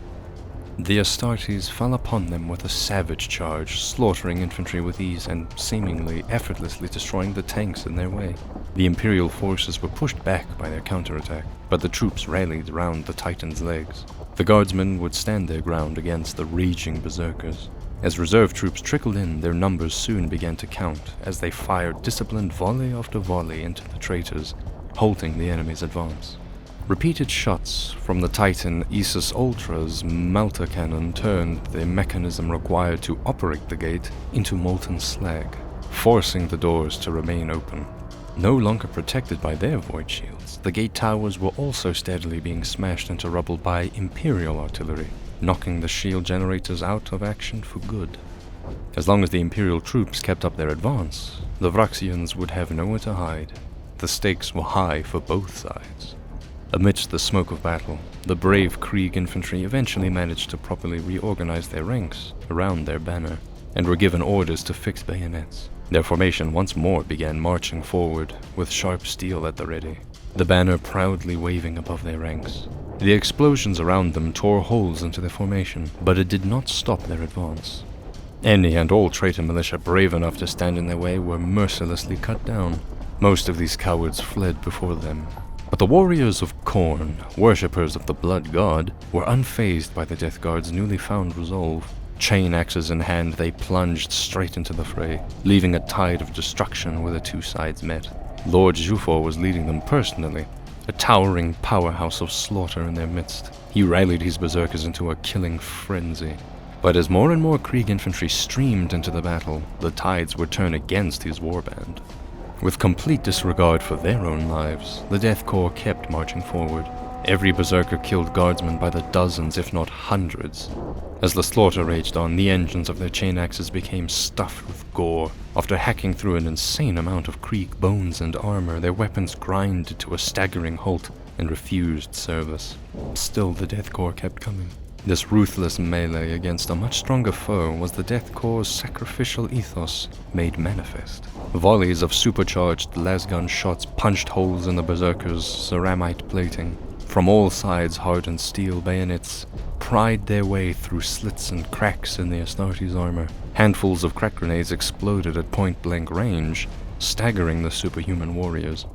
The Astartes fell upon them with a savage charge, slaughtering infantry with ease and seemingly effortlessly destroying the tanks in their way. The Imperial forces were pushed back by their counterattack, but the troops rallied round the Titans' legs. The guardsmen would stand their ground against the raging berserkers. As reserve troops trickled in, their numbers soon began to count as they fired disciplined volley after volley into the traitors, halting the enemy's advance. Repeated shots from the Titan Aegis Ultra's melter cannon turned the mechanism required to operate the gate into molten slag, forcing the doors to remain open. No longer protected by their void shields, the gate towers were also steadily being smashed into rubble by Imperial artillery, knocking the shield generators out of action for good. As long as the Imperial troops kept up their advance, the Vraksians would have nowhere to hide. The stakes were high for both sides. Amidst the smoke of battle, the brave Krieg infantry eventually managed to properly reorganize their ranks around their banner, and were given orders to fix bayonets. Their formation once more began marching forward, with sharp steel at the ready, the banner proudly waving above their ranks. The explosions around them tore holes into their formation, but it did not stop their advance. Any and all traitor militia brave enough to stand in their way were mercilessly cut down. Most of these cowards fled before them. But the warriors of Khorne, worshippers of the blood god, were unfazed by the Death Guard's newly found resolve. Chain axes in hand, they plunged straight into the fray, leaving a tide of destruction where the two sides met. Lord Jufor was leading them personally, a towering powerhouse of slaughter in their midst. He rallied his berserkers into a killing frenzy. But as more and more Krieg infantry streamed into the battle, the tides would turn against his warband. With complete disregard for their own lives, the Death Corps kept marching forward. Every berserker killed guardsmen by the dozens, if not hundreds. As the slaughter raged on, the engines of their chain axes became stuffed with gore. After hacking through an insane amount of Krieg bones and armor, their weapons grinded to a staggering halt and refused service. Still, the Death Corps kept coming. This ruthless melee against a much stronger foe was the Death Corps' sacrificial ethos made manifest. Volleys of supercharged lasgun shots punched holes in the berserkers' ceramite plating. From all sides, hardened steel bayonets pried their way through slits and cracks in the Astartes' armor. Handfuls of crack grenades exploded at point-blank range, staggering the superhuman warriors.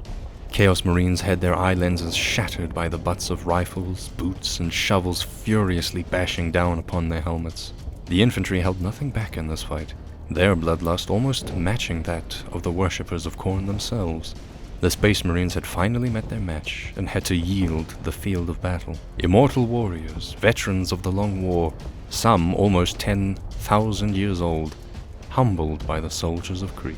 Chaos Marines had their eye lenses shattered by the butts of rifles, boots, and shovels furiously bashing down upon their helmets. The infantry held nothing back in this fight, their bloodlust almost matching that of the worshippers of Khorne themselves. The Space Marines had finally met their match and had to yield the field of battle. Immortal warriors, veterans of the Long War, some almost 10,000 years old, humbled by the soldiers of Krieg.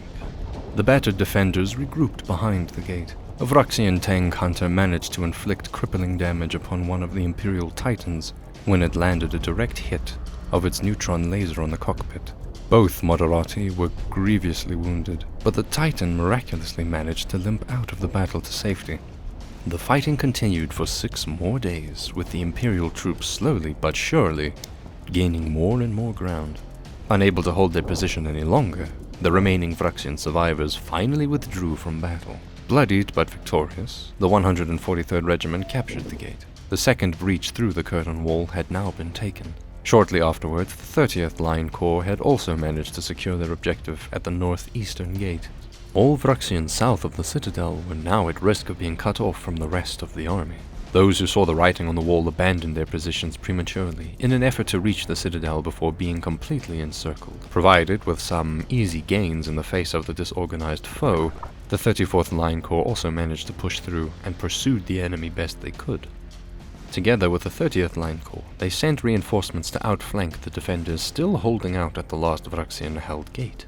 The battered defenders regrouped behind the gate. A Vraxian tank hunter managed to inflict crippling damage upon one of the Imperial Titans when it landed a direct hit of its neutron laser on the cockpit. Both Moderati were grievously wounded, but the Titan miraculously managed to limp out of the battle to safety. The fighting continued for 6 more days, with the Imperial troops slowly but surely gaining more and more ground. Unable to hold their position any longer, the remaining Vraxian survivors finally withdrew from battle. Bloodied but victorious, the 143rd Regiment captured the gate. The second breach through the curtain wall had now been taken. Shortly afterwards, the 30th Line Corps had also managed to secure their objective at the northeastern gate. All Vraxians south of the citadel were now at risk of being cut off from the rest of the army. Those who saw the writing on the wall abandoned their positions prematurely in an effort to reach the citadel before being completely encircled. Provided with some easy gains in the face of the disorganized foe, the 34th Line Corps also managed to push through and pursued the enemy best they could. Together with the 30th Line Corps, they sent reinforcements to outflank the defenders still holding out at the last Vraxian-held gate.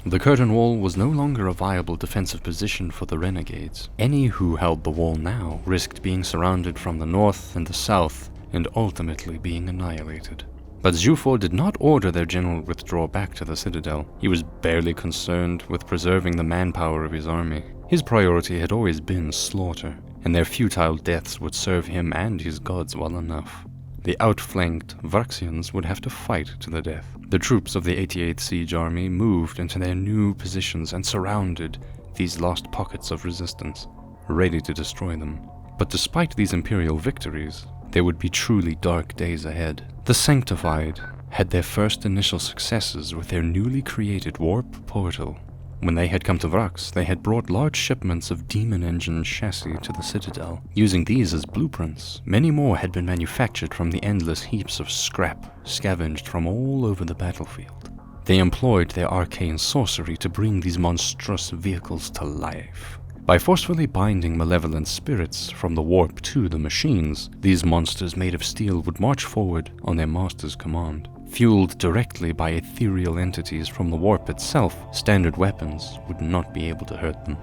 The curtain wall was no longer a viable defensive position for the renegades. Any who held the wall now risked being surrounded from the north and the south and ultimately being annihilated. But Zhufor did not order their general withdraw back to the citadel. He was barely concerned with preserving the manpower of his army. His priority had always been slaughter, and their futile deaths would serve him and his gods well enough. The outflanked Vraxians would have to fight to the death. The troops of the 88th Siege Army moved into their new positions and surrounded these lost pockets of resistance, ready to destroy them. But despite these Imperial victories, there would be truly dark days ahead. The Sanctified had their first initial successes with their newly created warp portal. When they had come to Vraks, they had brought large shipments of demon engine chassis to the citadel. Using these as blueprints, many more had been manufactured from the endless heaps of scrap scavenged from all over the battlefield. They employed their arcane sorcery to bring these monstrous vehicles to life. By forcefully binding malevolent spirits from the warp to the machines, these monsters made of steel would march forward on their master's command. Fueled directly by ethereal entities from the warp itself, standard weapons would not be able to hurt them.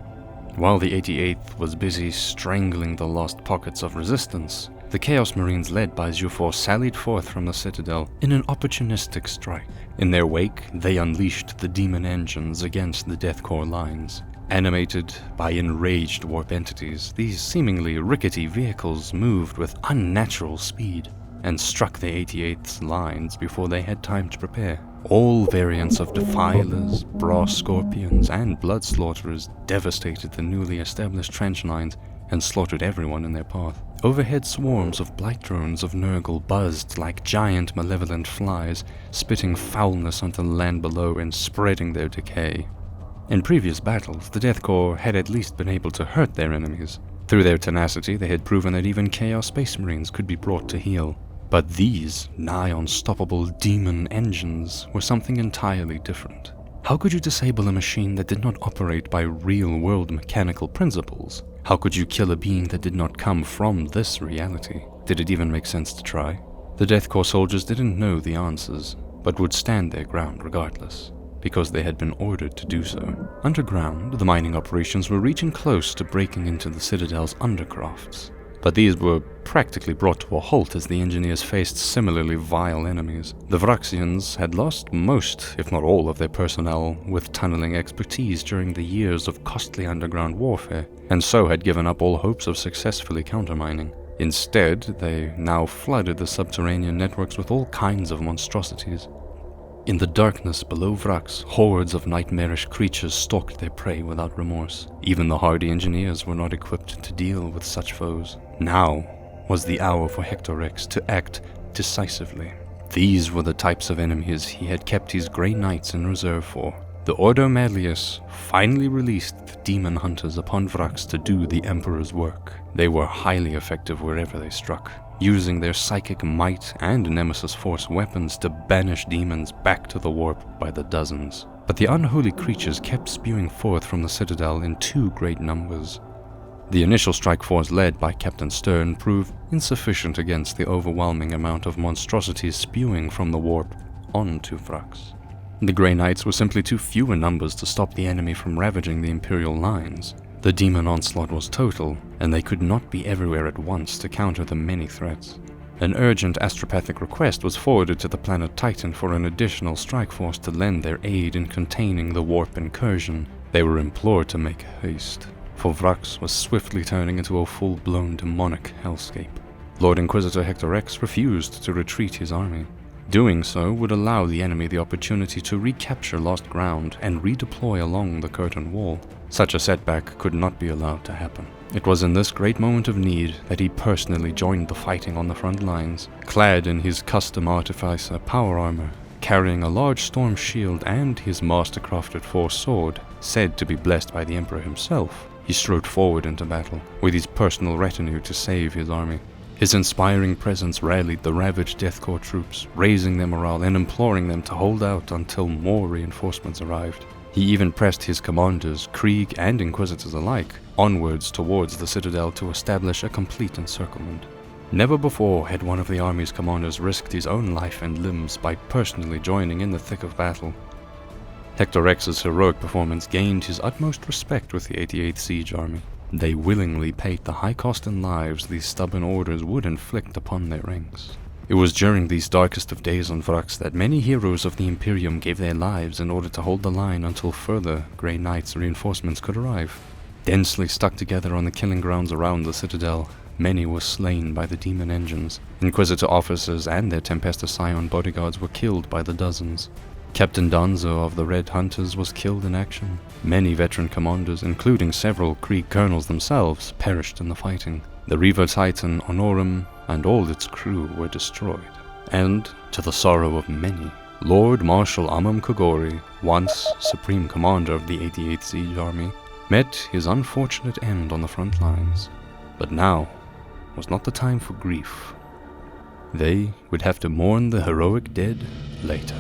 While the 88th was busy strangling the lost pockets of resistance, the Chaos Marines led by Zhufor sallied forth from the citadel in an opportunistic strike. In their wake, they unleashed the demon engines against the Death Corps lines. Animated by enraged warp entities, these seemingly rickety vehicles moved with unnatural speed and struck the 88th's lines before they had time to prepare. All variants of Defilers, Brass Scorpions, and Blood Slaughterers devastated the newly established trench lines and slaughtered everyone in their path. Overhead swarms of blight drones of Nurgle buzzed like giant malevolent flies, spitting foulness onto the land below and spreading their decay. In previous battles, the Death Corps had at least been able to hurt their enemies. Through their tenacity, they had proven that even Chaos Space Marines could be brought to heel. But these nigh unstoppable demon engines were something entirely different. How could you disable a machine that did not operate by real-world mechanical principles? How could you kill a being that did not come from this reality? Did it even make sense to try? The Death Corps soldiers didn't know the answers, but would stand their ground regardless, because they had been ordered to do so. Underground, the mining operations were reaching close to breaking into the Citadel's undercrofts. but these were practically brought to a halt as the engineers faced similarly vile enemies. The Vraksians had lost most, if not all, of their personnel with tunneling expertise during the years of costly underground warfare, and so had given up all hopes of successfully countermining. Instead, they now flooded the subterranean networks with all kinds of monstrosities. In the darkness below Vraks, hordes of nightmarish creatures stalked their prey without remorse. Even the hardy engineers were not equipped to deal with such foes. Now was the hour for Hector-Rex to act decisively. These were the types of enemies he had kept his Grey Knights in reserve for. The Ordo Malleus finally released the demon hunters upon Vraks to do the Emperor's work. They were highly effective wherever they struck, using their psychic might and Nemesis Force weapons to banish demons back to the warp by the dozens. But the unholy creatures kept spewing forth from the Citadel in too great numbers. The initial strike force led by Captain Stern proved insufficient against the overwhelming amount of monstrosities spewing from the warp onto Vraks. The Grey Knights were simply too few in numbers to stop the enemy from ravaging the Imperial lines. The demon onslaught was total, and they could not be everywhere at once to counter the many threats. An urgent astropathic request was forwarded to the planet Titan for an additional strike force to lend their aid in containing the warp incursion. They were implored to make haste, for Vraks was swiftly turning into a full-blown demonic hellscape. Lord Inquisitor Hector-Rex refused to retreat his army. Doing so would allow the enemy the opportunity to recapture lost ground and redeploy along the curtain wall. Such a setback could not be allowed to happen. It was in this great moment of need that he personally joined the fighting on the front lines, clad in his custom Artificer power armor, carrying a large storm shield and his master-crafted Force sword, said to be blessed by the Emperor himself. He strode forward into battle, with his personal retinue to save his army. His inspiring presence rallied the ravaged Death Corps troops, raising their morale and imploring them to hold out until more reinforcements arrived. He even pressed his commanders, Krieg and Inquisitors alike, onwards towards the Citadel to establish a complete encirclement. Never before had one of the army's commanders risked his own life and limbs by personally joining in the thick of battle. Hector-Rex's heroic performance gained his utmost respect with the 88th Siege Army. They willingly paid the high cost in lives these stubborn orders would inflict upon their ranks. It was during these darkest of days on Vraks that many heroes of the Imperium gave their lives in order to hold the line until further Grey Knights reinforcements could arrive. Densely stuck together on the killing grounds around the Citadel, many were slain by the demon engines. Inquisitor officers and their Tempesta Scion bodyguards were killed by the dozens. Captain Danzo of the Red Hunters was killed in action. Many veteran commanders, including several Krieg colonels themselves, perished in the fighting. The Reaver Titan Honorum and all its crew were destroyed. And, to the sorrow of many, Lord Marshal Amam Kogori, once Supreme Commander of the 88th Siege Army, met his unfortunate end on the front lines. But now was not the time for grief. They would have to mourn the heroic dead later.